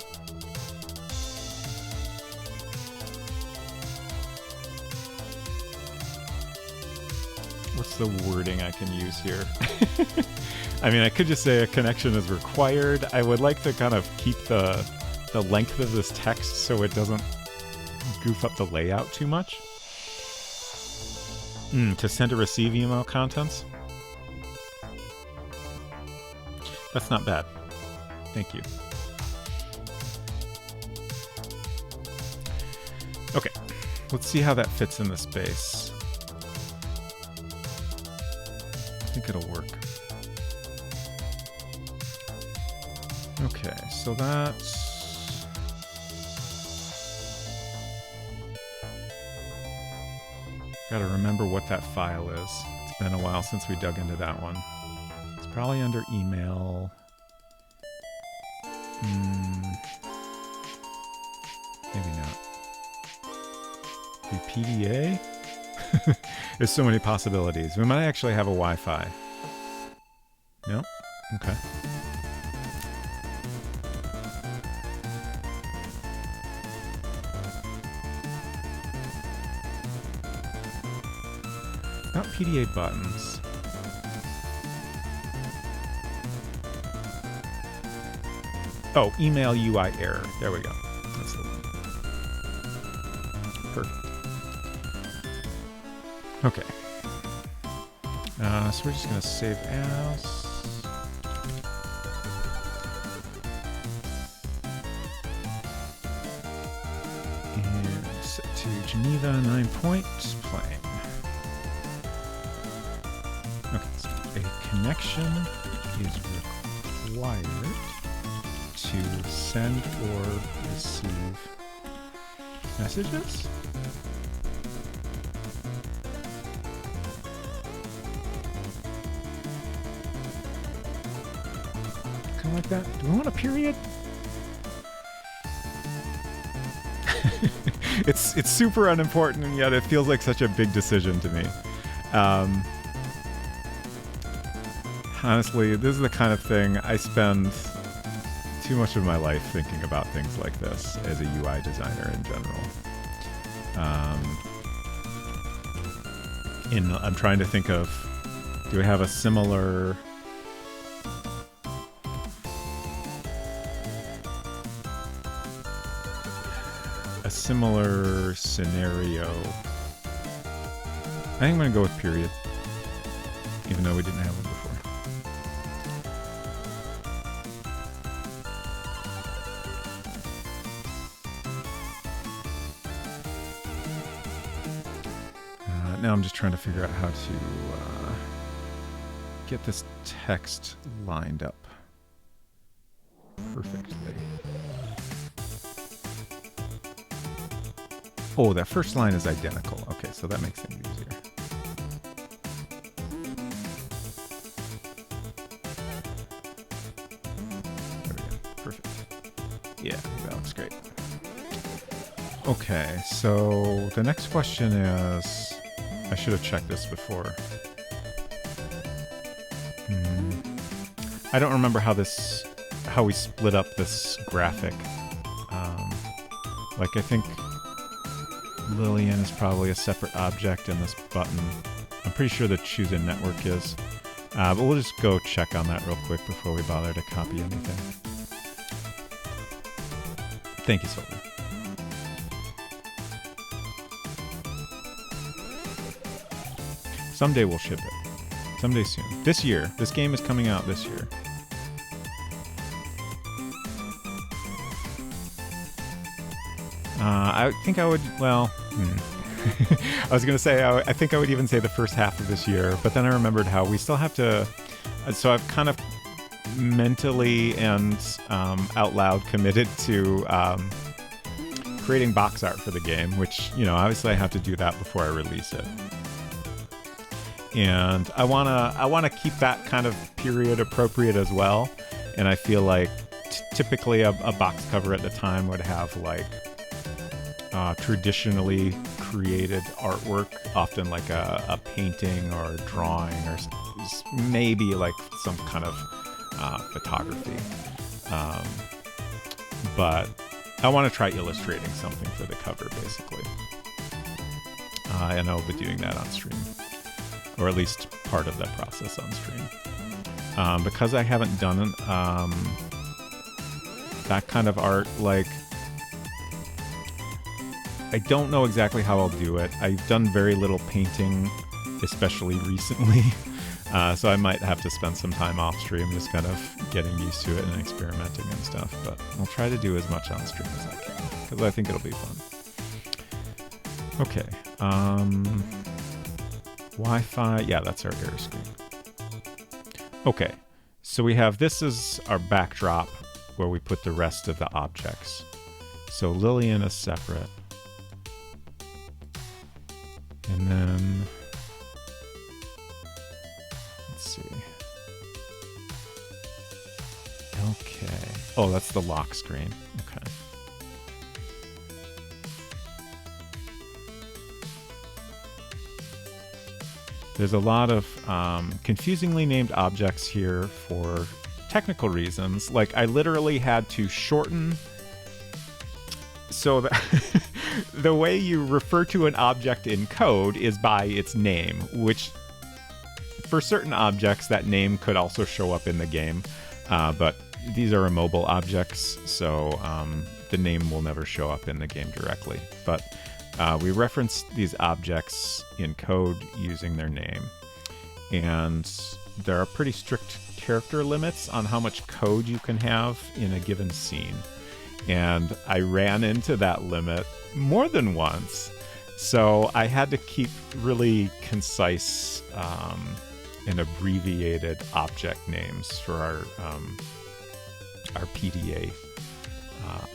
[SPEAKER 1] What's the wording I can use here? I mean, I could just say a connection is required. I would like to kind of keep the length of this text so it doesn't goof up the layout too much. To send or receive email contents? That's not bad. Thank you. Okay, let's see how that fits in the space. I think it'll work. Okay, so that's... Gotta remember what that file is. It's been a while since we dug into that one. It's probably under email. Maybe not. Maybe PDA? There's so many possibilities. We might actually have a Wi-Fi. No? Okay. Not PDA buttons. Oh, email UI error. There we go. That's the one. Perfect. Okay. So we're just going to save as. And set to Geneva 9 points. Playing. Okay, so a connection is required to send or receive messages? Kind of like that. Do we want a period? It's super unimportant, and yet it feels like such a big decision to me. Honestly, this is the kind of thing I spend too much of my life thinking about things like this as a UI designer in general. I'm trying to think of, do we have a similar... similar scenario? I think I'm going to go with period, even though we didn't have one before. Now I'm just trying to figure out how to get this text lined up perfectly. Oh, that first line is identical. Okay, so that makes things easier. There we go. Perfect. Yeah, that looks great. Okay, so the next question is... I should have checked this before. I don't remember how we split up this graphic. Like, I think Lillian is probably a separate object in this button. I'm pretty sure the choose a network is. But we'll just go check on that real quick before we bother to copy anything. Thank you, Silver. Someday we'll ship it. Someday soon. This year. This game is coming out this year. I think I would, well, I was going to say, I think I would even say the first half of this year, but then I remembered how we still have to, so I've kind of mentally and out loud committed to creating box art for the game, which, you know, obviously I have to do that before I release it. And I wanna keep that kind of period appropriate as well. And I feel like typically a box cover at the time would have like traditionally created artwork, often like a painting or a drawing or maybe like some kind of photography. But I want to try illustrating something for the cover, basically. And I'll be doing that on stream. Or at least part of that process on stream. Because I haven't done that kind of art, like, I don't know exactly how I'll do it. I've done very little painting, especially recently. So I might have to spend some time off stream just kind of getting used to it and experimenting and stuff. But I'll try to do as much on stream as I can, because I think it'll be fun. Okay. Wi-Fi, yeah, that's our error screen. Okay, so we have, this is our backdrop where we put the rest of the objects. So Lillian is separate. And then, let's see. Okay. Oh, that's the lock screen. Okay. There's a lot of confusingly named objects here for technical reasons. Like, I literally had to shorten. So the way you refer to an object in code is by its name, which for certain objects, that name could also show up in the game. But these are immobile objects, so the name will never show up in the game directly. But we reference these objects in code using their name. And there are pretty strict character limits on how much code you can have in a given scene. And I ran into that limit more than once. So I had to keep really concise and abbreviated object names for our PDA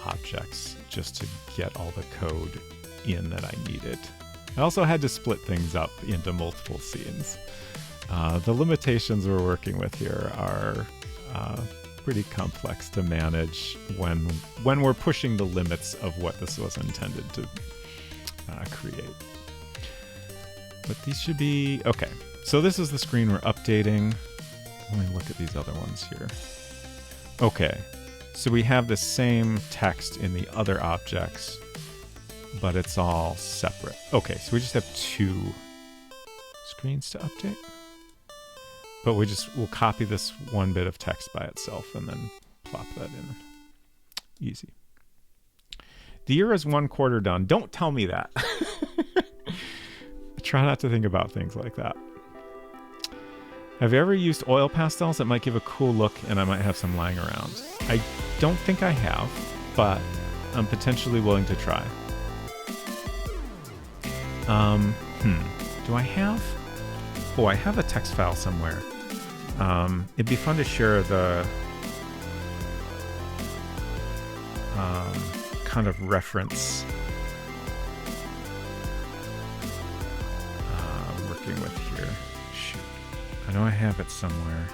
[SPEAKER 1] objects, just to get all the code in that I needed. I also had to split things up into multiple scenes. The limitations we're working with here are pretty complex to manage when we're pushing the limits of what this was intended to create. But these should be okay. So this is the screen we're updating. Let me look at these other ones here. Okay, so we have the same text in the other objects, but it's all separate. Okay, so we just have two screens to update. But we'll copy this one bit of text by itself and then plop that in. Easy. The year is 1/4 done. Don't tell me that. Try not to think about things like that. Have you ever used oil pastels? That might give a cool look, and I might have some lying around. I don't think I have, but I'm potentially willing to try. Do I have? Oh, I have a text file somewhere. It'd be fun to share the kind of reference I'm working with here. Shoot. I know I have it somewhere.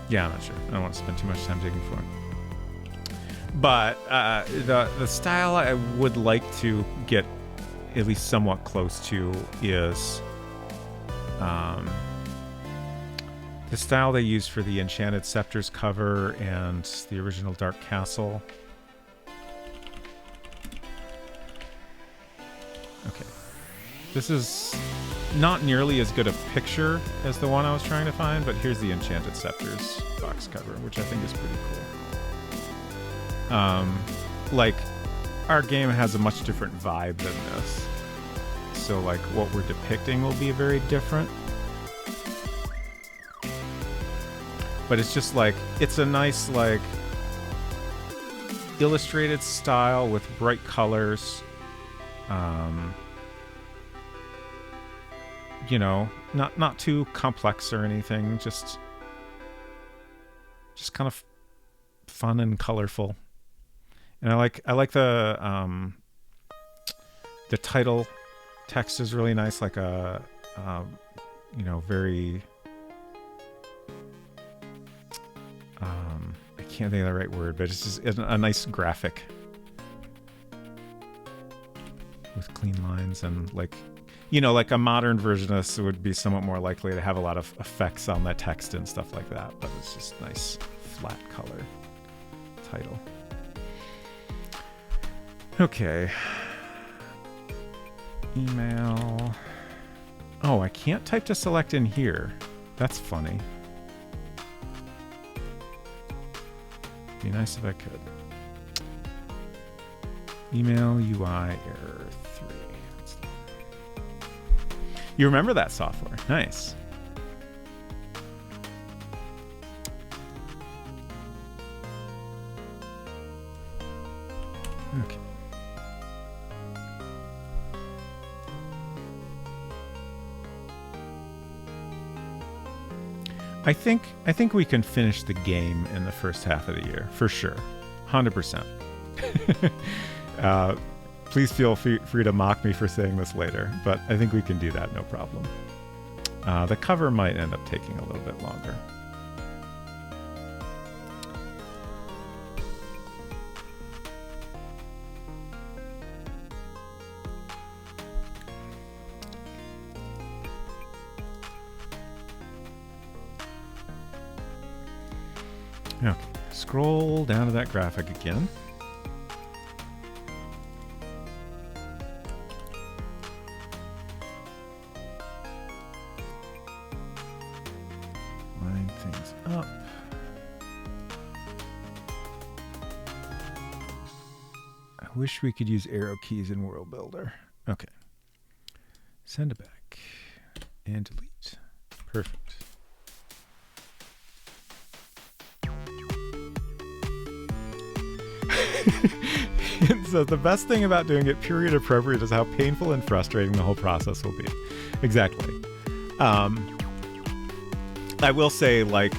[SPEAKER 1] Yeah, I'm not sure. I don't want to spend too much time digging for it. But the style I would like to get at least somewhat close to is the style they used for the Enchanted Scepters cover and the original Dark Castle. Okay. This is not nearly as good a picture as the one I was trying to find, but here's the Enchanted Scepters box cover, which I think is pretty cool. Like, our game has a much different vibe than this. So, like, what we're depicting will be very different. But it's just like, it's a nice, like, illustrated style with bright colors. You know, not too complex or anything, just kind of fun and colorful. And I like the title text is really nice, like a you know, very I can't think of the right word, but it's just a nice graphic with clean lines and, like, you know, like a modern version of this would be somewhat more likely to have a lot of effects on that text and stuff like that, but it's just nice flat color title. Okay. Email. Oh, I can't type to select in here. That's funny. Be nice if I could. Email UI error 3. You remember that software. Nice. Okay. I think we can finish the game in the first half of the year, for sure. 100%. Please feel free to mock me for saying this later, but I think we can do that, no problem. The cover might end up taking a little bit longer. Okay, scroll down to that graphic again. Line things up. I wish we could use arrow keys in World Builder. Okay. Send it back and delete. Perfect. So the best thing about doing it period appropriate is how painful and frustrating the whole process will be. Exactly. I will say, like,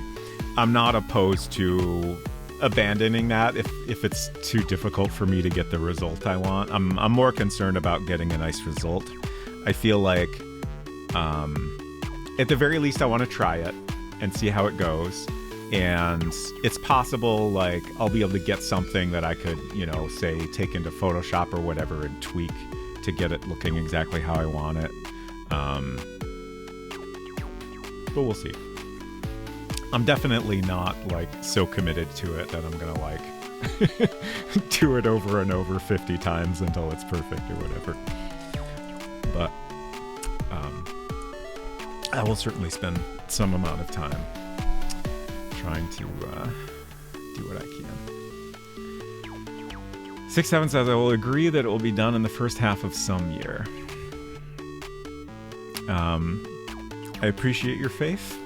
[SPEAKER 1] I'm not opposed to abandoning that if it's too difficult for me to get the result I want. I'm more concerned about getting a nice result. I feel like at the very least I want to try it and see how it goes. And it's possible, like, I'll be able to get something that I could, you know, say take into Photoshop or whatever and tweak to get it looking exactly how I want it. But we'll see. I'm definitely not like so committed to it that I'm gonna like do it over and over 50 times until it's perfect or whatever. But I will certainly spend some amount of time trying to do what I can. 6-7 says, I will agree that it will be done in the first half of some year. I appreciate your faith.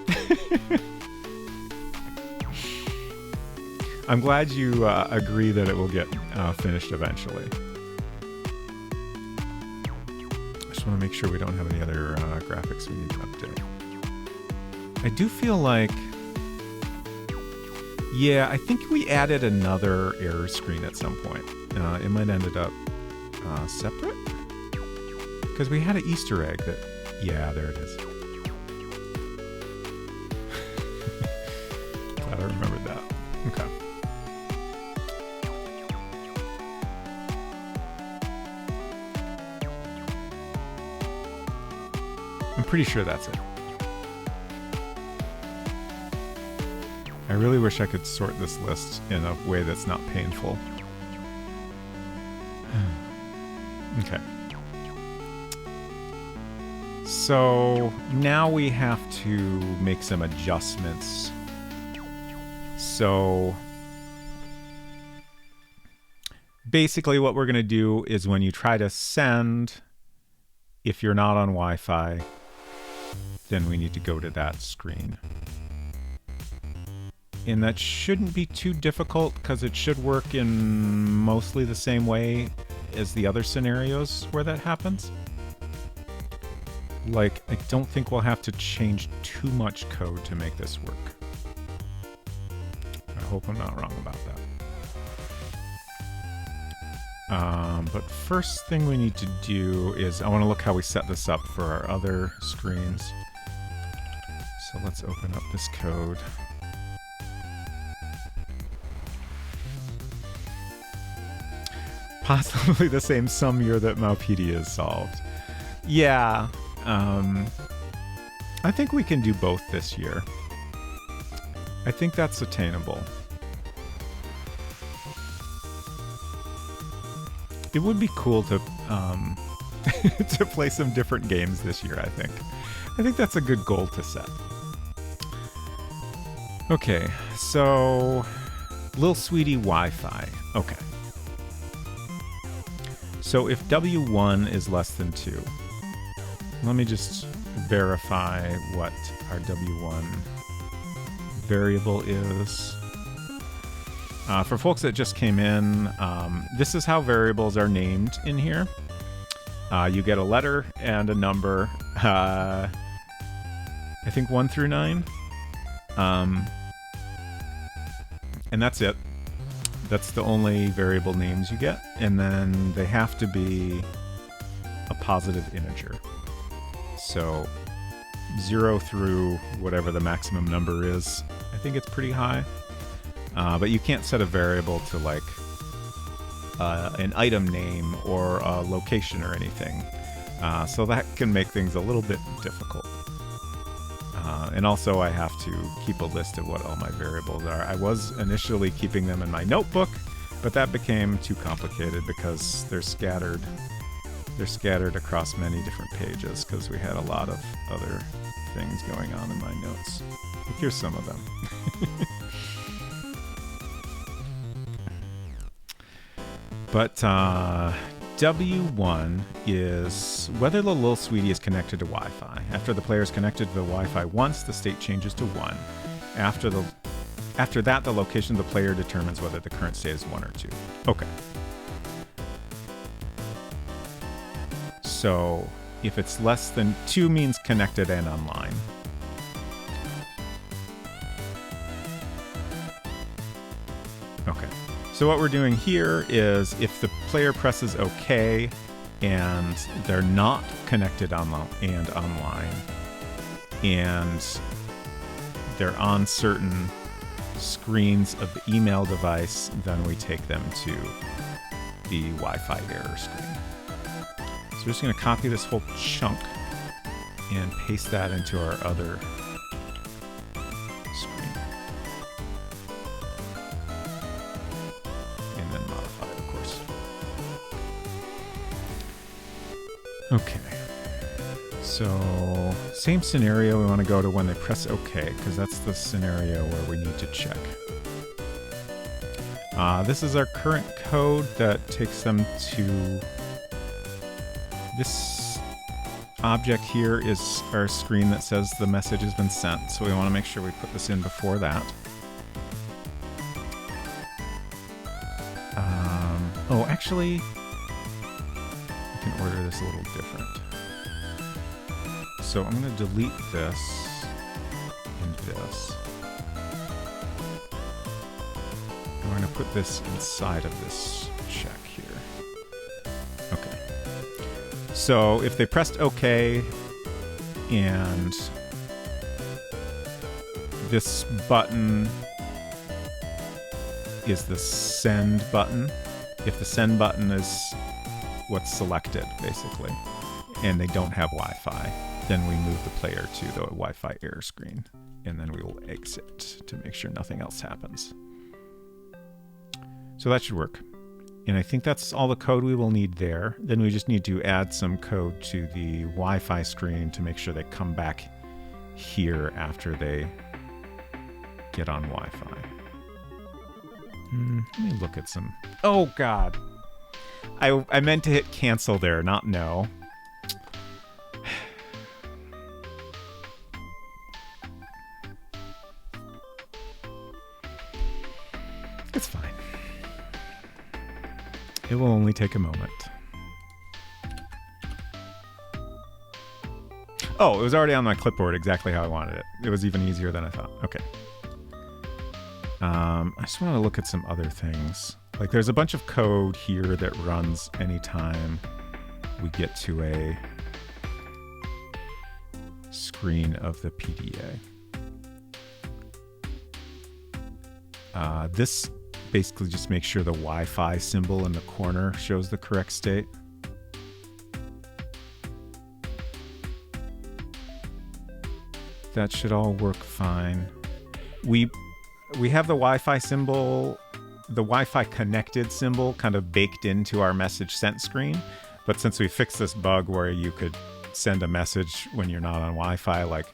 [SPEAKER 1] I'm glad you agree that it will get finished eventually. I just want to make sure we don't have any other graphics we need to update. I do feel like... Yeah, I think we added another error screen at some point. It might have ended up separate? Because we had an Easter egg that... Yeah, there it is. Glad I remembered that. Okay. I'm pretty sure that's it. I really wish I could sort this list in a way that's not painful. Okay. So now we have to make some adjustments. So basically what we're going to do is when you try to send, if you're not on Wi-Fi, then we need to go to that screen. And that shouldn't be too difficult because it should work in mostly the same way as the other scenarios where that happens. Like, I don't think we'll have to change too much code to make this work. I hope I'm not wrong about that. But first thing we need to do is I want to look how we set this up for our other screens. So let's open up this code. Possibly the same sum year that Maupedia is solved. Yeah, I think we can do both this year. I think that's attainable. It would be cool to to play some different games this year, I think. I think that's a good goal to set. Okay, so Lil Sweetie Wi-Fi. Okay. So if W1 is less than 2, let me just verify what our W1 variable is. For folks that just came in, this is how variables are named in here. You get a letter and a number, I think 1 through 9. And that's it. That's the only variable names you get. And then they have to be a positive integer. So 0 through whatever the maximum number is. I think it's pretty high. But you can't set a variable to like an item name or a location or anything. So that can make things a little bit difficult. And also I have to keep a list of what all my variables are. I was initially keeping them in my notebook, but that became too complicated because they're scattered. They're scattered across many different pages because we had a lot of other things going on in my notes. Here's some of them. But W1 is whether the Lil Sweetie is connected to Wi-Fi. After the player is connected to the Wi-Fi once, the state changes to 1. After that, the location of the player determines whether the current state is 1 or 2. Okay. So if it's less than 2 means connected and online. Okay. So what we're doing here is if the player presses OK and they're not connected online and they're on certain screens of the email device, then we take them to the Wi-Fi error screen. So we're just going to copy this whole chunk and paste that into our other screen. And then modify it, of course. Okay. So, same scenario we want to go to when they press OK, because that's the scenario where we need to check. This is our current code that takes them to this object. Here is our screen that says the message has been sent, so we want to make sure we put this in before that. Oh, actually, we can order this a little different. So I'm going to delete this and this. And we're going to put this inside of this check here. Okay. So if they pressed OK and this button is the send button, if the send button is what's selected, basically, and they don't have Wi-Fi, then we move the player to the Wi-Fi error screen, and then we will exit to make sure nothing else happens. So that should work. And I think that's all the code we will need there. Then we just need to add some code to the Wi-Fi screen to make sure they come back here after they get on Wi-Fi. Let me look at some... Oh, God. I meant to hit cancel there, not no. It's fine. It will only take a moment. Oh, it was already on my clipboard exactly how I wanted it. It was even easier than I thought. Okay. I just want to look at some other things. Like there's a bunch of code here that runs anytime we get to a screen of the PDA. This basically just makes sure the Wi-Fi symbol in the corner shows the correct state. That should all work fine. We have the Wi-Fi symbol, the Wi-Fi connected symbol kind of baked into our message sent screen. But since we fixed this bug where you could send a message when you're not on Wi-Fi, like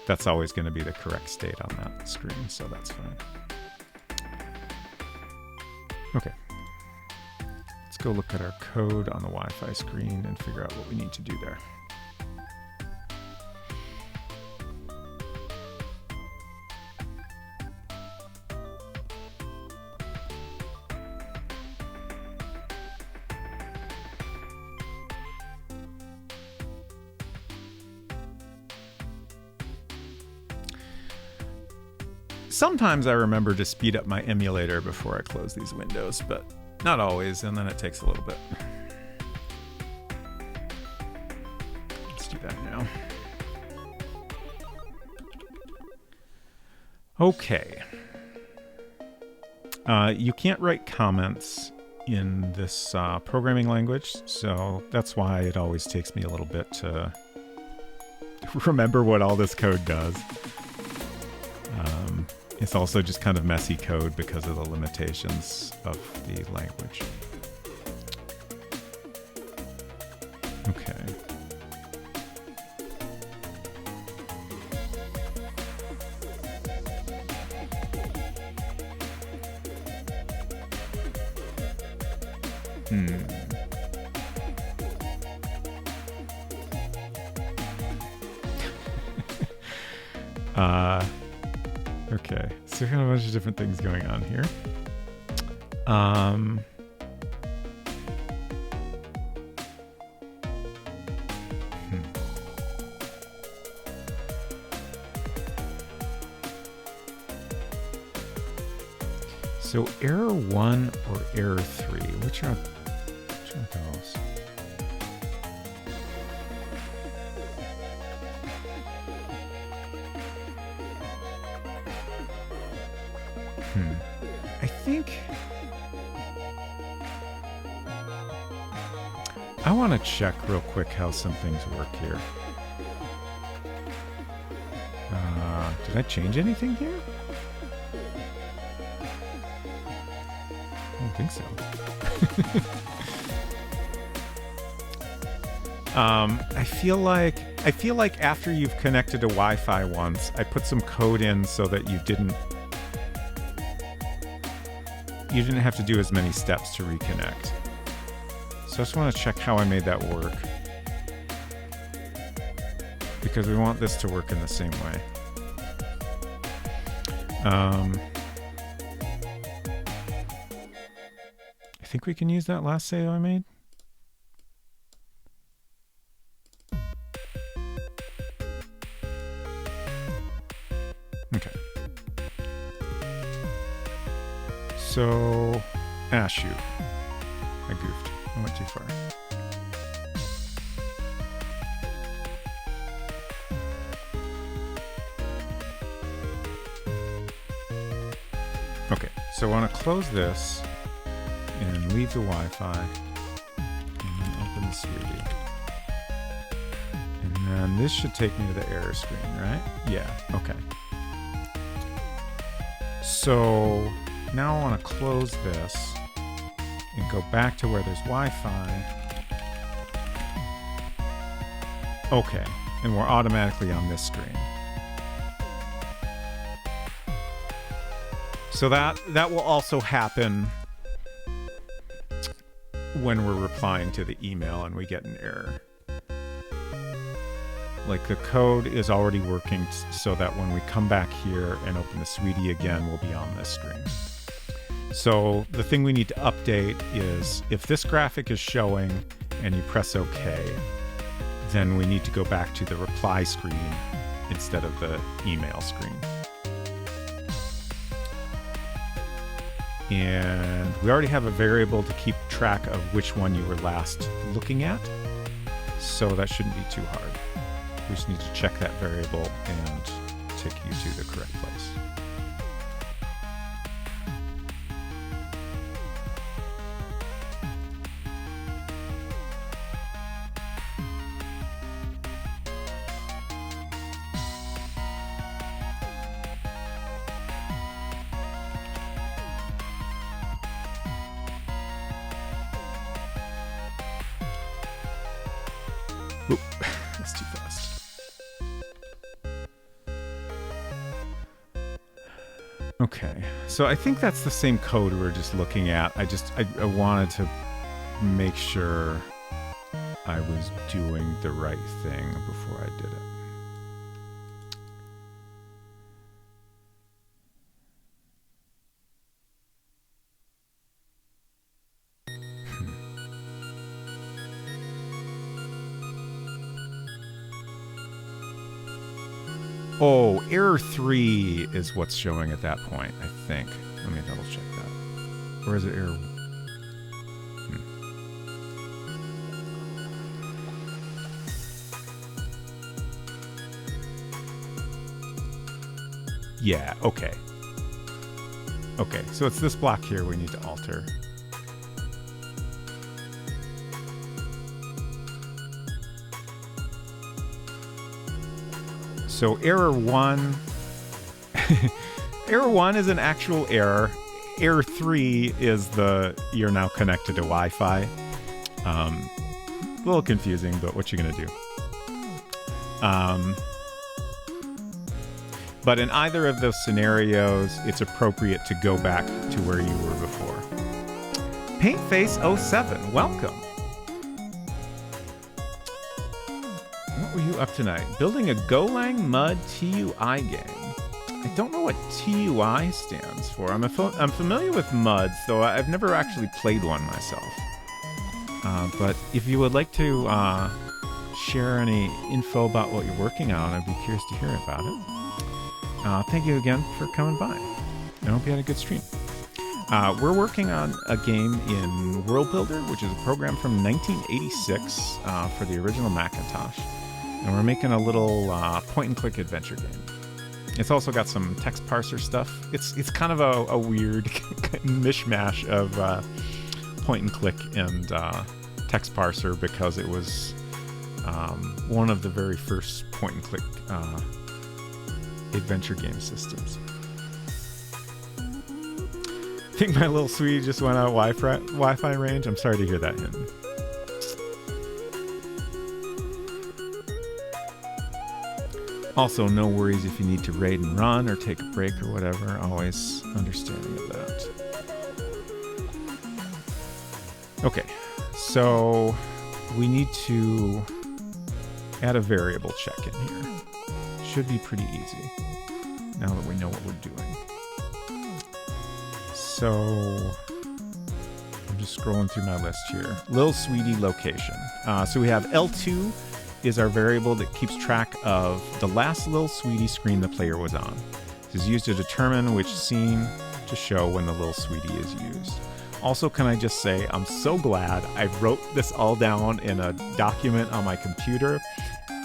[SPEAKER 1] that's always going to be the correct state on that screen. So that's fine. Okay. Let's go look at our code on the Wi-Fi screen and figure out what we need to do there. Sometimes I remember to speed up my emulator before I close these windows, but not always, and then it takes a little bit. Let's do that now. Okay. You can't write comments in this programming language, so that's why it always takes me a little bit to remember what all this code does. It's also just kind of messy code because of the limitations of the language. Okay. Okay, so we got a bunch of different things going on here. So error 1 or error 3, which are those? I think I want to check real quick how some things work here. Did I change anything here? I don't think so. I feel like after you've connected to Wi-Fi once, I put some code in so that you didn't have to do as many steps to reconnect. So I just want to check how I made that work, because we want this to work in the same way. I think we can use that last save I made. Okay. So, shoot. I goofed. I went too far. Okay, so I want to close this and leave the Wi-Fi and then open the Sweetie. And then this should take me to the error screen, right? Yeah, okay. So now I want to close this and go back to where there's Wi-Fi. Okay, and we're automatically on this screen. So that will also happen when we're replying to the email and we get an error. Like the code is already working so that when we come back here and open the Sweetie again, we'll be on this screen. So the thing we need to update is if this graphic is showing and you press OK, then we need to go back to the reply screen instead of the email screen. And we already have a variable to keep track of which one you were last looking at, so that shouldn't be too hard. We just need to check that variable and take you to the correct place. Oop, that's too fast. Okay, so I think that's the same code we were just looking at. I wanted to make sure I was doing the right thing before I did it. Oh, error 3 is what's showing at that point, I think. Let me double check that. Or is it error? Yeah, okay. Okay, so it's this block here we need to alter. So error 1, error 1 is an actual error. Error 3 is you're now connected to Wi-Fi. A little confusing, but what you gonna do? But in either of those scenarios, it's appropriate to go back to where you were before. Paintface07, welcome. What were you up tonight? Building a Golang Mud TUI game. I don't know what TUI stands for. I'm familiar with Mud, though I've never actually played one myself. But if you would like to share any info about what you're working on, I'd be curious to hear about it. Thank you again for coming by. I hope you had a good stream. We're working on a game in World Builder, which is a program from 1986 for the original Macintosh. And we're making a little point-and-click adventure game. It's also got some text parser stuff. It's kind of a weird mishmash of point-and-click and text parser because it was one of the very first point-and-click adventure game systems. I think my little sweetie just went out Wi-Fi range. I'm sorry to hear that, Hinton. Also, no worries if you need to raid and run or take a break or whatever. Always understanding of that. Okay, so we need to add a variable check in here. Should be pretty easy now that we know what we're doing. So I'm just scrolling through my list here. Lil Sweetie location. So we have L2 is our variable that keeps track of the last Lil Sweetie screen the player was on. This is used to determine which scene to show when the Lil Sweetie is used. Also, can I just say, I'm so glad I wrote this all down in a document on my computer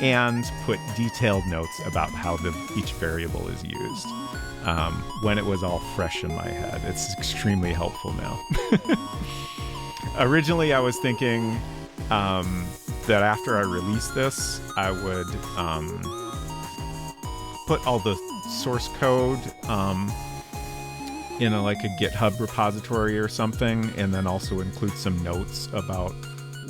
[SPEAKER 1] and put detailed notes about how each variable is used when it was all fresh in my head. It's extremely helpful now. Originally, I was thinking that after I released this, I would put all the source code in a GitHub repository or something, and then also include some notes about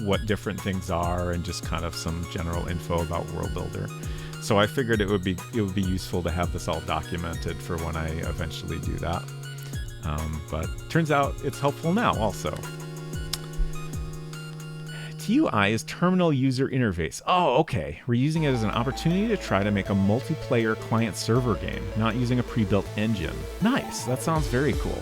[SPEAKER 1] what different things are and just kind of some general info about World Builder. So I figured it would be useful to have this all documented for when I eventually do that. But turns out it's helpful now also. TUI is Terminal User Interface. Oh, okay. We're using it as an opportunity to try to make a multiplayer client-server game, not using a pre-built engine. Nice. That sounds very cool.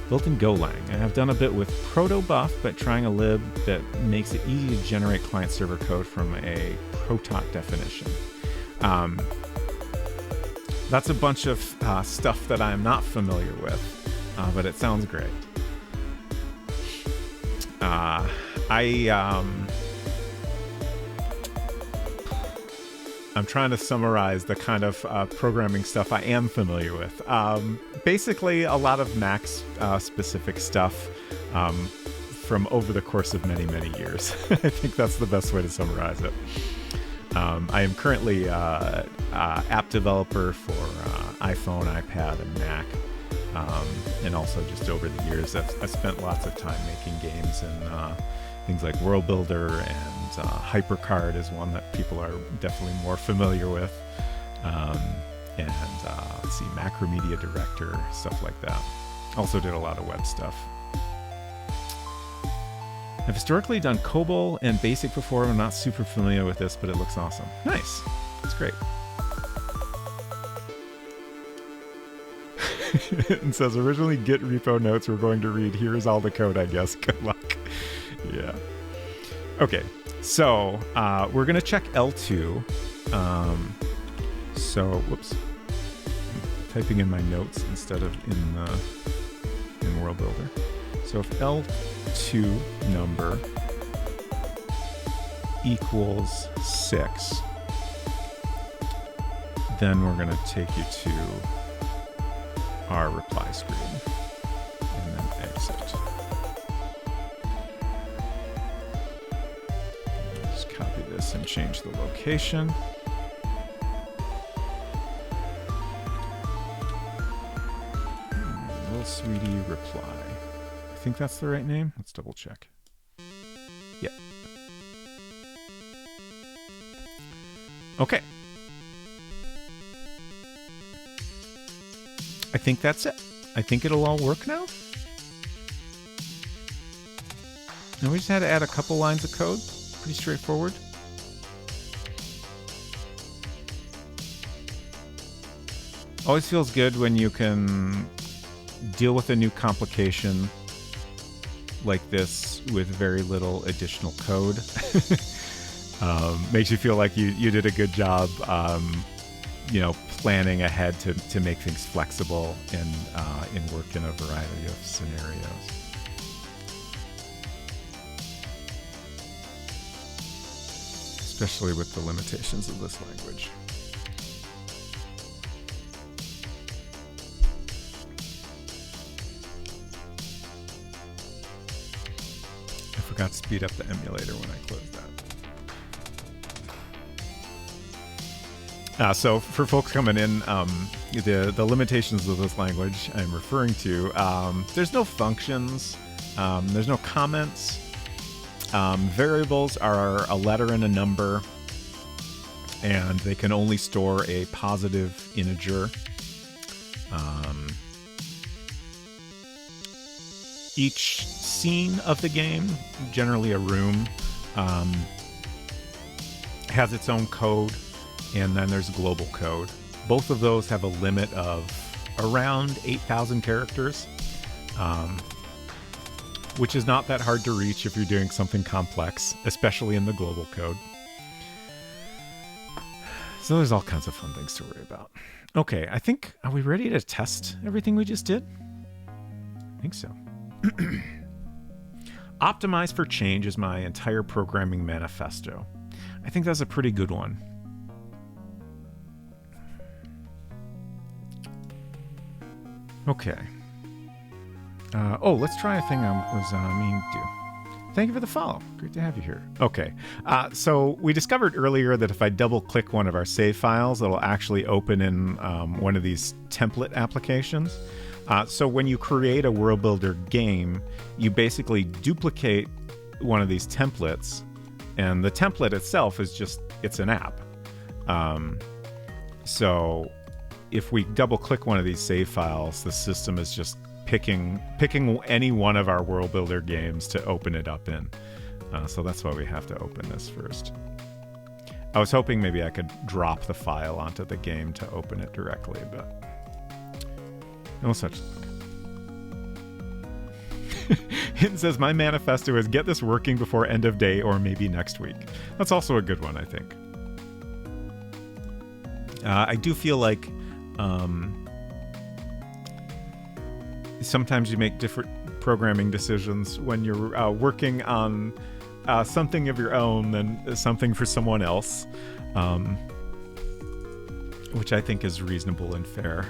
[SPEAKER 1] Built in Golang. I have done a bit with Protobuf, but trying a lib that makes it easy to generate client-server code from a Protot definition. That's a bunch of stuff that I'm not familiar with, but it sounds great. I'm trying to summarize the kind of programming stuff I am familiar with. Basically, a lot of Mac specific stuff from over the course of many, many years. I think that's the best way to summarize it. I am currently app developer for iPhone, iPad, and Mac. And also just over the years, I've spent lots of time making games and things like World Builder, and HyperCard is one that people are definitely more familiar with. And let's see, Macromedia Director, stuff like that. Also did a lot of web stuff. I've historically done COBOL and BASIC before. I'm not super familiar with this, but it looks awesome. Nice. That's great. It says, originally Git repo notes were going to read, here's all the code, I guess. Good luck. Yeah. Okay, so we're going to check L2. So, whoops. I'm typing in my notes instead of in World Builder. So if L2 number equals 6, then we're going to take you to our reply screen and then exit. Just copy this and change the location. Little Sweetie reply. I think that's the right name. Let's double check. Yeah. Okay. I think that's it. I think it'll all work now. And we just had to add a couple lines of code. Pretty straightforward. Always feels good when you can deal with a new complication like this with very little additional code. Makes you feel like you did a good job, planning ahead to make things flexible and work in a variety of scenarios. Especially with the limitations of this language. I forgot to speed up the emulator when I closed that. So for folks coming in, the limitations of this language I'm referring to, there's no functions, there's no comments. Variables are a letter and a number, and they can only store a positive integer. Each scene of the game, generally a room, has its own code, and then there's global code. Both of those have a limit of around 8,000 characters, which is not that hard to reach if you're doing something complex, especially in the global code. So there's all kinds of fun things to worry about. Okay, are we ready to test everything we just did? I think so. Optimize for change is my entire programming manifesto. I think that's a pretty good one. Okay. Let's try a thing I was meaning to do. Thank you for the follow. Great to have you here. Okay. So we discovered earlier that if I double click one of our save files, it'll actually open in one of these template applications. So when you create a World Builder game, you basically duplicate one of these templates, and the template itself is it's an app. So if we double click one of these save files, the system is just picking any one of our World Builder games to open it up in. So that's why we have to open this first. I was hoping maybe I could drop the file onto the game to open it directly, but no such luck. Hinton says, my manifesto is get this working before end of day or maybe next week. That's also a good one, I think. I do feel like sometimes you make different programming decisions when you're working on something of your own than something for someone else. Which I think is reasonable and fair.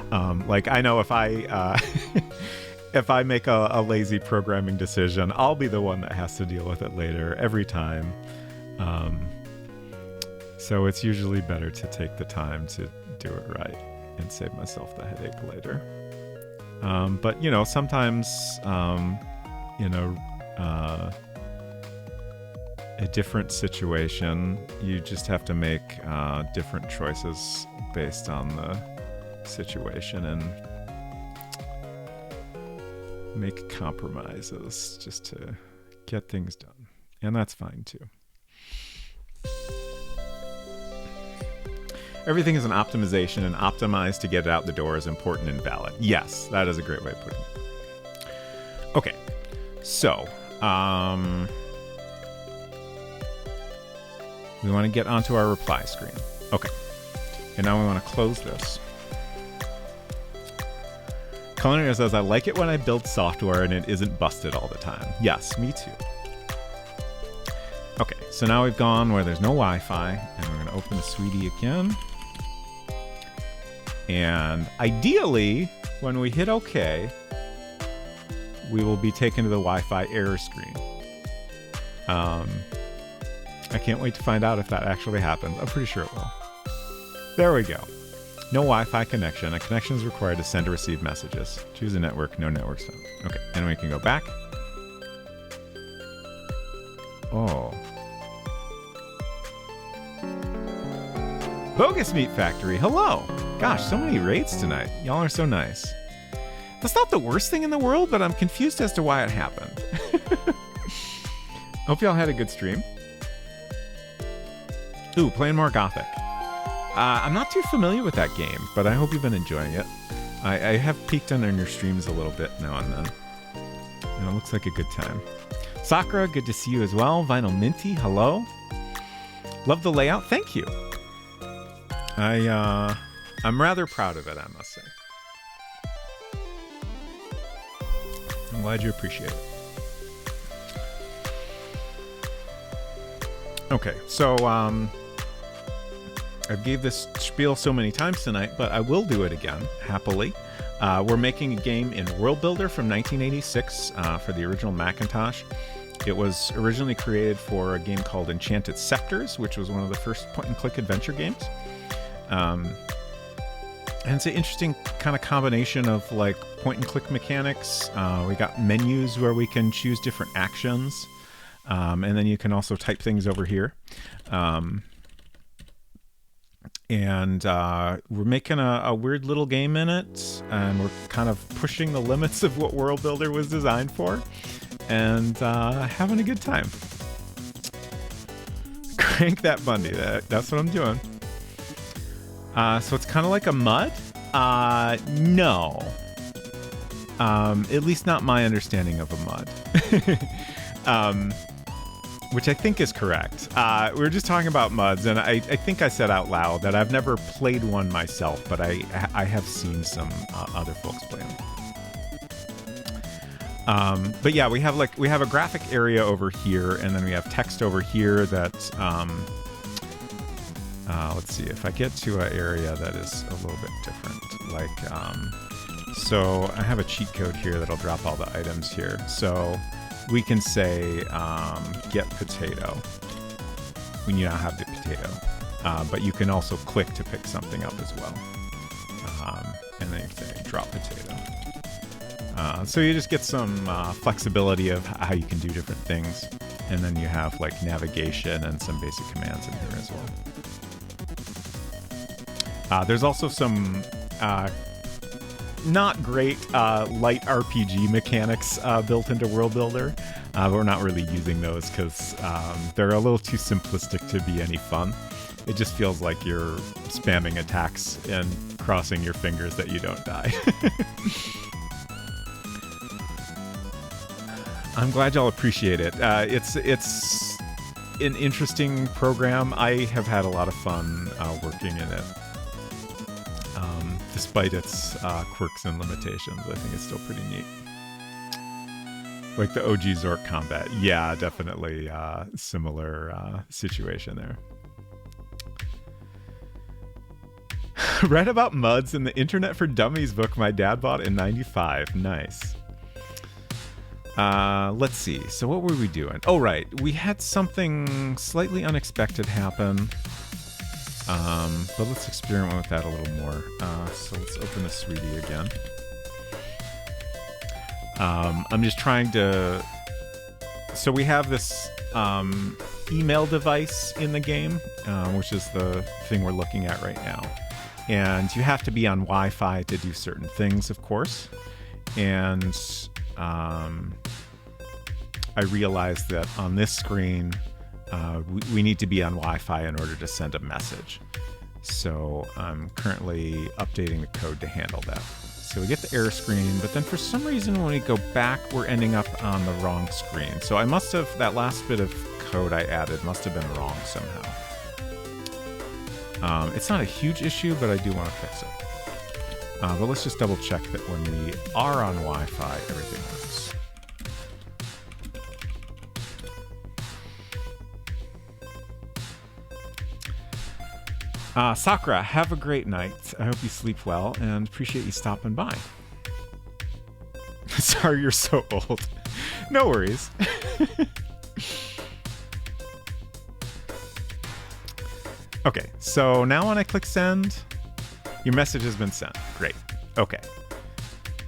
[SPEAKER 1] Like, I know if I if I make a lazy programming decision, I'll be the one that has to deal with it later every time. So it's usually better to take the time to do it right and save myself the headache later. But sometimes a different situation, you just have to make different choices based on the situation and make compromises just to get things done. And that's fine too. Everything is an optimization, and optimize to get it out the door is important and valid. Yes, that is a great way of putting it. Okay, so we want to get onto our reply screen. Okay, and now we want to close this. Culinary says, I like it when I build software and it isn't busted all the time. Yes, me too. Okay, so now we've gone where there's no Wi-Fi, and we're going to open the Sweetie again. And ideally, when we hit OK, we will be taken to the Wi-Fi error screen. I can't wait to find out if that actually happens. I'm pretty sure it will. There we go. No Wi-Fi connection. A connection is required to send or receive messages. Choose a network. No networks found. Okay, and we can go back. Oh. Bogus Meat Factory, hello! Gosh, so many raids tonight. Y'all are so nice. That's not the worst thing in the world, but I'm confused as to why it happened. Hope y'all had a good stream. Ooh, playing more Gothic. I'm not too familiar with that game, but I hope you've been enjoying it. I have peeked on your streams a little bit now and then. And it looks like a good time. Sakura, good to see you as well. Vinyl Minty, hello. Love the layout, thank you. I'm rather proud of it, I must say. I'm glad you appreciate it. Okay, so I gave this spiel so many times tonight, but I will do it again, happily. We're making a game in World Builder from 1986 for the original Macintosh. It was originally created for a game called Enchanted Scepters, which was one of the first point-and-click adventure games. And it's an interesting kind of combination of like point-and-click mechanics. We got menus where we can choose different actions, and then you can also type things over here. And we're making a weird little game in it, and we're kind of pushing the limits of what World Builder was designed for, and having a good time. Crank that Bundy. That's what I'm doing. So it's kind of like a mud? No. At least not my understanding of a mud. Which I think is correct. We were just talking about muds, and I think I said out loud that I've never played one myself, but I have seen some other folks play them. But yeah, we have a graphic area over here, and then we have text over here that let's see if I get to an area that is a little bit different. So I have a cheat code here that'll drop all the items here. So we can say get potato. We now have the potato, but you can also click to pick something up as well. And then you say drop potato. So you just get some flexibility of how you can do different things. And then you have like navigation and some basic commands in here as well. There's also some not great light RPG mechanics built into World Builder, but we're not really using those because they're a little too simplistic to be any fun. It just feels like you're spamming attacks and crossing your fingers that you don't die. I'm glad y'all appreciate it. It's an interesting program. I have had a lot of fun working in it. Despite its quirks and limitations, I think it's still pretty neat. Like the OG Zork combat. Yeah, definitely similar situation there. Read about muds in the Internet for Dummies book my dad bought in '95. Nice. Let's see. So what were we doing? Oh, right. We had something slightly unexpected happen. But let's experiment with that a little more. So let's open the 3D again. I'm just trying to... So we have this email device in the game, which is the thing we're looking at right now. And you have to be on Wi-Fi to do certain things, of course. And I realized that on this screen... we need to be on Wi-Fi in order to send a message. So I'm currently updating the code to handle that. So we get the error screen, but then for some reason when we go back, we're ending up on the wrong screen. So I must have, that last bit of code I added must have been wrong somehow. It's not a huge issue, but I do want to fix it. But let's just double check that when we are on Wi-Fi, everything works. Sakura, have a great night. I hope you sleep well and appreciate you stopping by. Sorry you're so old. No worries. Okay, so now when I click send, your message has been sent. Great. Okay.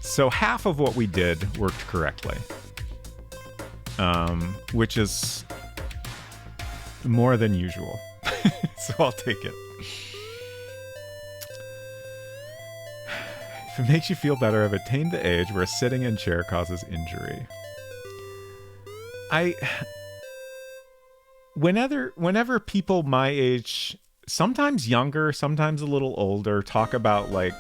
[SPEAKER 1] So half of what we did worked correctly, which is more than usual. So I'll take it. If it makes you feel better, I've attained the age where sitting in chair causes injury. Whenever people my age, sometimes younger, sometimes a little older, talk about like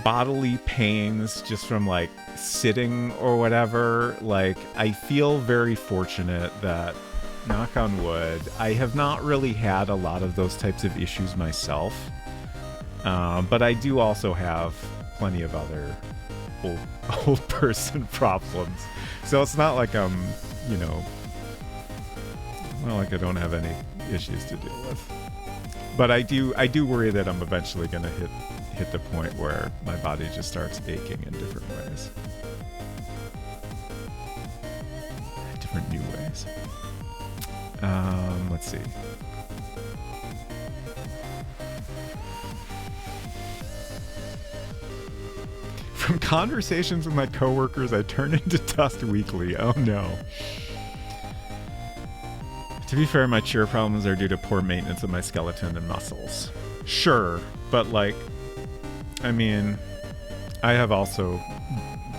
[SPEAKER 1] bodily pains just from like sitting or whatever, like I feel very fortunate that, knock on wood, I have not really had a lot of those types of issues myself. But I do also have plenty of other old person problems. So it's not like I'm, not like I don't have any issues to deal with. But I do worry that I'm eventually going to hit the point where my body just starts aching in different ways. things. Let's see. From conversations with my coworkers, I turn into dust weekly. Oh no. To be fair, my cheer problems are due to poor maintenance of my skeleton and muscles. Sure, but like, I mean, I have also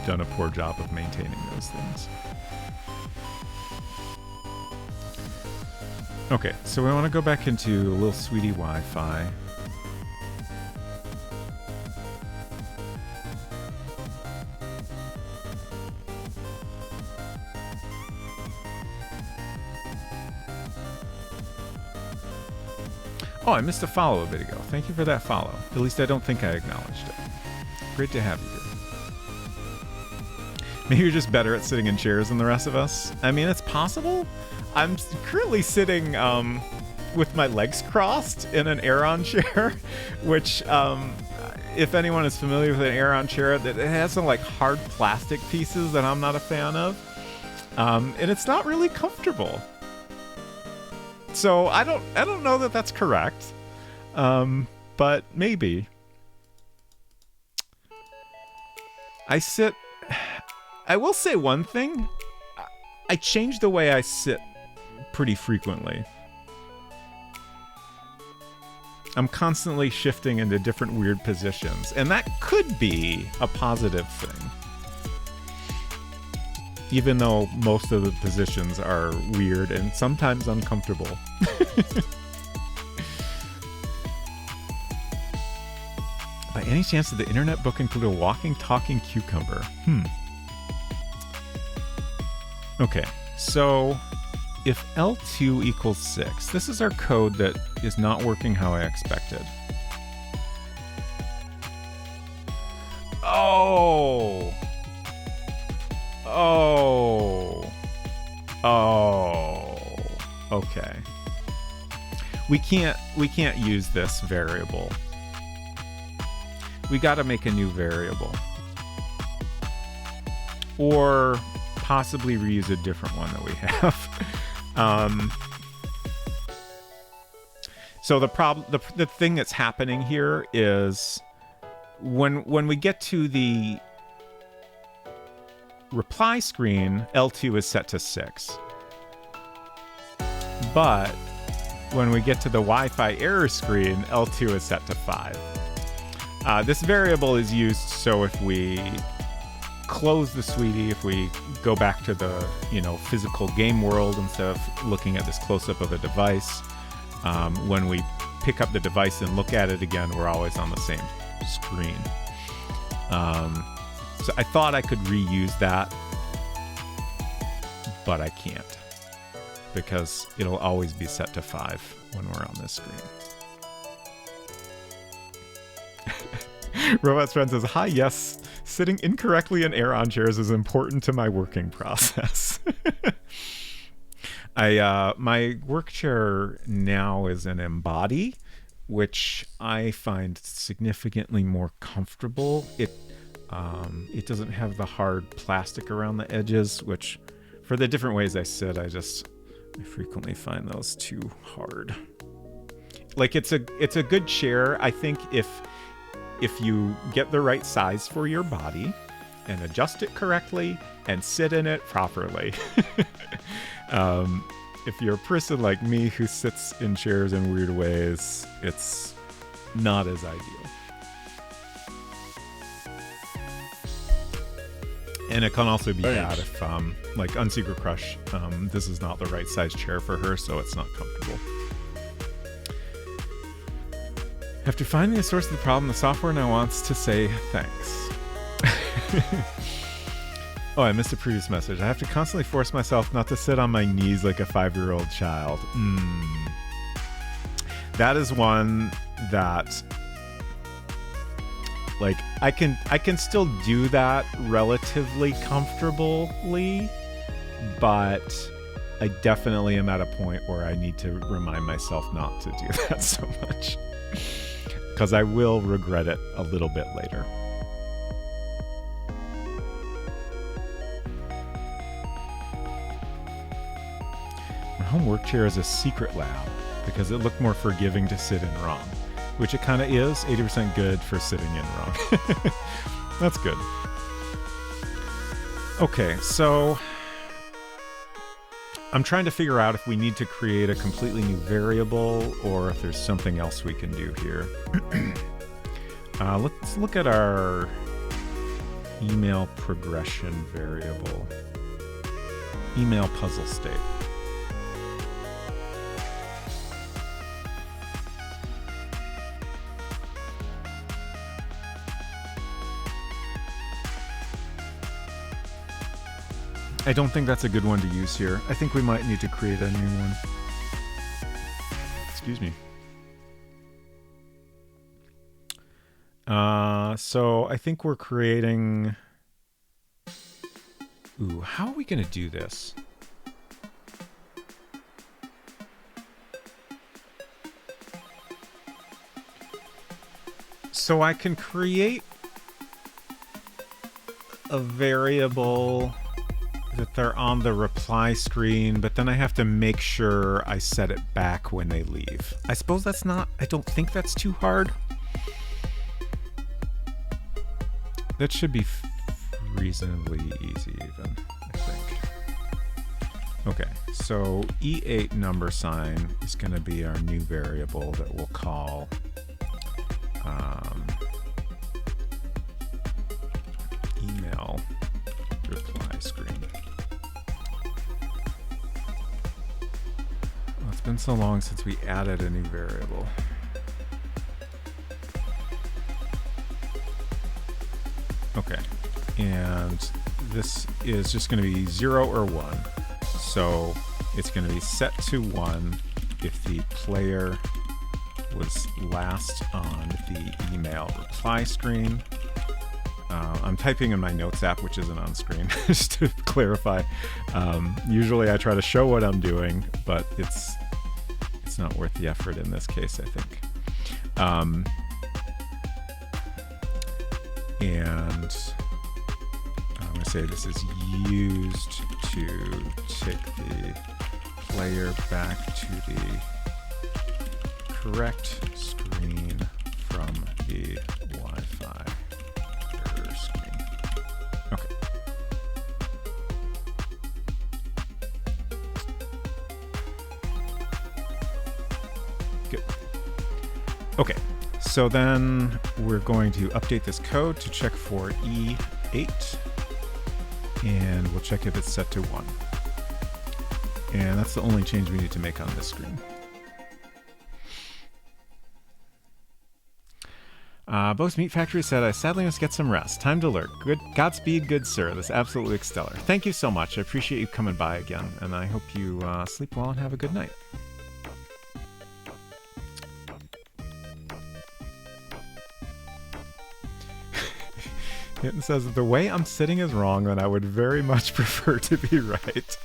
[SPEAKER 1] done a poor job of maintaining those things. Okay, so we want to go back into Little Sweetie Wi-Fi. Oh, I missed a follow a bit ago. Thank you for that follow. At least I don't think I acknowledged it. Great to have you here. Maybe you're just better at sitting in chairs than the rest of us. I mean, it's possible. I'm currently sitting with my legs crossed in an Aeron chair, which, if anyone is familiar with an Aeron chair, it has some like hard plastic pieces that I'm not a fan of, and it's not really comfortable. So I don't know that that's correct, but maybe. I will say one thing. I change the way I sit pretty frequently. I'm constantly shifting into different weird positions, and that could be a positive thing. Even though most of the positions are weird and sometimes uncomfortable. By any chance did the internet book include a walking, talking cucumber? Okay, so if L2 equals 6, this is our code that is not working how I expected. Oh! Okay. We can't use this variable. We gotta make a new variable. Or possibly reuse a different one that we have. So the thing that's happening here is when we get to the reply screen, L2 is set to 6. But when we get to the Wi-Fi error screen, L2 is set to 5. This variable is used so if we close the Sweetie, if we go back to the physical game world instead of looking at this close-up of a device, when we pick up the device and look at it again, we're always on the same screen. So I thought I could reuse that, but I can't because it'll always be set to 5 when we're on this screen. Robot's friend says, hi, yes, sitting incorrectly in Aeron chairs is important to my working process. My work chair now is an Embody, which I find significantly more comfortable. It doesn't have the hard plastic around the edges, which for the different ways I sit, I frequently find those too hard. Like it's a good chair. I think if you get the right size for your body and adjust it correctly and sit in it properly. If you're a person like me who sits in chairs in weird ways, it's not as ideal. And it can also be bad if, like Unsecret Crush, this is not the right size chair for her, so it's not comfortable. After finding the source of the problem, the software now wants to say thanks. Oh, I missed a previous message. I have to constantly force myself not to sit on my knees like a 5-year-old child. That is one that, like, I can still do that relatively comfortably, but I definitely am at a point where I need to remind myself not to do that so much. Because I will regret it a little bit later. homework chair is a secret lab because it looked more forgiving to sit in wrong, which it kind of is. 80% good for sitting in wrong. That's good. Okay, so I'm trying to figure out if we need to create a completely new variable or if there's something else we can do here. Let's look at our email progression variable. Email puzzle state. I don't think that's a good one to use here. I think we might need to create a new one. Excuse me. So I think we're creating... Ooh, how are we going to do this? So I can create a variable that they're on the reply screen, but then I have to make sure I set it back when they leave. I suppose that's not... I don't think that's too hard. That should be reasonably easy even, I think. Okay, so E8 number sign is going to be our new variable that we'll call email reply screen. Well, it's been so long since we added a new variable. Okay, and this is just going to be 0 or 1. So it's going to be set to 1 if the player was last on the email reply screen. I'm typing in my notes app, which isn't on screen, just to clarify. Usually I try to show what I'm doing, but it's not worth the effort in this case, I think. And I'm going to say this is used to take the player back to the correct screen from the Wi-Fi error screen. Okay. Good. Okay. So then we're going to update this code to check for E8, and we'll check if it's set to 1. And that's the only change we need to make on this screen. Bo's Meat Factory said, I sadly must get some rest. Time to lurk. Good Godspeed, good sir. This absolutely looks stellar. Thank you so much. I appreciate you coming by again, and I hope you sleep well and have a good night. Hinton says, the way I'm sitting is wrong, and I would very much prefer to be right.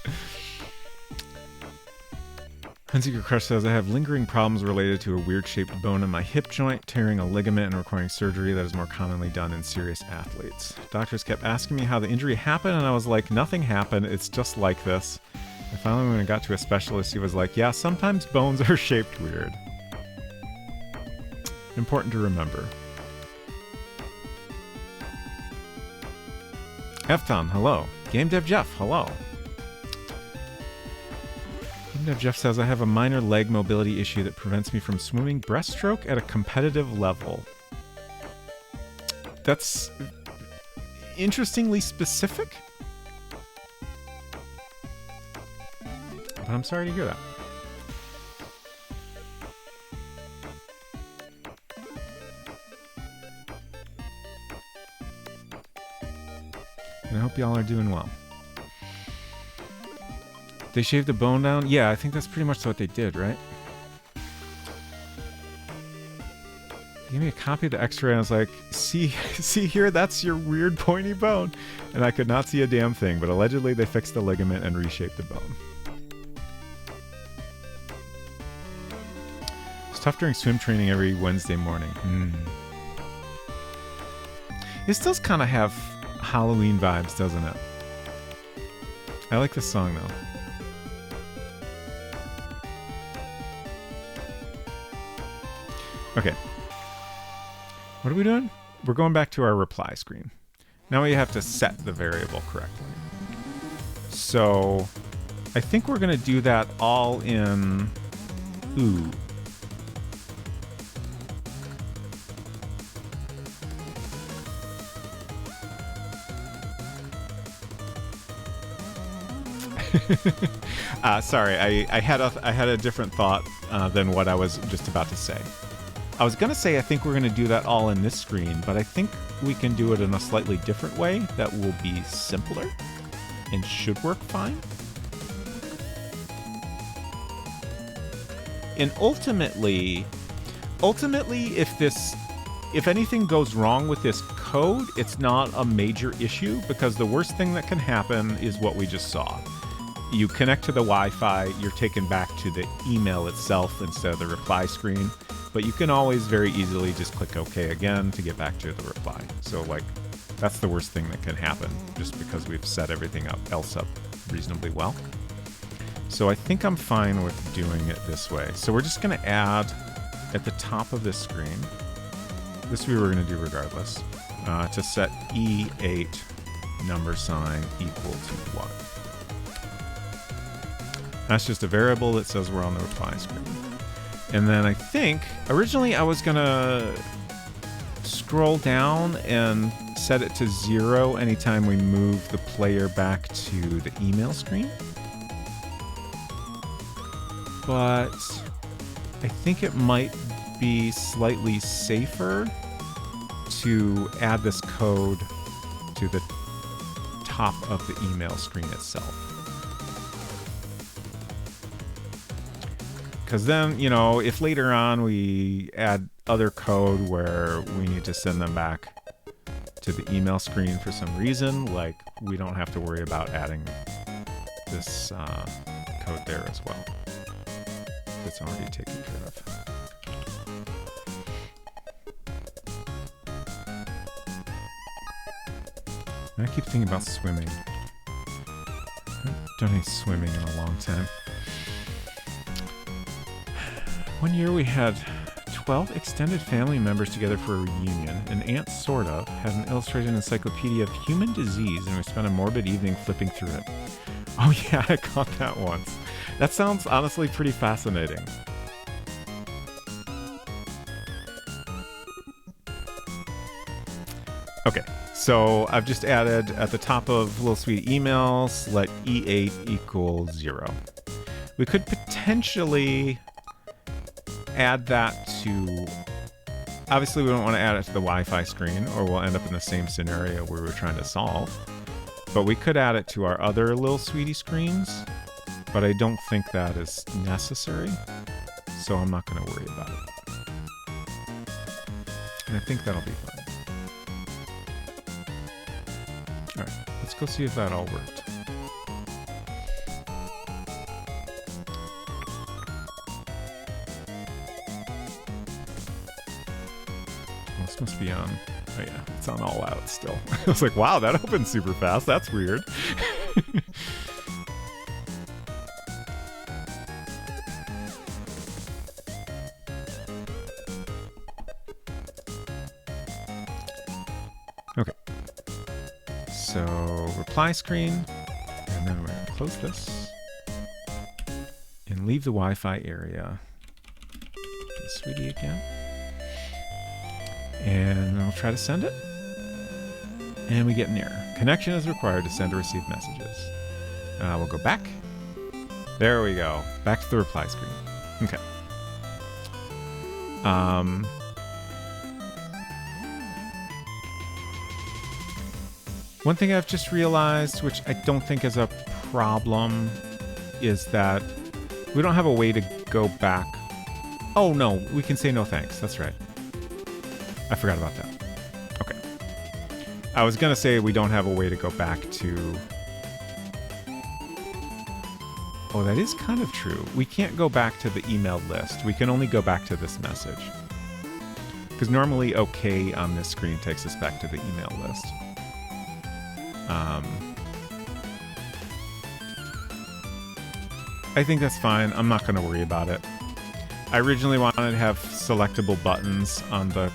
[SPEAKER 1] Hunziker Crush says, I have lingering problems related to a weird-shaped bone in my hip joint, tearing a ligament and requiring surgery that is more commonly done in serious athletes. Doctors kept asking me how the injury happened, and I was like, nothing happened, it's just like this. And finally, when I got to a specialist, he was like, yeah, sometimes bones are shaped weird. Important to remember. Efton, hello. Game Dev Jeff, hello. Game Dev Jeff says, I have a minor leg mobility issue that prevents me from swimming breaststroke at a competitive level. That's interestingly specific. But I'm sorry to hear that. And I hope y'all are doing well. They shaved the bone down? Yeah, I think that's pretty much what they did, right? They gave me a copy of the x-ray and I was like, see here, that's your weird pointy bone. And I could not see a damn thing, but allegedly they fixed the ligament and reshaped the bone. It's tough during swim training every Wednesday morning. It does kind of have Halloween vibes, doesn't it? I like this song though. Okay. What are we doing? We're going back to our reply screen. Now we have to set the variable correctly. So I think we're going to do that all in OO. Sorry, I had a different thought than what I was just about to say. I was gonna say I think we're gonna do that all in this screen, but I think we can do it in a slightly different way that will be simpler and should work fine. And ultimately, if anything goes wrong with this code, it's not a major issue, because the worst thing that can happen is what we just saw. You connect to the Wi-Fi, you're taken back to the email itself instead of the reply screen, but you can always very easily just click OK again to get back to the reply. So like, that's the worst thing that can happen, just because we've set everything else up reasonably well. So I think I'm fine with doing it this way. So we're just going to add at the top of this screen, this we were going to do regardless, to set E8 $sign equal to 1. That's just a variable that says we're on the reply screen. And then I think, originally I was going to scroll down and set it to 0 anytime we move the player back to the email screen. But I think it might be slightly safer to add this code to the top of the email screen itself. Because then, you know, if later on we add other code where we need to send them back to the email screen for some reason, like, we don't have to worry about adding this code there as well. It's already taken care of. I keep thinking about swimming. I haven't done any swimming in a long time. One year we had 12 extended family members together for a reunion. An aunt, sort of, had an illustrated encyclopedia of human disease, and we spent a morbid evening flipping through it. Oh yeah, I caught that once. That sounds honestly pretty fascinating. Okay, so I've just added at the top of Little Sweetie emails, let E8 equal 0. We could potentially add that to... Obviously, we don't want to add it to the Wi-Fi screen, or we'll end up in the same scenario we were trying to solve. But we could add it to our other Little Sweetie screens, but I don't think that is necessary, so I'm not going to worry about it. And I think that'll be fine. Alright, let's go see if that all worked. Well, this must be on... Oh yeah, it's on all out still. I was like, wow, that opened super fast. That's weird. Okay. So, reply screen. And then we're going to close this. And leave the Wi-Fi area. The Sweetie again. And I'll try to send it. And we get an error. Connection is required to send or receive messages. We'll go back. There we go. Back to the reply screen. Okay. One thing I've just realized, which I don't think is a problem, is that we don't have a way to go back. Oh no, we can say no thanks. That's right. I forgot about that. Okay. I was gonna say we don't have a way to go back to... Oh, that is kind of true. We can't go back to the emailed list. We can only go back to this message. Because normally OK on this screen takes us back to the email list. I think that's fine. I'm not going to worry about it. I originally wanted to have selectable buttons on the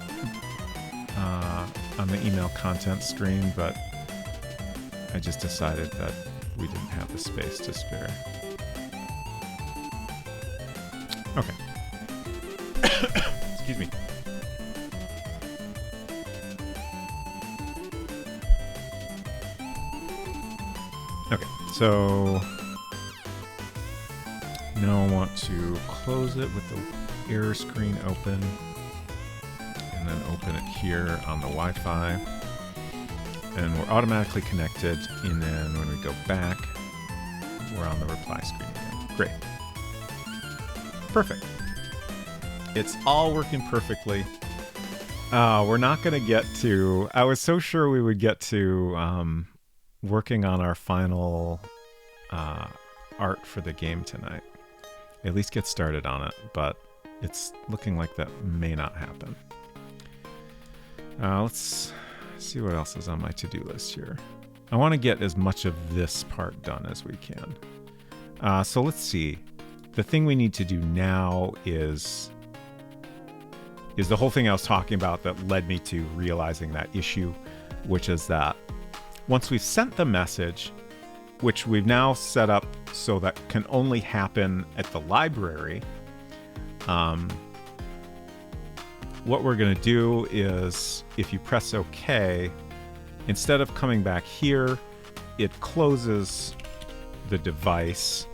[SPEAKER 1] email content screen, but I just decided that we didn't have the space to spare. Okay. Excuse me. Okay, so now I want to close it with the error screen open, and then open it here on the Wi-Fi, and we're automatically connected, and then when we go back, we're on the reply screen again. Great. Perfect. It's all working perfectly. We're not going to get to... I was so sure we would get to working on our final art for the game tonight. At least get started on it, but it's looking like that may not happen. Let's see what else is on my to-do list here. I want to get as much of this part done as we can. So let's see. The thing we need to do now is the whole thing I was talking about that led me to realizing that issue, which is that once we've sent the message, which we've now set up so that can only happen at the library, what we're going to do is, if you press OK, instead of coming back here, it closes the device,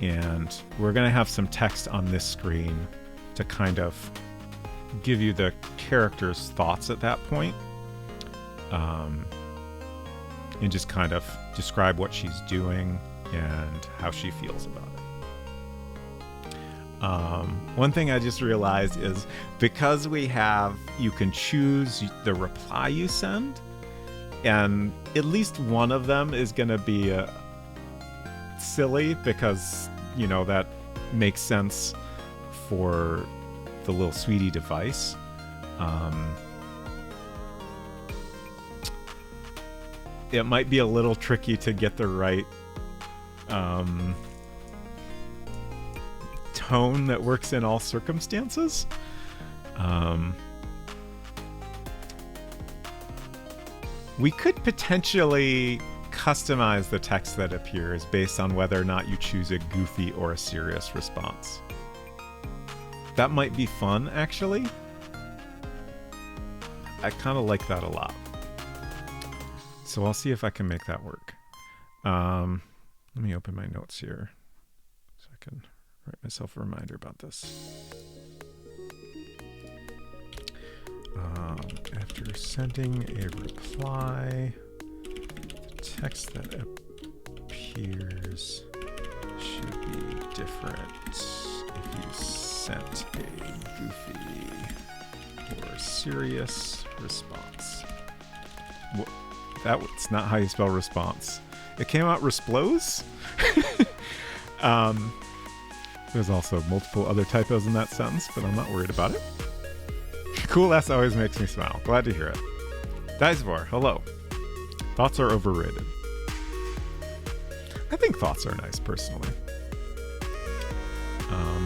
[SPEAKER 1] and we're going to have some text on this screen to kind of give you the character's thoughts at that point, and just kind of describe what she's doing and how she feels about it. One thing I just realized is because you can choose the reply you send, and at least one of them is going to be silly because, you know, that makes sense for the little sweetie device. It might be a little tricky to get the right tone that works in all circumstances. We could potentially customize the text that appears based on whether or not you choose a goofy or a serious response. That might be fun, actually. I kind of like that a lot. So I'll see if I can make that work. Let me open my notes here so I can write myself a reminder about this. After sending a reply, the text that appears should be different if you sent a goofy or serious response. That's not how you spell response. It came out resplose. There's also multiple other typos in that sentence, but I'm not worried about it. Cool S always makes me smile. Glad to hear it. Dicevor, hello. Thoughts are overrated. I think thoughts are nice, personally.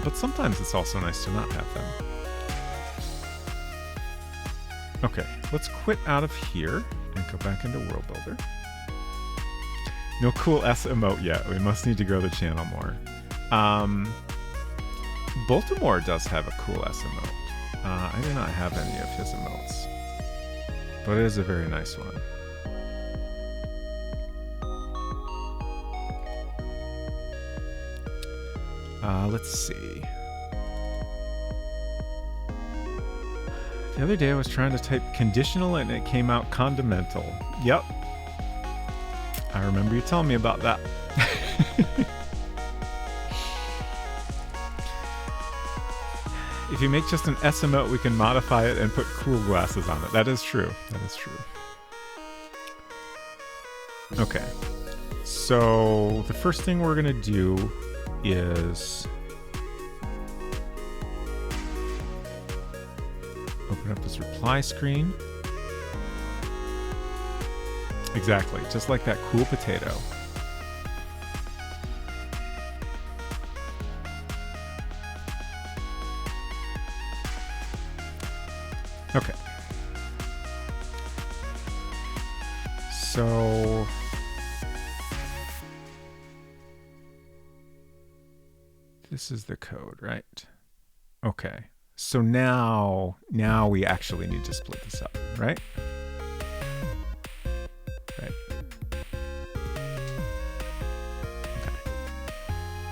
[SPEAKER 1] But sometimes it's also nice to not have them. Okay, let's quit out of here and go back into World Builder. No cool S emote yet. We must need to grow the channel more. Baltimore does have a cool S emote. I do not have any of his emotes, but it is a very nice one. Let's see. The other day I was trying to type conditional and it came out condimental. Yep. I remember you telling me about that. If you make just an S emote, we can modify it and put cool glasses on it. That is true. That is true. Okay. So the first thing we're going to do is open up this reply screen. Exactly, just like that cool potato. Okay. So this is the code, right? Okay. So now we actually need to split this up, right? Right. Okay.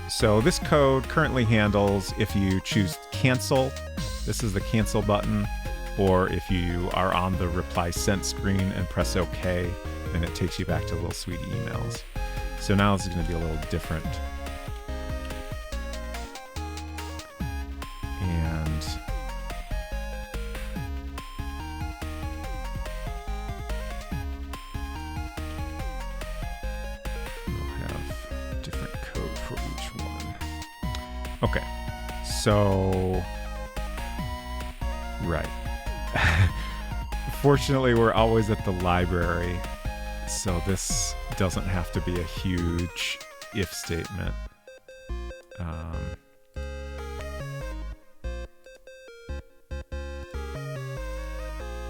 [SPEAKER 1] So this code currently handles if you choose cancel, this is the cancel button, or if you are on the reply sent screen and press OK, then it takes you back to Little Sweetie emails. So now this is going to be a little different. And we'll have different code for each one. Okay, so right. Fortunately, we're always at the library, so this doesn't have to be a huge if statement.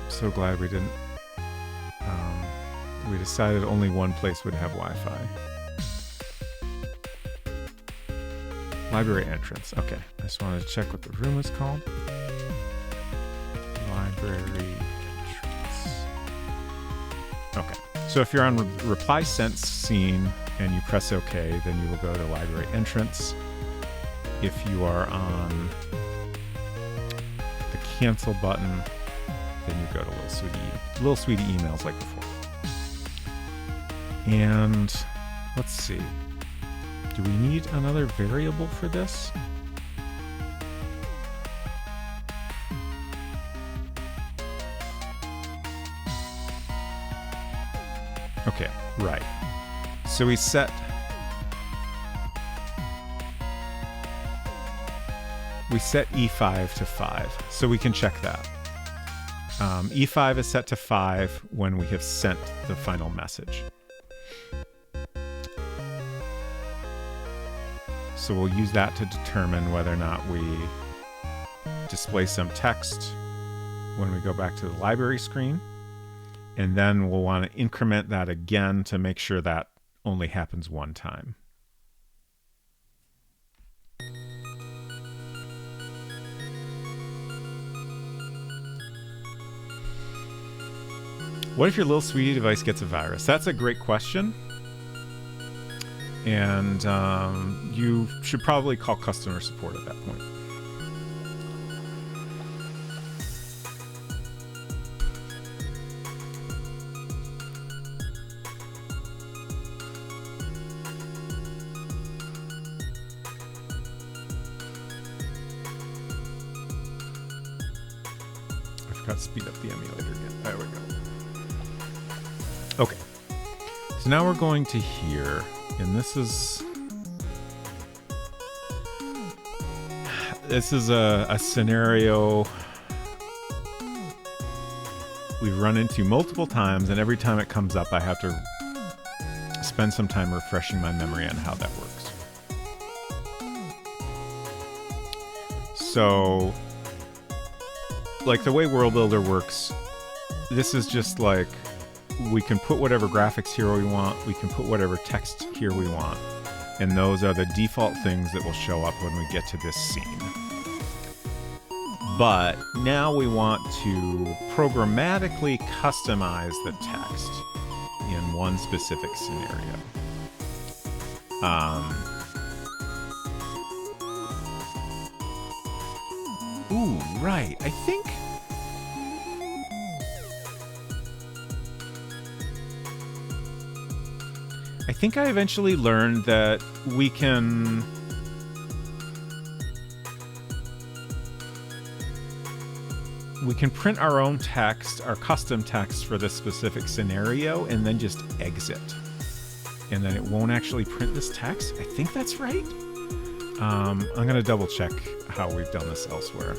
[SPEAKER 1] So glad we didn't. We decided only one place would have Wi-Fi. Library entrance. Okay, I just wanted to check what the room is called. Library entrance. Okay, so if you're on reply sent scene and you press OK, then you will go to library entrance. If you are on the cancel button, then you go to Little Sweetie emails like before. And let's see. Do we need another variable for this? Okay, right. So we set E5 to 5, so we can check that. E5 is set to 5 when we have sent the final message. So we'll use that to determine whether or not we display some text when we go back to the library screen. And then we'll want to increment that again to make sure that only happens one time. What if your Little Sweetie device gets a virus? That's a great question. And you should probably call customer support at that point. I forgot to speed up the emulator again. There we go. Okay. So now we're going to here. And this is a scenario we've run into multiple times, and every time it comes up I have to spend some time refreshing my memory on how that works. So, like the way World Builder works, this is just like we can put whatever graphics here we want, we can put whatever text here we want, and those are the default things that will show up when we get to this scene. But now we want to programmatically customize the text in one specific scenario. Ooh, right. I think I eventually learned that we can print our own text, our custom text for this specific scenario, and then just exit. And then it won't actually print this text. I think that's right. I'm going to double check how we've done this elsewhere.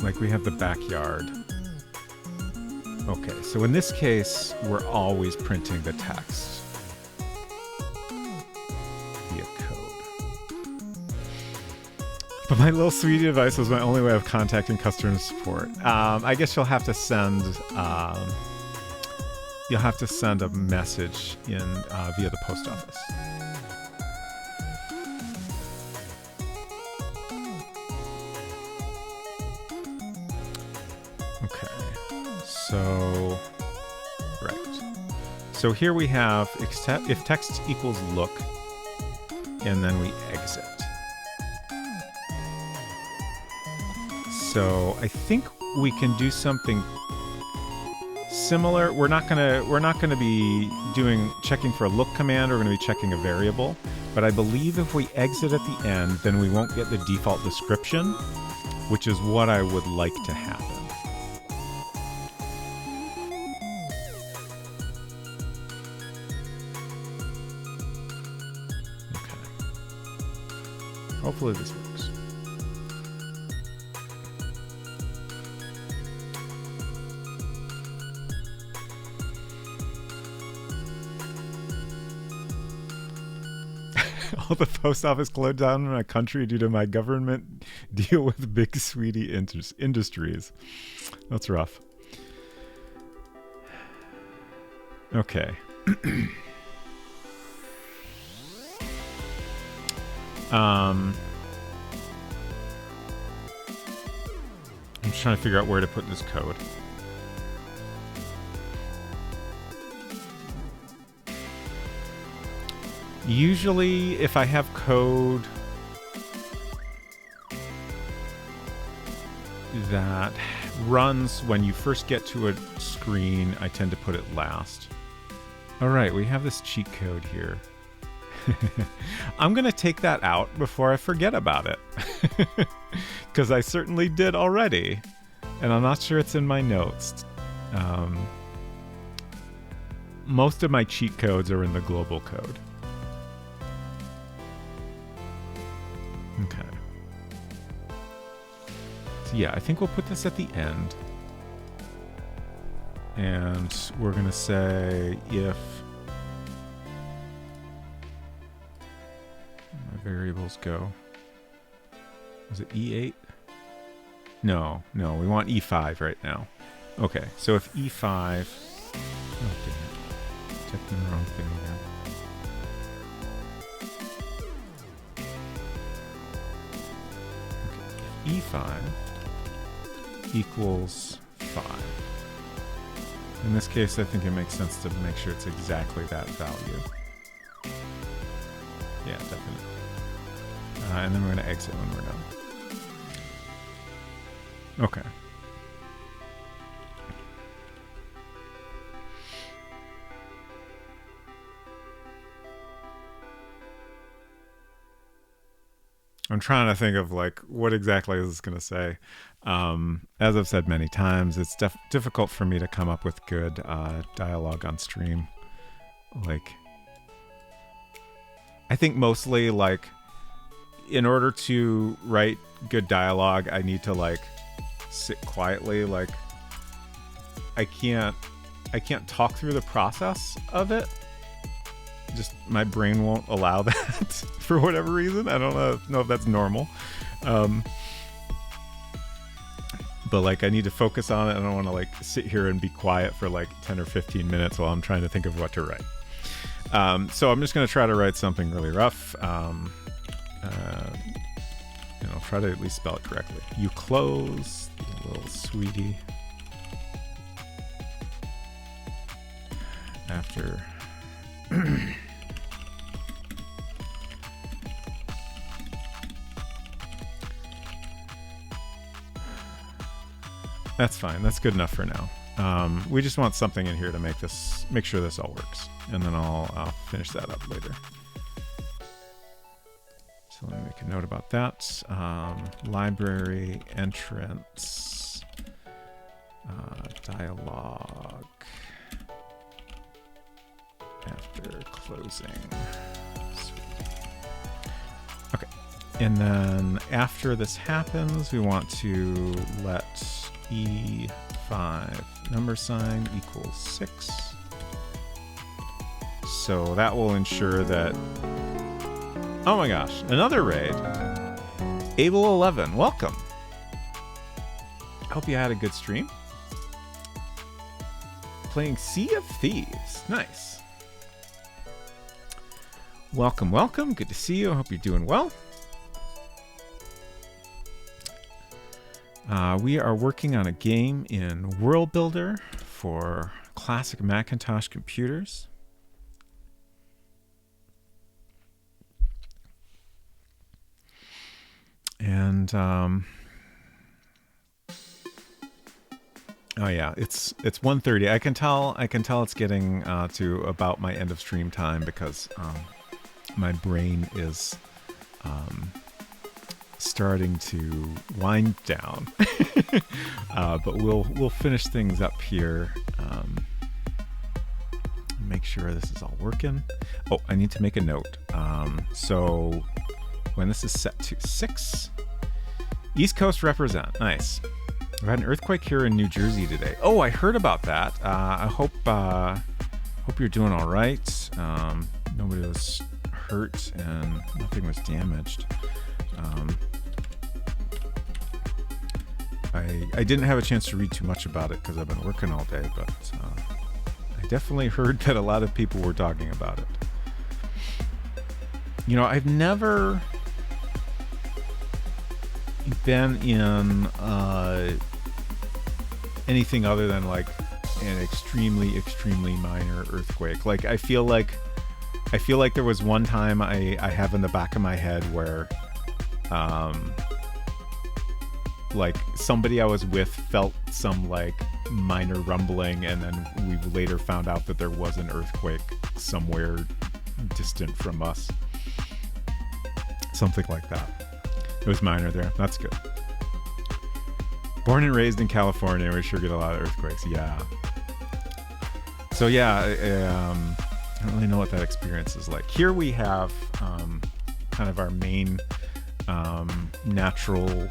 [SPEAKER 1] Like we have the backyard. Okay, so in this case, we're always printing the text via code. But my little sweetie device was my only way of contacting customer support. I guess you'll have to send a message in via the post office. Okay, so right. So here we have if text equals look, and then we exit. So I think we can do something similar. We're not gonna be checking for a look command. We're gonna be checking a variable. But I believe if we exit at the end, then we won't get the default description, which is what I would like to happen. Okay. Hopefully this works. All the post office closed down in my country due to my government deal with Big Sweetie Industries. That's rough. Okay. I'm just trying to figure out where to put this code. Usually, if I have code that runs when you first get to a screen, I tend to put it last. All right, we have this cheat code here. I'm going to take that out before I forget about it. Because I certainly did already. And I'm not sure it's in my notes. Most of my cheat codes are in the global code. Okay. So yeah, I think we'll put this at the end. And we're going to say if my variables go. Was it E8? No, we want E5 right now. Okay, so if E5... Oh, damn it. Checked the wrong thing again. E5 equals 5. In this case, I think it makes sense to make sure it's exactly that value. Yeah, definitely. And then we're going to exit when we're done. Okay. I'm trying to think of like what exactly is this going to say. As I've said many times, it's difficult for me to come up with good dialogue on stream. Like, I think mostly like in order to write good dialogue, I need to like sit quietly. Like, I can't talk through the process of it. Just my brain won't allow that for whatever reason. I don't know if that's normal. But like I need to focus on it. I don't want to like sit here and be quiet for like 10 or 15 minutes while I'm trying to think of what to write. So I'm just going to try to write something really rough. And I'll try to at least spell it correctly. You close the little sweetie after... That's fine. That's good enough for now. We just want something in here to make sure this all works, and then I'll finish that up later. So let me make a note about that. Library entrance dialogue after closing. Okay, and then after this happens, we want to let E5 number sign equals 6. So that will ensure that... Oh my gosh, another raid. Able11, welcome. I hope you had a good stream. Playing Sea of Thieves. Nice. Welcome, welcome. Good to see you. I hope you're doing well. We are working on a game in World Builder for classic Macintosh computers. And oh yeah, it's 1:30. I can tell it's getting to about my end of stream time because my brain is starting to wind down. But we'll finish things up here. Make sure this is all working. Oh, I need to make a note. So when this is set to 6, East Coast represent. Nice. We had an earthquake here in New Jersey today. Oh, I heard about that. I hope you're doing all right. Nobody was hurt and nothing was damaged. I didn't have a chance to read too much about it because I've been working all day, but I definitely heard that a lot of people were talking about it. You know, I've never been in anything other than like an extremely minor earthquake. Like I feel like there was one time I have in the back of my head where like somebody I was with felt some like minor rumbling, and then we later found out that there was an earthquake somewhere distant from us. Something like that. It was minor there. That's good. Born and raised in California, we sure get a lot of earthquakes. Yeah. So yeah, I don't really know what that experience is like. Here we have kind of our main natural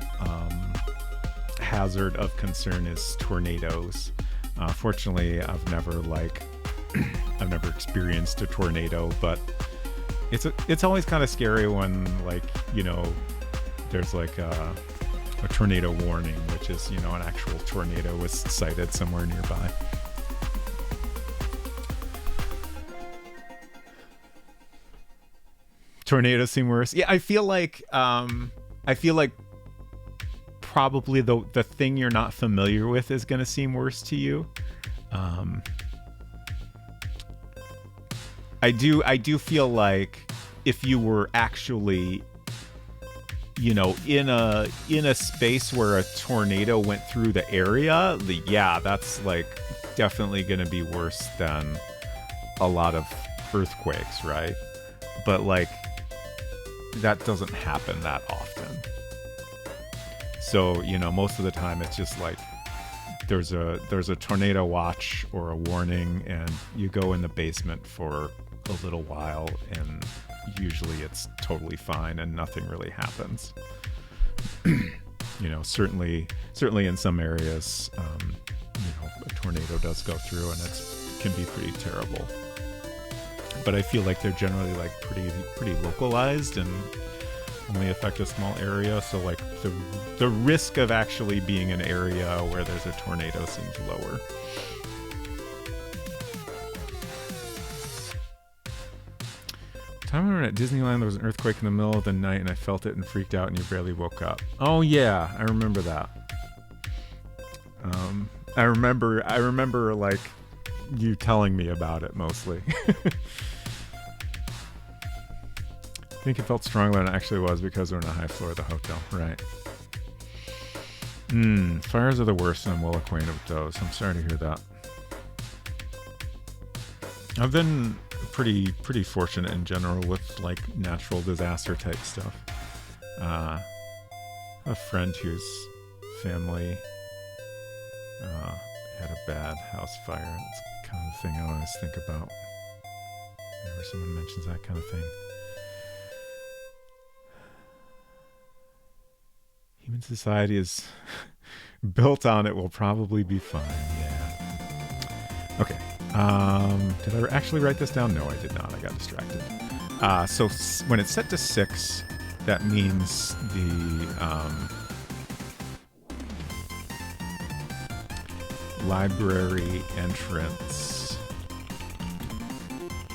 [SPEAKER 1] hazard of concern is tornadoes. Fortunately, I've never experienced a tornado, but it's always kind of scary when, like, you know, there's like a tornado warning, which is, you know, an actual tornado was sighted somewhere nearby. Tornadoes seem worse. Yeah, I feel like probably the thing you're not familiar with is going to seem worse to you. I do feel like if you were actually, you know, in a space where a tornado went through the area, that's like definitely going to be worse than a lot of earthquakes, right? But like that doesn't happen that often. So, you know, most of the time it's just like there's a tornado watch or a warning, and you go in the basement for a little while, and usually it's totally fine and nothing really happens. You know, certainly in some areas, you know, a tornado does go through, and it can be pretty terrible. But I feel like they're generally like pretty localized and only affect a small area. So like the risk of actually being an area where there's a tornado seems lower. Time we were at Disneyland, there was an earthquake in the middle of the night, and I felt it and freaked out, and you barely woke up. Oh yeah, I remember that. I remember like you telling me about it mostly. I think it felt stronger than it actually was because we're on a high floor of the hotel. Right. Fires are the worst, and I'm well acquainted with those. I'm sorry to hear that. I've been pretty fortunate in general with like natural disaster type stuff. A friend whose family had a bad house fire. It's kind of the thing I always think about whenever someone mentions that kind of thing. Human society is built on it will probably be fine. Yeah. Okay. Did I actually write this down? No, I did not. I got distracted. So when it's set to 6, that means the library entrance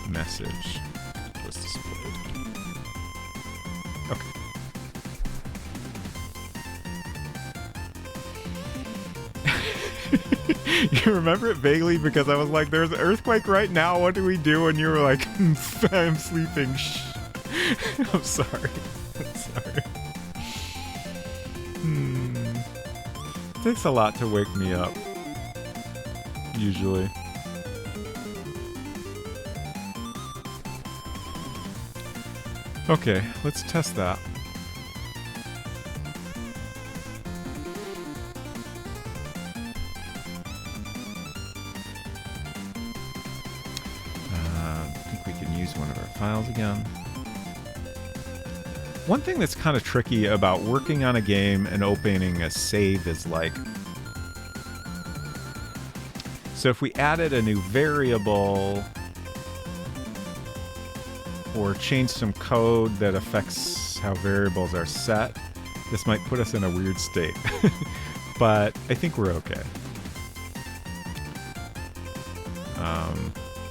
[SPEAKER 1] message was displayed. Okay. You remember it vaguely because I was like, there's an earthquake right now, what do we do? And you were like, I'm sleeping. Shh. I'm sorry. I'm sorry. It takes a lot to wake me up. Usually. Okay, let's test that. I think we can use one of our files again. One thing that's kind of tricky about working on a game and opening a save is like, so if we added a new variable or change some code that affects how variables are set, this might put us in a weird state. But I think we're okay.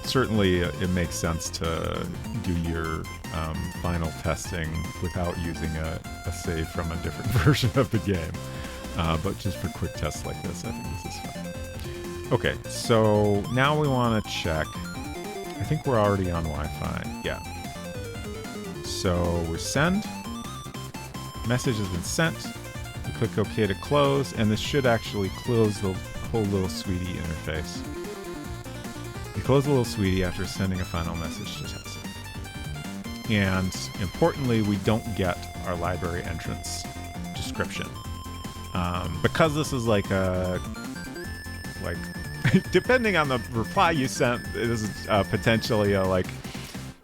[SPEAKER 1] Certainly it makes sense to do your final testing without using a save from a different version of the game. But just for quick tests like this, I think this is fine. Okay, so now we want to check. I think we're already on Wi-Fi. Yeah. So we send. Message has been sent. We click OK to close, and this should actually close the whole little Sweetie interface. We close the little Sweetie after sending a final message to test. And importantly, we don't get our library entrance description. Because this is like a, depending on the reply you sent, this is potentially a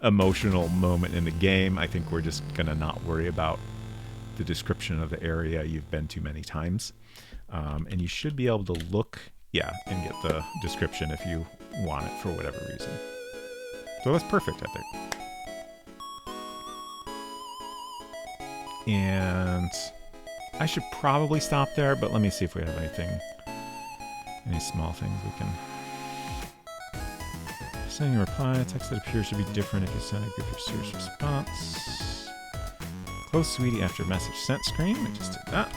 [SPEAKER 1] emotional moment in the game. I think we're just gonna not worry about the description of the area you've been to many times. And you should be able to look, and get the description if you want it for whatever reason. So that's perfect, I think. And I should probably stop there, but let me see if we have any small things we can. Sending a reply, a text that appears to be different if you send a group or series response. Close Sweetie after message sent screen. We just did that.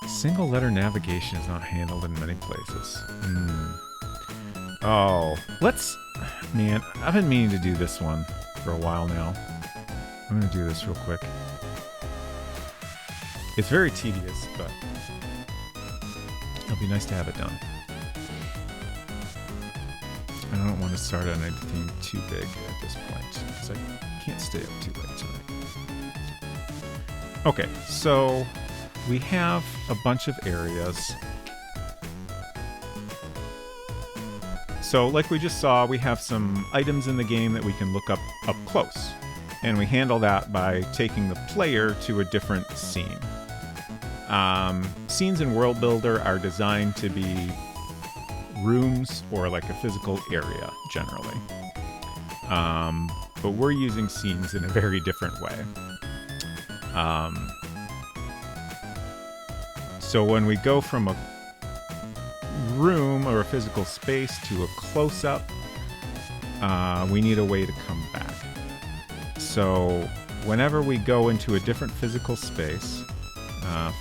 [SPEAKER 1] Single letter navigation is not handled in many places. Oh, man, I've been meaning to do this one for a while now. I'm gonna do this real quick. It's very tedious, but it'll be nice to have it done. I don't want to start on anything too big at this point, because I can't stay up too late tonight. Okay, so we have a bunch of areas. So like we just saw, we have some items in the game that we can look up close. And we handle that by taking the player to a different scene. Scenes in World Builder are designed to be rooms or like a physical area, generally. But we're using scenes in a very different way. So when we go from a room or a physical space to a close-up, we need a way to come back. So whenever we go into a different physical space,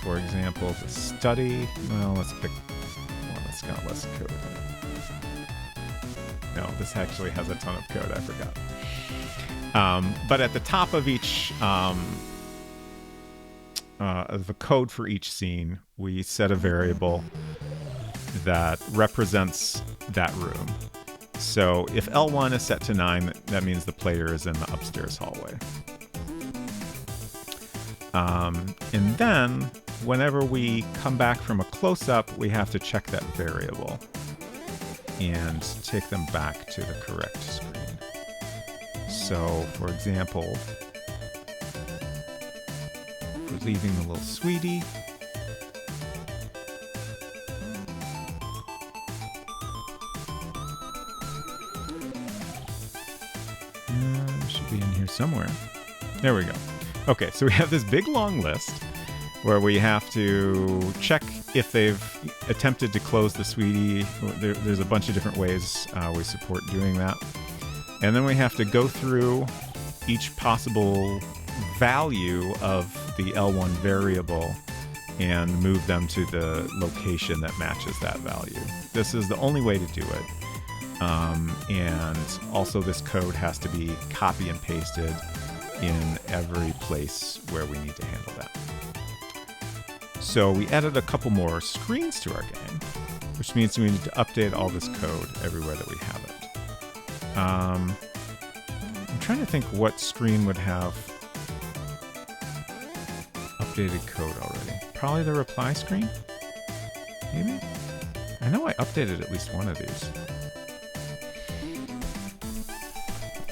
[SPEAKER 1] for example, the study, well, let's pick one that's got less code in it. No, this actually has a ton of code, I forgot. But at the top of each, the code for each scene, we set a variable that represents that room. So if L1 is set to 9, that means the player is in the upstairs hallway. And then, whenever we come back from a close-up, we have to check that variable and take them back to the correct screen. So, for example, we're leaving the little Sweetie. somewhere. There we go. Okay, so we have this big long list where we have to check if they've attempted to close the Sweetie. There's a bunch of different ways we support doing that. And then we have to go through each possible value of the L1 variable and move them to the location that matches that value. This is the only way to do it. And also this code has to be copy and pasted in every place where we need to handle that. So we added a couple more screens to our game, which means we need to update all this code everywhere that we have it. I'm trying to think what screen would have updated code already. Probably the reply screen? Maybe? I know I updated at least one of these.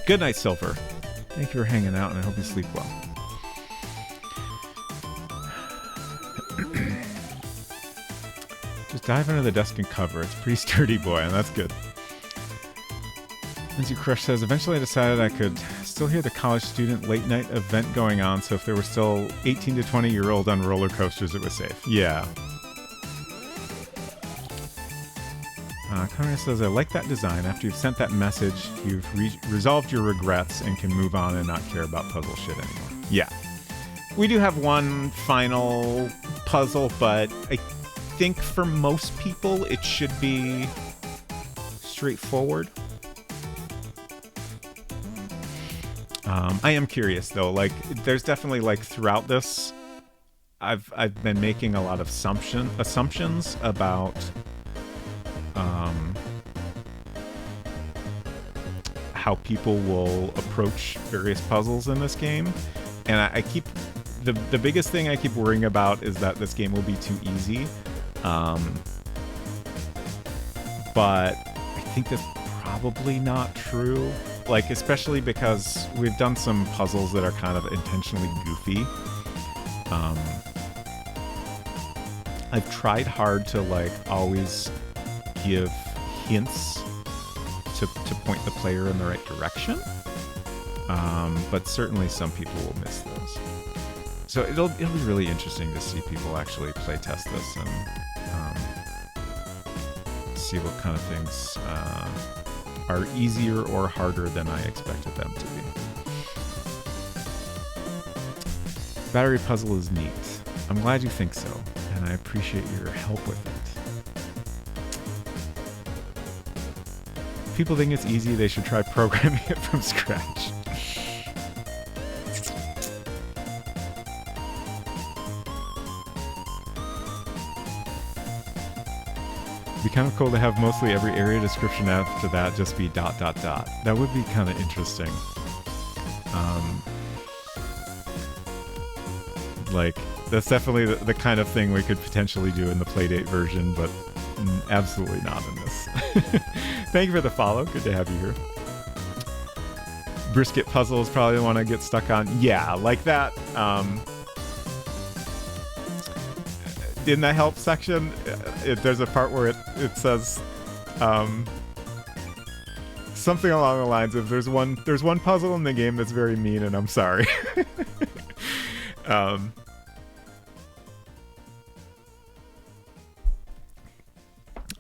[SPEAKER 1] Good night, Silver. Thank you for hanging out, and I hope you sleep well. Just dive under the desk and cover. It's a pretty sturdy, boy, and that's good. Lindsay Crush says, eventually I decided I could still hear the college student late night event going on, so if there were still 18 to 20-year-old on roller coasters, it was safe. Yeah. Conrad says, I like that design. After you've sent that message, you've resolved your regrets and can move on and not care about puzzle shit anymore. Yeah. We do have one final puzzle, but I think for most people it should be straightforward. I am curious though, like there's definitely like throughout this I've been making a lot of assumptions about how people will approach various puzzles in this game, and I keep the biggest thing I keep worrying about is that this game will be too easy, but I think that's probably not true, like especially because we've done some puzzles that are kind of intentionally goofy. I've tried hard to like always give hints to point the player in the right direction, but certainly some people will miss those. So it'll be really interesting to see people actually play test this and see what kind of things are easier or harder than I expected them to be. Battery puzzle is neat. I'm glad you think so, and I appreciate your help with it. If people think it's easy, they should try programming it from scratch. It'd be kind of cool to have mostly every area description after that just be ... That would be kind of interesting. Like, that's definitely the kind of thing we could potentially do in the Playdate version, but absolutely not in this. Thank you for the follow. Good to have you here. Brisket puzzle is probably the one I get stuck on. Yeah, like that. In the help section, there's a part where it says something along the lines of there's one puzzle in the game that's very mean, and I'm sorry.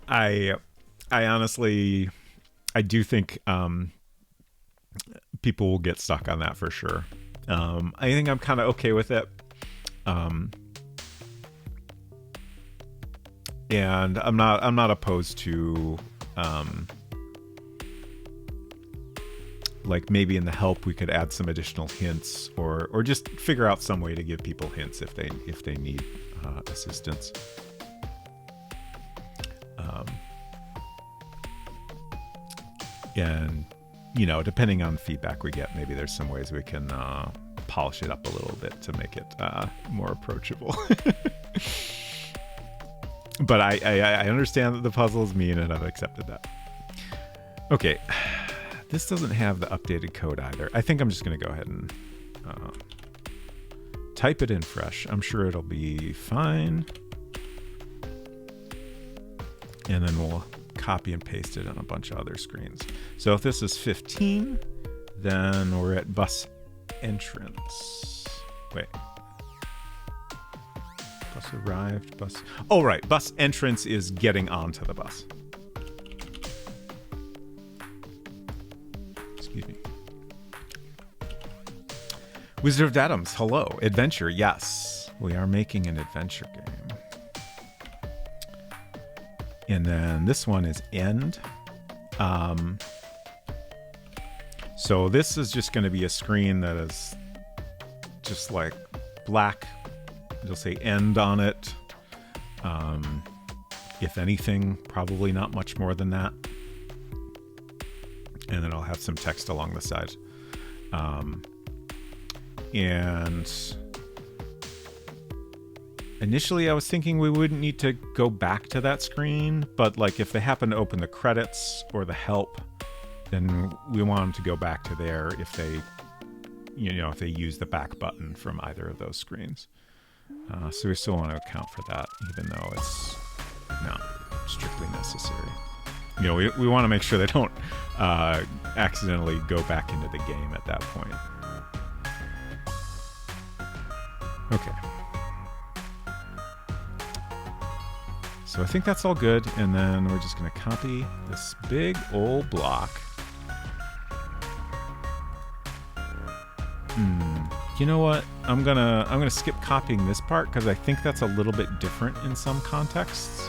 [SPEAKER 1] I honestly, I do think people will get stuck on that for sure. I think I'm kind of okay with it. And I'm not opposed to like maybe in the help we could add some additional hints or just figure out some way to give people hints if they need assistance. And depending on feedback we get, maybe there's some ways we can polish it up a little bit to make it more approachable. But I understand that the puzzle is mean, and I've accepted that. Okay, this doesn't have the updated code either. I think I'm just going to go ahead and type it in fresh. I'm sure it'll be fine. And then we'll copy and paste it on a bunch of other screens. So if this is 15, then we're at bus entrance. Wait. Bus arrived, bus... Oh, right. Bus entrance is getting onto the bus. Excuse me. Wizard of Adams, hello. Adventure, yes. We are making an adventure game. And then this one is End. So this is just going to be a screen that is just like black. It'll say End on it. If anything, probably not much more than that. And then I'll have some text along the side. And initially I was thinking we wouldn't need to go back to that screen, but like if they happen to open the credits or the help, then we want them to go back to there if they, if they use the back button from either of those screens. So we still want to account for that, even though it's not strictly necessary. We want to make sure they don't accidentally go back into the game at that point. Okay. So I think that's all good, and then we're just going to copy this big old block. You know what? I'm gonna skip copying this part because I think that's a little bit different in some contexts,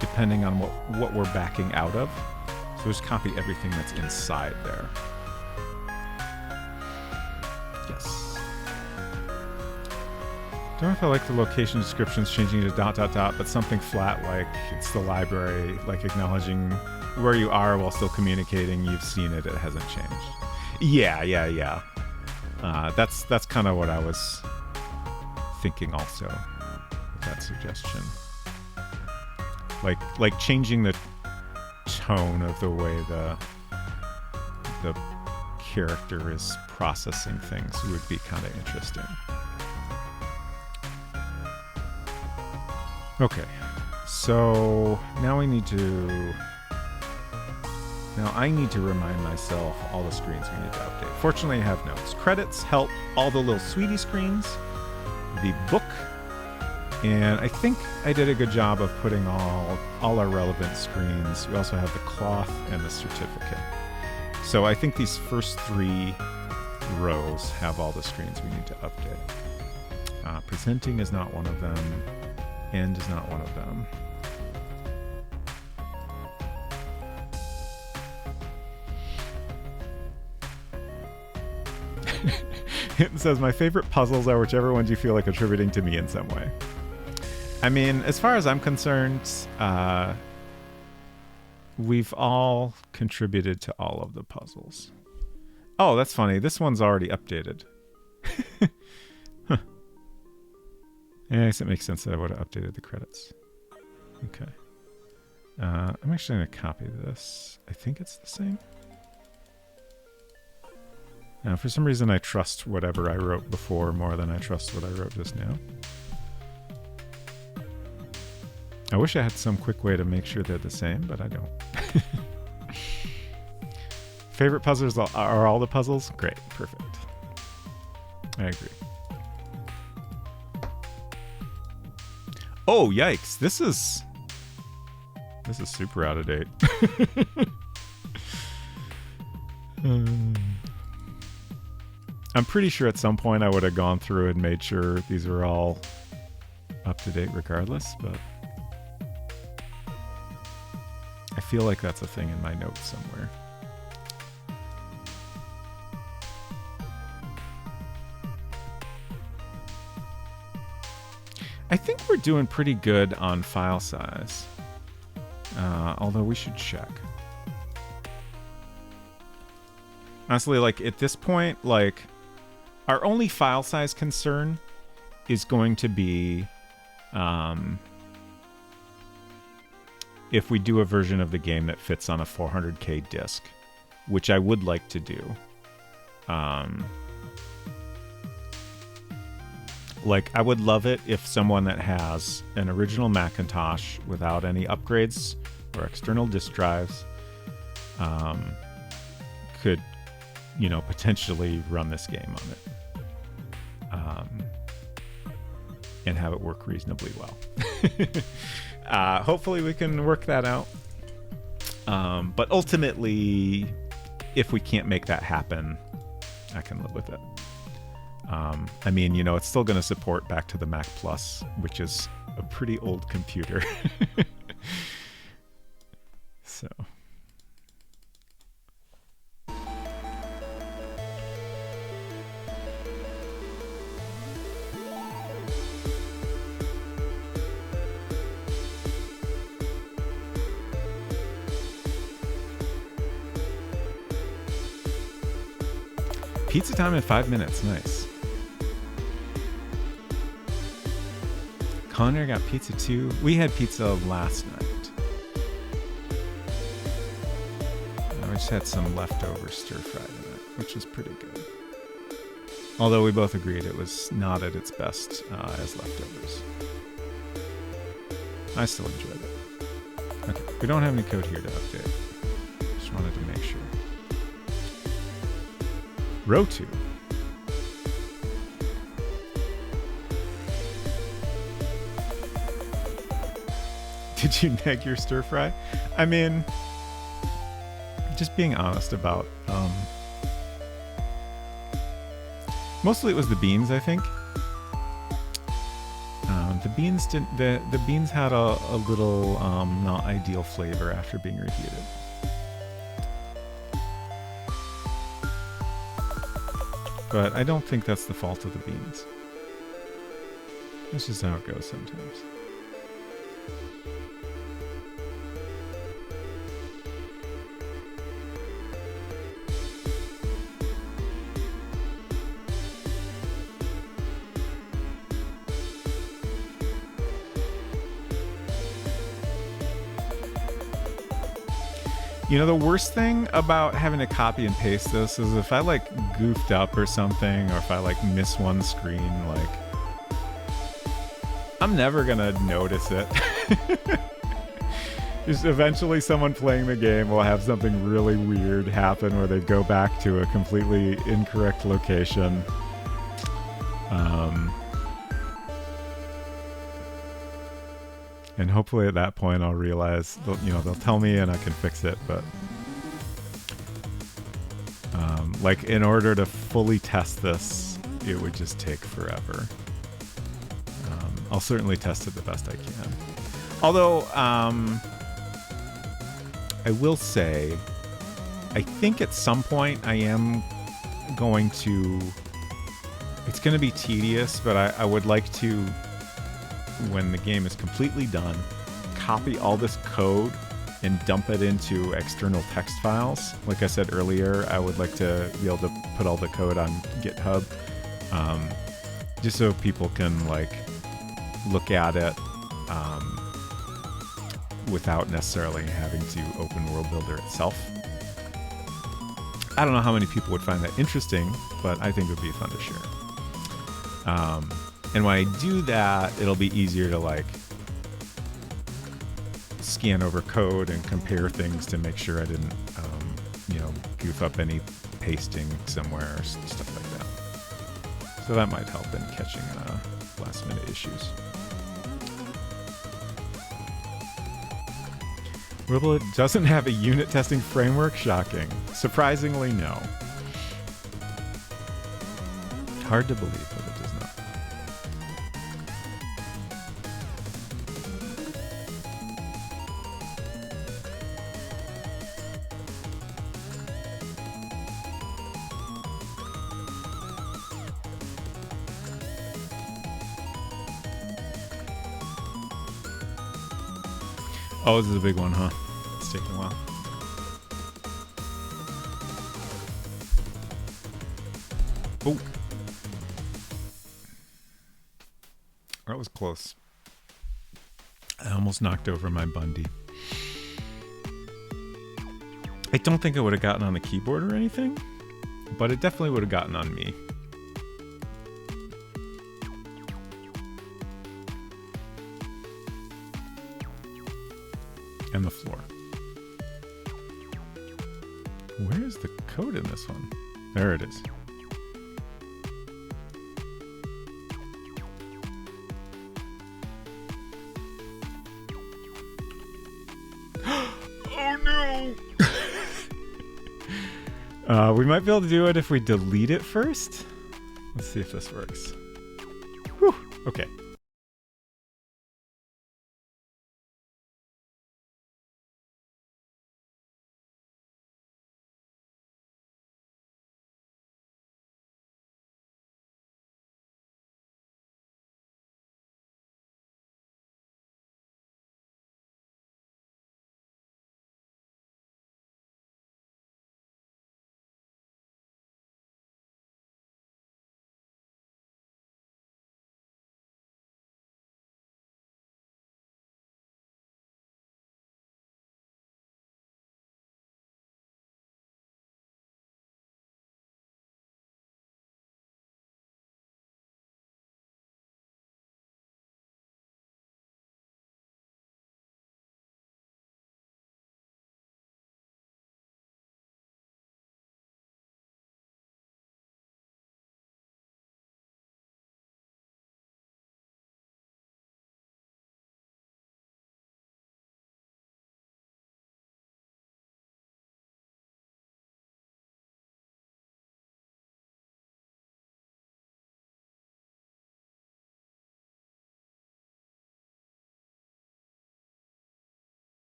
[SPEAKER 1] depending on what we're backing out of. So just copy everything that's inside there. Yes. Don't know if I like the location descriptions changing to ... but something flat like it's the library, like acknowledging where you are while still communicating. You've seen it. It hasn't changed. Yeah. That's kind of what I was thinking also with that suggestion. Like changing the tone of the way the character is processing things would be kind of interesting. Okay, so now I need to remind myself all the screens we need to update. Fortunately, I have notes. Credits, help, all the little sweetie screens, the book, and I think I did a good job of putting all our relevant screens. We also have the cloth and the certificate. So I think these first 3 rows have all the screens we need to update. Presenting is not one of them. End is not one of them. It says, my favorite puzzles are whichever ones you feel like attributing to me in some way. I mean, as far as I'm concerned, we've all contributed to all of the puzzles. Oh, that's funny. This one's already updated. Huh. Yeah, I guess it makes sense that I would have updated the credits. Okay. I'm actually going to copy this. I think it's the same. Now, for some reason, I trust whatever I wrote before more than I trust what I wrote just now. I wish I had some quick way to make sure they're the same, but I don't. Favorite puzzles are all the puzzles? Great, perfect. I agree. Oh, yikes. This is super out of date. I'm pretty sure at some point I would have gone through and made sure these were all up to date regardless, but I feel like that's a thing in my notes somewhere. I think we're doing pretty good on file size, although we should check. Honestly, like at this point, like our only file size concern is going to be if we do a version of the game that fits on a 400K disc, which I would like to do. Like, I would love it if someone that has an original Macintosh without any upgrades or external disk drives could potentially run this game on it. And have it work reasonably well. Hopefully we can work that out. But ultimately, if we can't make that happen, I can live with it. It's still going to support back to the Mac Plus, which is a pretty old computer. So. Pizza time in 5 minutes. Nice. Connor got pizza too. We had pizza last night. I just had some leftover stir fry tonight, which was pretty good. Although we both agreed it was not at its best as leftovers. I still enjoyed it. Okay, we don't have any code here to update. Just wanted to make sure. Row 2. Did you neg your stir fry? I mean, just being honest about, mostly it was the beans, I think. The beans didn't. The beans had a little not ideal flavor after being reheated. But I don't think that's the fault of the beans. That's just how it goes sometimes. The worst thing about having to copy and paste this is if I goofed up or something, or if I miss one screen, I'm never gonna notice it. Just eventually someone playing the game will have something really weird happen where they go back to a completely incorrect location. And hopefully at that point I'll realize, they'll tell me and I can fix it, but in order to fully test this, it would just take forever. I'll certainly test it the best I can. Although, I will say, I think at some point I am going to, it's going to be tedious, but I would like to, when the game is completely done, copy all this code and dump it into external text files. Like I said earlier, I would like to be able to put all the code on GitHub, just so people can look at it without necessarily having to open World Builder itself. I don't know how many people would find that interesting, but I think it would be fun to share. And when I do that, it'll be easier to scan over code and compare things to make sure I didn't, goof up any pasting somewhere or stuff like that. So that might help in catching last minute issues. Ribble doesn't have a unit testing framework? Shocking. Surprisingly, no. Hard to believe, but it does not. Oh, this is a big one, huh? It's taking a while. Oh. That was close. I almost knocked over my Bundy. I don't think it would have gotten on the keyboard or anything, but it definitely would have gotten on me. And the floor. Where is the code in this one? There it is. Oh no! We might be able to do it if we delete it first. Let's see if this works. Whew, okay.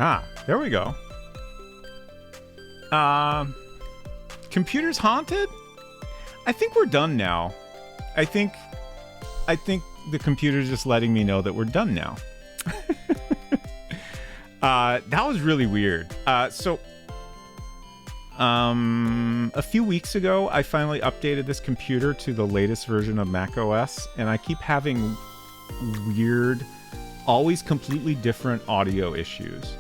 [SPEAKER 1] Ah, there we go. Computer's haunted? I think we're done now. I think the computer's just letting me know that we're done now. That was really weird. A few weeks ago, I finally updated this computer to the latest version of macOS, and I keep having weird, always completely different audio issues.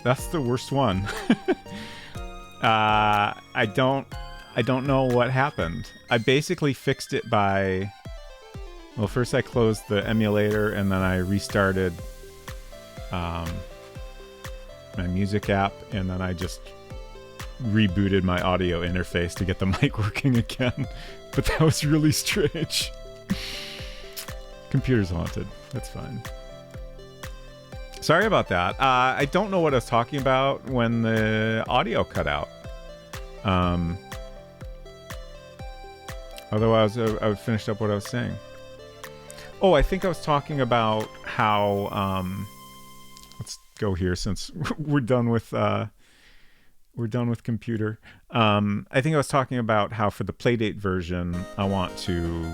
[SPEAKER 1] That's the worst one. I don't know what happened. I basically fixed it by, well, first I closed the emulator and then I restarted my music app, and then I just rebooted my audio interface to get the mic working again. But that was really strange. Computer's haunted. That's fine. Sorry about that. I don't know what I was talking about when the audio cut out. Otherwise, I finished up what I was saying. Oh, I think I was talking about how... let's go here since we're done with computer. I think I was talking about how for the Playdate version, I want to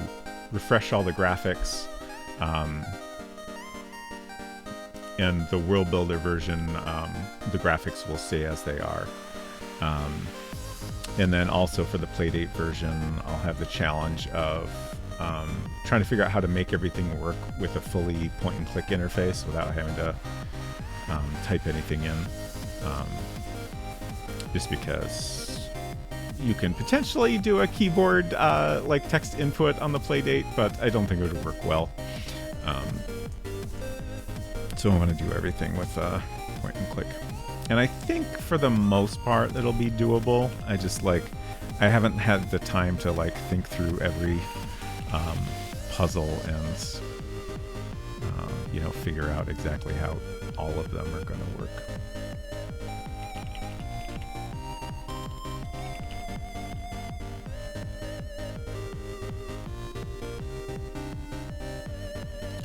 [SPEAKER 1] refresh all the graphics. And the World Builder version, the graphics will stay as they are. And then also for the Playdate version, I'll have the challenge of trying to figure out how to make everything work with a fully point-and-click interface without having to type anything in. Just because you can potentially do a keyboard like text input on the Playdate, but I don't think it would work well. So I want to do everything with point and click. And I think for the most part it'll be doable. I haven't had the time to think through every puzzle and figure out exactly how all of them are going to work.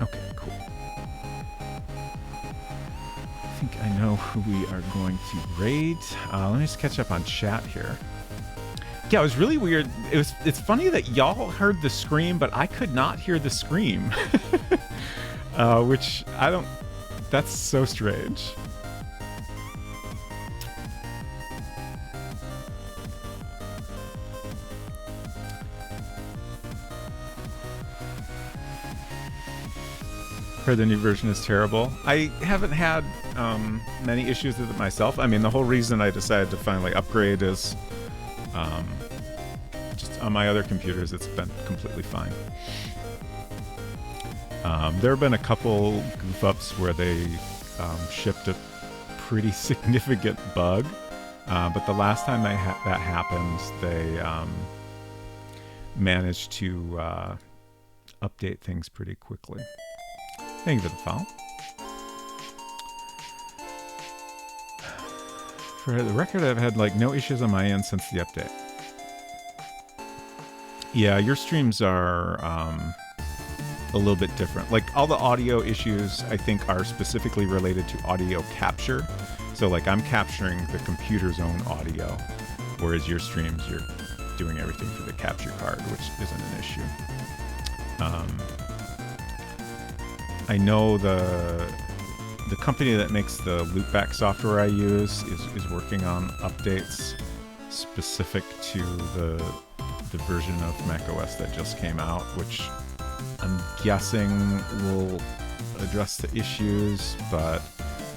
[SPEAKER 1] Okay, cool. I think I know who we are going to raid. Let me just catch up on chat here. Yeah, it was really weird. It's funny that y'all heard the scream, but I could not hear the scream. Which I don't... That's so strange. Heard the new version is terrible. I haven't had many issues with it myself. I mean, the whole reason I decided to finally upgrade is just on my other computers, it's been completely fine. There have been a couple goof-ups where they shipped a pretty significant bug, but the last time that happened, they managed to update things pretty quickly. Thank you for the follow. For the record, I've had no issues on my end since the update. Yeah, your streams are a little bit different. All the audio issues, I think, are specifically related to audio capture. So I'm capturing the computer's own audio, whereas your streams, you're doing everything through the capture card, which isn't an issue. I know the company that makes the loopback software I use is working on updates specific to the version of macOS that just came out, which I'm guessing will address the issues, but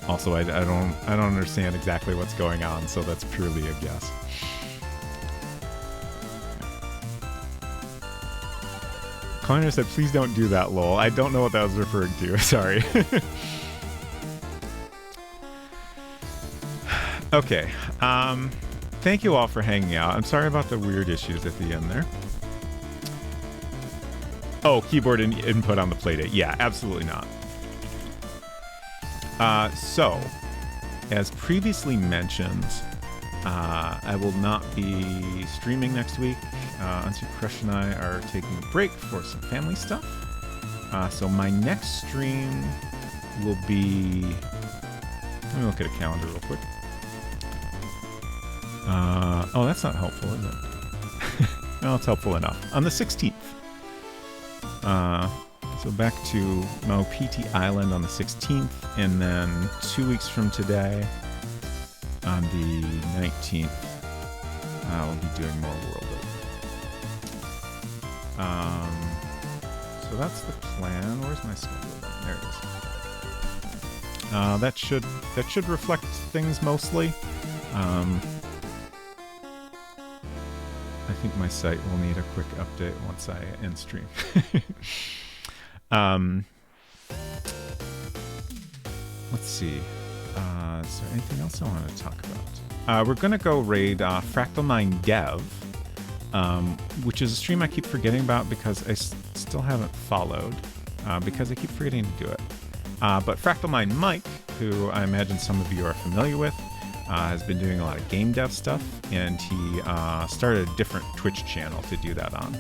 [SPEAKER 1] also I don't understand exactly what's going on, so that's purely a guess. Connor said, please don't do that, lol. I don't know what that was referring to. Sorry. Okay. Thank you all for hanging out. I'm sorry about the weird issues at the end there. Oh, keyboard input on the Playdate. Yeah, absolutely not. So, as previously mentioned, I will not be streaming next week. Unseen Crush and I are taking a break for some family stuff. So my next stream will be... Let me look at a calendar real quick. Oh, that's not helpful, is it? No, it's helpful enough. On the 16th. So back to Mo PT Island on the 16th, and then 2 weeks from today, on the 19th, we'll be doing more World Builder. So that's the plan. Where's my schedule? There it is. That should reflect things mostly. I think my site will need a quick update once I end stream. Let's see. Is there anything else I want to talk about? We're going to go raid Fractal 9 Dev, which is a stream I keep forgetting about because I still haven't followed, because I keep forgetting to do it. But Fractal 9 Mike, who I imagine some of you are familiar with, has been doing a lot of game dev stuff, and he started a different Twitch channel to do that on.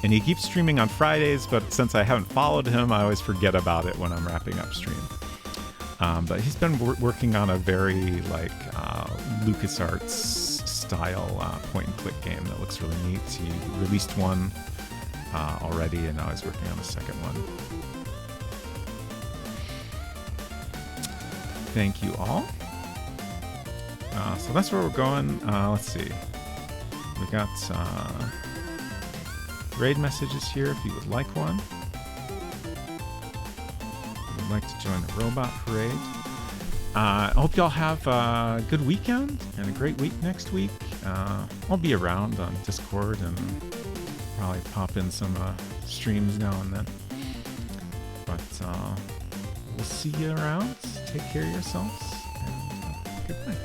[SPEAKER 1] And he keeps streaming on Fridays, but since I haven't followed him, I always forget about it when I'm wrapping up stream. But he's been working on a very LucasArts style point-and-click game that looks really neat. He released one already, and now he's working on the second one. Thank you all. So that's where we're going. Let's see. We got raid messages here if you would like one. If you would like to join the Robot Parade. I hope y'all have a good weekend and a great week next week. I'll be around on Discord and probably pop in some streams now and then. But we'll see you around. Take care of yourselves, and good night.